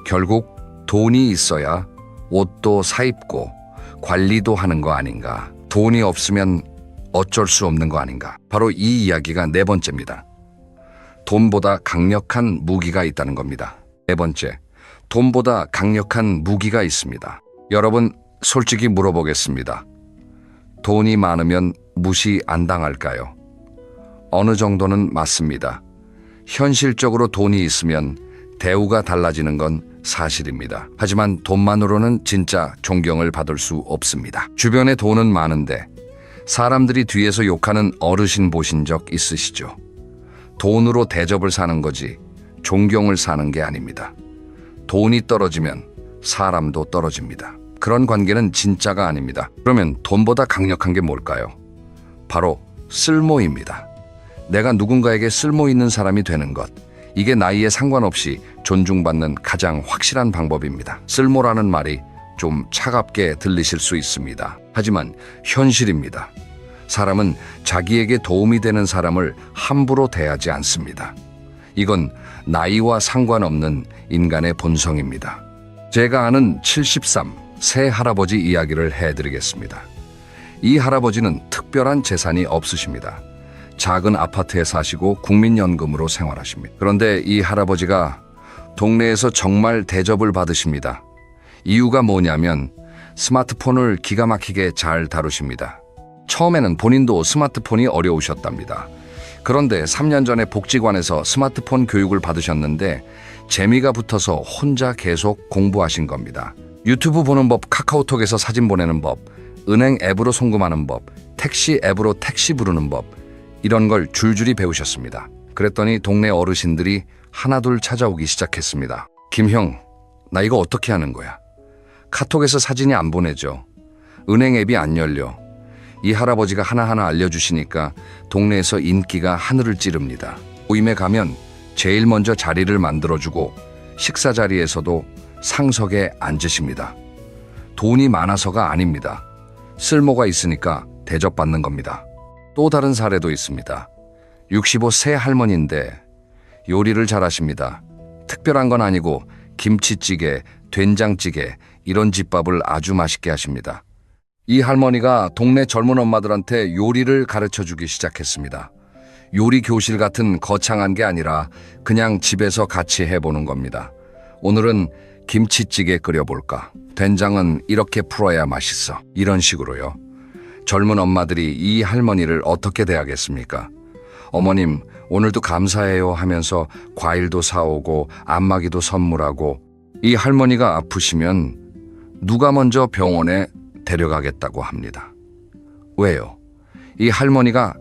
결국 돈이 있어야 옷도 사입고 관리도 하는 거 아닌가? 돈이 없으면 어쩔 수 없는 거 아닌가? 바로 이 이야기가 네 번째입니다. 돈보다 강력한 무기가 있다는 겁니다. 네 번째, 돈보다 강력한 무기가 있습니다. 여러분, 솔직히 물어보겠습니다. 돈이 많으면 무시 안 당할까요? 어느 정도는 맞습니다. 현실적으로 돈이 있으면 대우가 달라지는 건 사실입니다. 하지만 돈만으로는 진짜 존경을 받을 수 없습니다. 주변에 돈은 많은데 사람들이 뒤에서 욕하는 어르신 보신 적 있으시죠? 돈으로 대접을 사는 거지 존경을 사는 게 아닙니다. 돈이 떨어지면 사람도 떨어집니다. 그런 관계는 진짜가 아닙니다. 그러면 돈보다 강력한 게 뭘까요? 바로 쓸모입니다. 내가 누군가에게 쓸모 있는 사람이 되는 것. 이게 나이에 상관없이 존중받는 가장 확실한 방법입니다. 쓸모라는 말이 좀 차갑게 들리실 수 있습니다. 하지만 현실입니다. 사람은 자기에게 도움이 되는 사람을 함부로 대하지 않습니다. 이건 나이와 상관없는 인간의 본성입니다. 제가 아는 73 새 할아버지 이야기를 해드리겠습니다. 이 할아버지는 특별한 재산이 없으십니다. 작은 아파트에 사시고 국민연금으로 생활하십니다. 그런데 이 할아버지가 동네에서 정말 대접을 받으십니다. 이유가 뭐냐면 스마트폰을 기가 막히게 잘 다루십니다. 처음에는 본인도 스마트폰이 어려우셨답니다. 그런데 3년 전에 복지관에서 스마트폰 교육을 받으셨는데 재미가 붙어서 혼자 계속 공부하신 겁니다. 유튜브 보는 법, 카카오톡에서 사진 보내는 법, 은행 앱으로 송금하는 법, 택시 앱으로 택시 부르는 법, 이런 걸 줄줄이 배우셨습니다. 그랬더니 동네 어르신들이 하나둘 찾아오기 시작했습니다. 김형, 나 이거 어떻게 하는 거야? 카톡에서 사진이 안 보내져. 은행 앱이 안 열려. 이 할아버지가 하나하나 알려주시니까 동네에서 인기가 하늘을 찌릅니다. 모임에 가면 제일 먼저 자리를 만들어주고 식사 자리에서도 상석에 앉으십니다. 돈이 많아서가 아닙니다. 쓸모가 있으니까 대접받는 겁니다. 또 다른 사례도 있습니다. 65 새 할머니인데 요리를 잘하십니다. 특별한 건 아니고 김치찌개, 된장찌개 이런 집밥을 아주 맛있게 하십니다. 이 할머니가 동네 젊은 엄마들한테 요리를 가르쳐주기 시작했습니다. 요리 교실 같은 거창한 게 아니라 그냥 집에서 같이 해보는 겁니다. 오늘은 김치찌개 끓여볼까? 된장은 이렇게 풀어야 맛있어. 이런 식으로요. 젊은 엄마들이 이 할머니를 어떻게 대하겠습니까? 어머님, 오늘도 감사해요 하면서 과일도 사오고 안마기도 선물하고. 이 할머니가 아프시면 누가 먼저 병원에 데려가겠다고 합니다. 왜요? 이 할머니가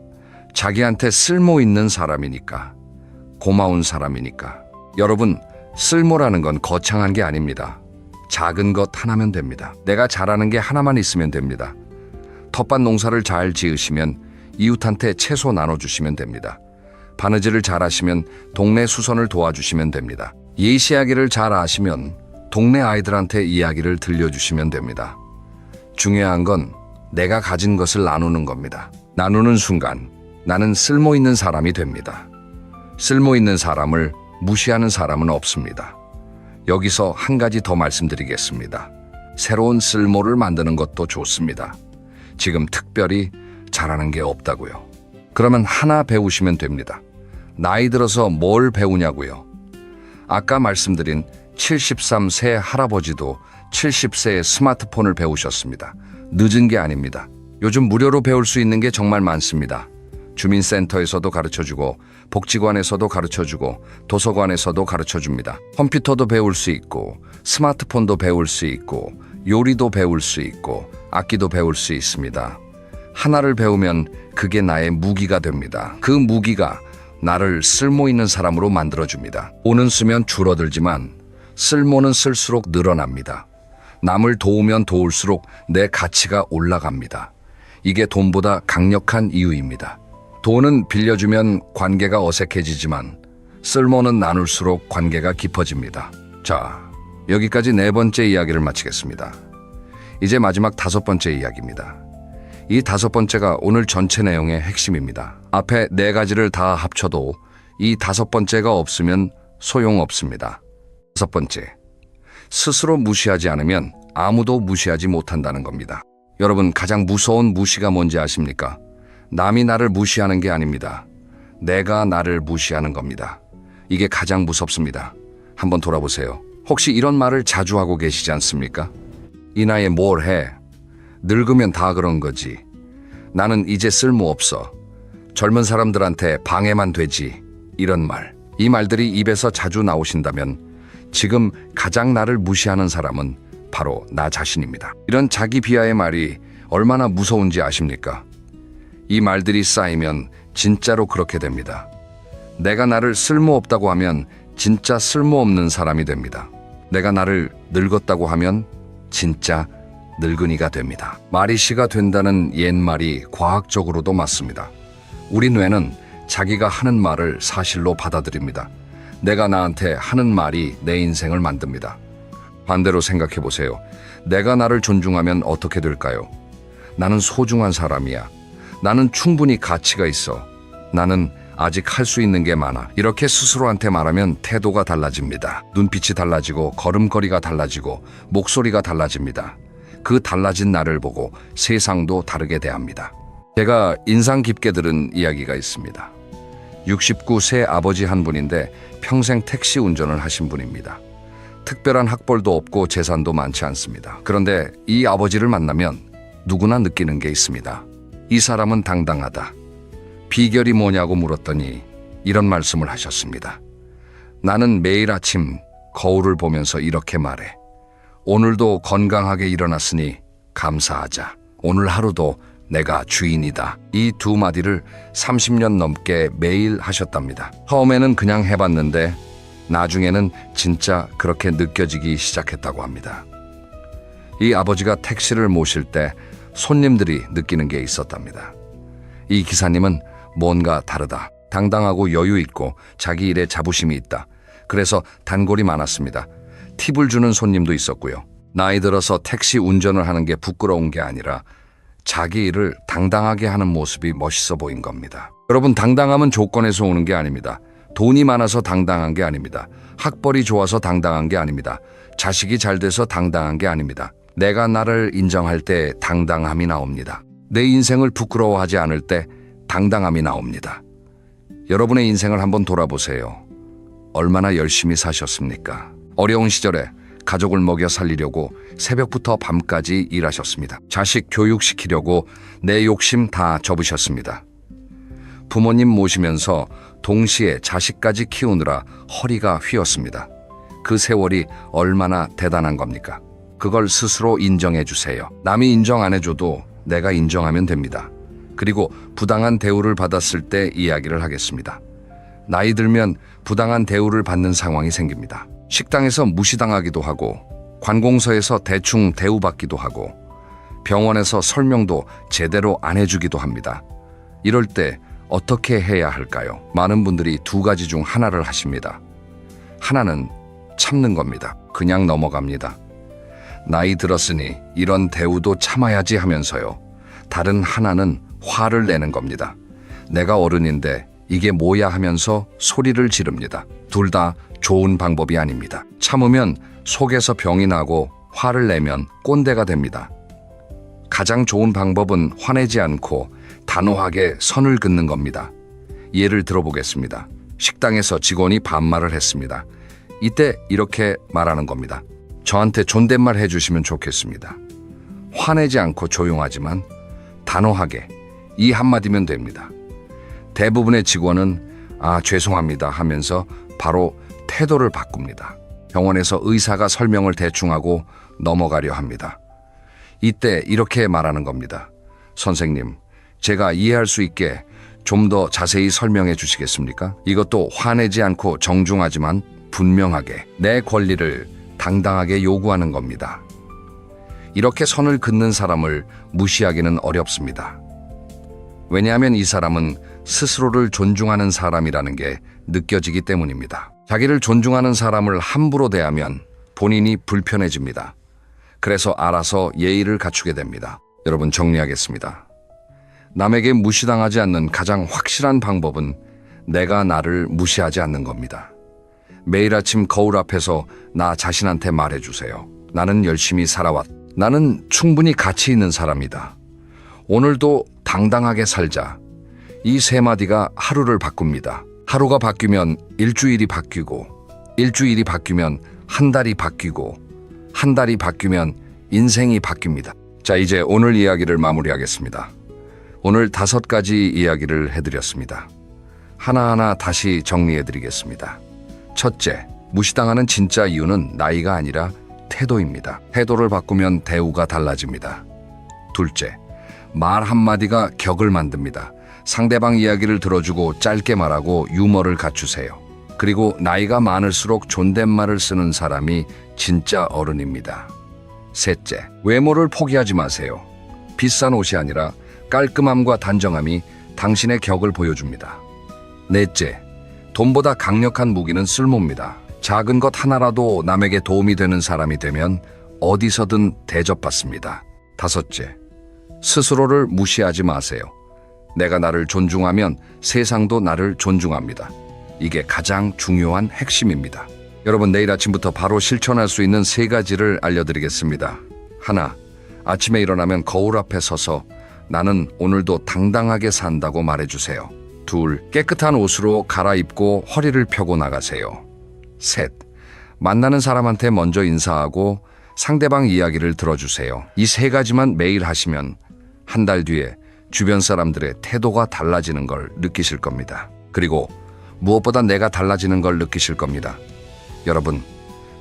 자기한테 쓸모 있는 사람이니까, 고마운 사람이니까. 여러분, 쓸모라는 건 거창한 게 아닙니다. 작은 것 하나면 됩니다. 내가 잘하는 게 하나만 있으면 됩니다. 텃밭 농사를 잘 지으시면 이웃한테 채소 나눠주시면 됩니다. 바느질을 잘하시면 동네 수선을 도와주시면 됩니다. 예시 이야기를 잘 아시면 동네 아이들한테 이야기를 들려주시면 됩니다. 중요한 건 내가 가진 것을 나누는 겁니다. 나누는 순간 나는 쓸모 있는 사람이 됩니다. 쓸모 있는 사람을 무시하는 사람은 없습니다. 여기서 한 가지 더 말씀드리겠습니다. 새로운 쓸모를 만드는 것도 좋습니다. 지금 특별히 잘하는 게 없다고요. 그러면 하나 배우시면 됩니다. 나이 들어서 뭘 배우냐고요. 아까 말씀드린 73 새 할아버지도 70세의 스마트폰을 배우셨습니다. 늦은 게 아닙니다. 요즘 무료로 배울 수 있는 게 정말 많습니다. 주민센터에서도 가르쳐주고 복지관에서도 가르쳐주고 도서관에서도 가르쳐줍니다. 컴퓨터도 배울 수 있고 스마트폰도 배울 수 있고 요리도 배울 수 있고 악기도 배울 수 있습니다. 하나를 배우면 그게 나의 무기가 됩니다. 그 무기가 나를 쓸모 있는 사람으로 만들어줍니다. 돈은 쓰면 줄어들지만 쓸모는 쓸수록 늘어납니다. 남을 도우면 도울수록 내 가치가 올라갑니다. 이게 돈보다 강력한 이유입니다. 돈은 빌려주면 관계가 어색해지지만 쓸모는 나눌수록 관계가 깊어집니다. 자, 여기까지 네 번째 이야기를 마치겠습니다. 이제 마지막 다섯 번째 이야기입니다. 이 다섯 번째가 오늘 전체 내용의 핵심입니다. 앞에 네 가지를 다 합쳐도 이 다섯 번째가 없으면 소용없습니다. 다섯 번째, 스스로 무시하지 않으면 아무도 무시하지 못한다는 겁니다. 여러분, 가장 무서운 무시가 뭔지 아십니까? 남이 나를 무시하는 게 아닙니다. 내가 나를 무시하는 겁니다. 이게 가장 무섭습니다. 한번 돌아보세요. 혹시 이런 말을 자주 하고 계시지 않습니까? 이 나이에 뭘 해? 늙으면 다 그런 거지. 나는 이제 쓸모없어. 젊은 사람들한테 방해만 되지. 이런 말. 이 말들이 입에서 자주 나오신다면 지금 가장 나를 무시하는 사람은 바로 나 자신입니다. 이런 자기 비하의 말이 얼마나 무서운지 아십니까? 이 말들이 쌓이면 진짜로 그렇게 됩니다. 내가 나를 쓸모없다고 하면 진짜 쓸모없는 사람이 됩니다. 내가 나를 늙었다고 하면 진짜 늙은이가 됩니다. 말이 시가 된다는 옛말이 과학적으로도 맞습니다. 우리 뇌는 자기가 하는 말을 사실로 받아들입니다. 내가 나한테 하는 말이 내 인생을 만듭니다. 반대로 생각해 보세요. 내가 나를 존중하면 어떻게 될까요? 나는 소중한 사람이야. 나는 충분히 가치가 있어. 나는 아직 할 수 있는 게 많아. 이렇게 스스로한테 말하면 태도가 달라집니다. 눈빛이 달라지고 걸음걸이가 달라지고 목소리가 달라집니다. 그 달라진 나를 보고 세상도 다르게 대합니다. 제가 인상 깊게 들은 이야기가 있습니다. 69세 아버지 한 분인데 평생 택시 운전을 하신 분입니다. 특별한 학벌도 없고 재산도 많지 않습니다. 그런데 이 아버지를 만나면 누구나 느끼는 게 있습니다. 이 사람은 당당하다. 비결이 뭐냐고 물었더니 이런 말씀을 하셨습니다. 나는 매일 아침 거울을 보면서 이렇게 말해. 오늘도 건강하게 일어났으니 감사하자. 오늘 하루도 내가 주인이다. 이 두 마디를 30년 넘게 매일 하셨답니다. 처음에는 그냥 해봤는데 나중에는 진짜 그렇게 느껴지기 시작했다고 합니다. 이 아버지가 택시를 모실 때 손님들이 느끼는 게 있었답니다. 이 기사님은 뭔가 다르다. 당당하고 여유 있고 자기 일에 자부심이 있다. 그래서 단골이 많았습니다. 팁을 주는 손님도 있었고요. 나이 들어서 택시 운전을 하는 게 부끄러운 게 아니라 자기 일을 당당하게 하는 모습이 멋있어 보인 겁니다. 여러분, 당당함은 조건에서 오는 게 아닙니다. 돈이 많아서 당당한 게 아닙니다. 학벌이 좋아서 당당한 게 아닙니다. 자식이 잘 돼서 당당한 게 아닙니다. 내가 나를 인정할 때 당당함이 나옵니다. 내 인생을 부끄러워하지 않을 때 당당함이 나옵니다. 여러분의 인생을 한번 돌아보세요. 얼마나 열심히 사셨습니까? 어려운 시절에 가족을 먹여 살리려고 새벽부터 밤까지 일하셨습니다. 자식 교육시키려고 내 욕심 다 접으셨습니다. 부모님 모시면서 동시에 자식까지 키우느라 허리가 휘었습니다. 그 세월이 얼마나 대단한 겁니까? 그걸 스스로 인정해 주세요. 남이 인정 안 해줘도 내가 인정하면 됩니다. 그리고 부당한 대우를 받았을 때 이야기를 하겠습니다. 나이 들면 부당한 대우를 받는 상황이 생깁니다. 식당에서 무시당하기도 하고, 관공서에서 대충 대우받기도 하고, 병원에서 설명도 제대로 안 해주기도 합니다. 이럴 때 어떻게 해야 할까요? 많은 분들이 두 가지 중 하나를 하십니다. 하나는 참는 겁니다. 그냥 넘어갑니다. 나이 들었으니 이런 대우도 참아야지 하면서요. 다른 하나는 화를 내는 겁니다. 내가 어른인데 이게 뭐야 하면서 소리를 지릅니다. 둘 다 좋은 방법이 아닙니다. 참으면 속에서 병이 나고 화를 내면 꼰대가 됩니다. 가장 좋은 방법은 화내지 않고 단호하게 선을 긋는 겁니다. 예를 들어보겠습니다. 식당에서 직원이 반말을 했습니다. 이때 이렇게 말하는 겁니다. 저한테 존댓말 해주시면 좋겠습니다. 화내지 않고 조용하지만 단호하게 이 한마디면 됩니다. 대부분의 직원은 죄송합니다 하면서 바로 태도를 바꿉니다. 병원에서 의사가 설명을 대충하고 넘어가려 합니다. 이때 이렇게 말하는 겁니다. 선생님, 제가 이해할 수 있게 좀 더 자세히 설명해 주시겠습니까? 이것도 화내지 않고 정중하지만 분명하게 내 권리를 당당하게 요구하는 겁니다. 이렇게 선을 긋는 사람을 무시하기는 어렵습니다. 왜냐하면 이 사람은 스스로를 존중하는 사람이라는 게 느껴지기 때문입니다. 자기를 존중하는 사람을 함부로 대하면 본인이 불편해집니다. 그래서 알아서 예의를 갖추게 됩니다. 여러분, 정리하겠습니다. 남에게 무시당하지 않는 가장 확실한 방법은 내가 나를 무시하지 않는 겁니다. 매일 아침 거울 앞에서 나 자신한테 말해주세요. 나는 열심히 살아왔. 나는 충분히 가치 있는 사람이다. 오늘도 당당하게 살자. 이 세 마디가 하루를 바꿉니다. 하루가 바뀌면 일주일이 바뀌고, 일주일이 바뀌면 한 달이 바뀌고, 한 달이 바뀌면 인생이 바뀝니다. 자, 이제 오늘 이야기를 마무리하겠습니다. 오늘 5가지 이야기를 해드렸습니다. 하나하나 다시 정리해드리겠습니다. 첫째, 무시당하는 진짜 이유는 나이가 아니라 태도입니다. 태도를 바꾸면 대우가 달라집니다. 둘째, 말 한마디가 격을 만듭니다. 상대방 이야기를 들어주고 짧게 말하고 유머를 갖추세요. 그리고 나이가 많을수록 존댓말을 쓰는 사람이 진짜 어른입니다. 셋째, 외모를 포기하지 마세요. 비싼 옷이 아니라 깔끔함과 단정함이 당신의 격을 보여줍니다. 넷째, 돈보다 강력한 무기는 쓸모입니다. 작은 것 하나라도 남에게 도움이 되는 사람이 되면 어디서든 대접받습니다. 다섯째, 스스로를 무시하지 마세요. 내가 나를 존중하면 세상도 나를 존중합니다. 이게 가장 중요한 핵심입니다. 여러분, 내일 아침부터 바로 실천할 수 있는 3가지를 알려드리겠습니다. 하나, 아침에 일어나면 거울 앞에 서서 나는 오늘도 당당하게 산다고 말해주세요. 둘, 깨끗한 옷으로 갈아입고 허리를 펴고 나가세요. 셋, 만나는 사람한테 먼저 인사하고 상대방 이야기를 들어주세요. 이 3가지만 매일 하시면 한 달 뒤에 주변 사람들의 태도가 달라지는 걸 느끼실 겁니다. 그리고 무엇보다 내가 달라지는 걸 느끼실 겁니다. 여러분,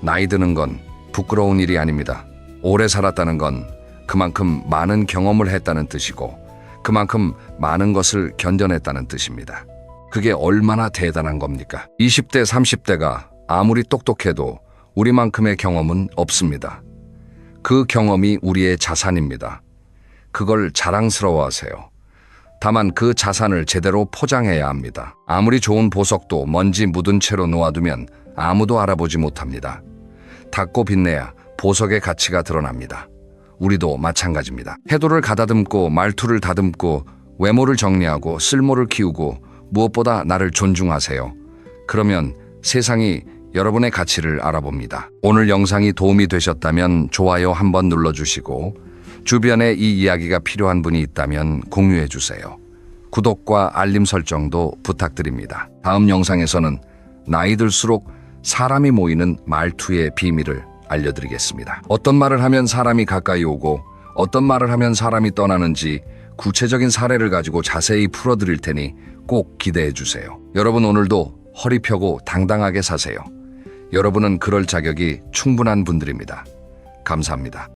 나이 드는 건 부끄러운 일이 아닙니다. 오래 살았다는 건 그만큼 많은 경험을 했다는 뜻이고 그만큼 많은 것을 견뎌냈다는 뜻입니다. 그게 얼마나 대단한 겁니까? 20대, 30대가 아무리 똑똑해도 우리만큼의 경험은 없습니다. 그 경험이 우리의 자산입니다. 그걸 자랑스러워하세요. 다만 그 자산을 제대로 포장해야 합니다. 아무리 좋은 보석도 먼지 묻은 채로 놓아두면 아무도 알아보지 못합니다. 닦고 빛내야 보석의 가치가 드러납니다. 우리도 마찬가지입니다. 태도를 가다듬고 말투를 다듬고 외모를 정리하고 쓸모를 키우고 무엇보다 나를 존중하세요. 그러면 세상이 여러분의 가치를 알아봅니다. 오늘 영상이 도움이 되셨다면 좋아요 한번 눌러주시고 주변에 이 이야기가 필요한 분이 있다면 공유해주세요. 구독과 알림 설정도 부탁드립니다. 다음 영상에서는 나이 들수록 사람이 모이는 말투의 비밀을 알려드리겠습니다. 어떤 말을 하면 사람이 가까이 오고 어떤 말을 하면 사람이 떠나는지 구체적인 사례를 가지고 자세히 풀어드릴 테니 꼭 기대해주세요. 여러분, 오늘도 허리 펴고 당당하게 사세요. 여러분은 그럴 자격이 충분한 분들입니다. 감사합니다.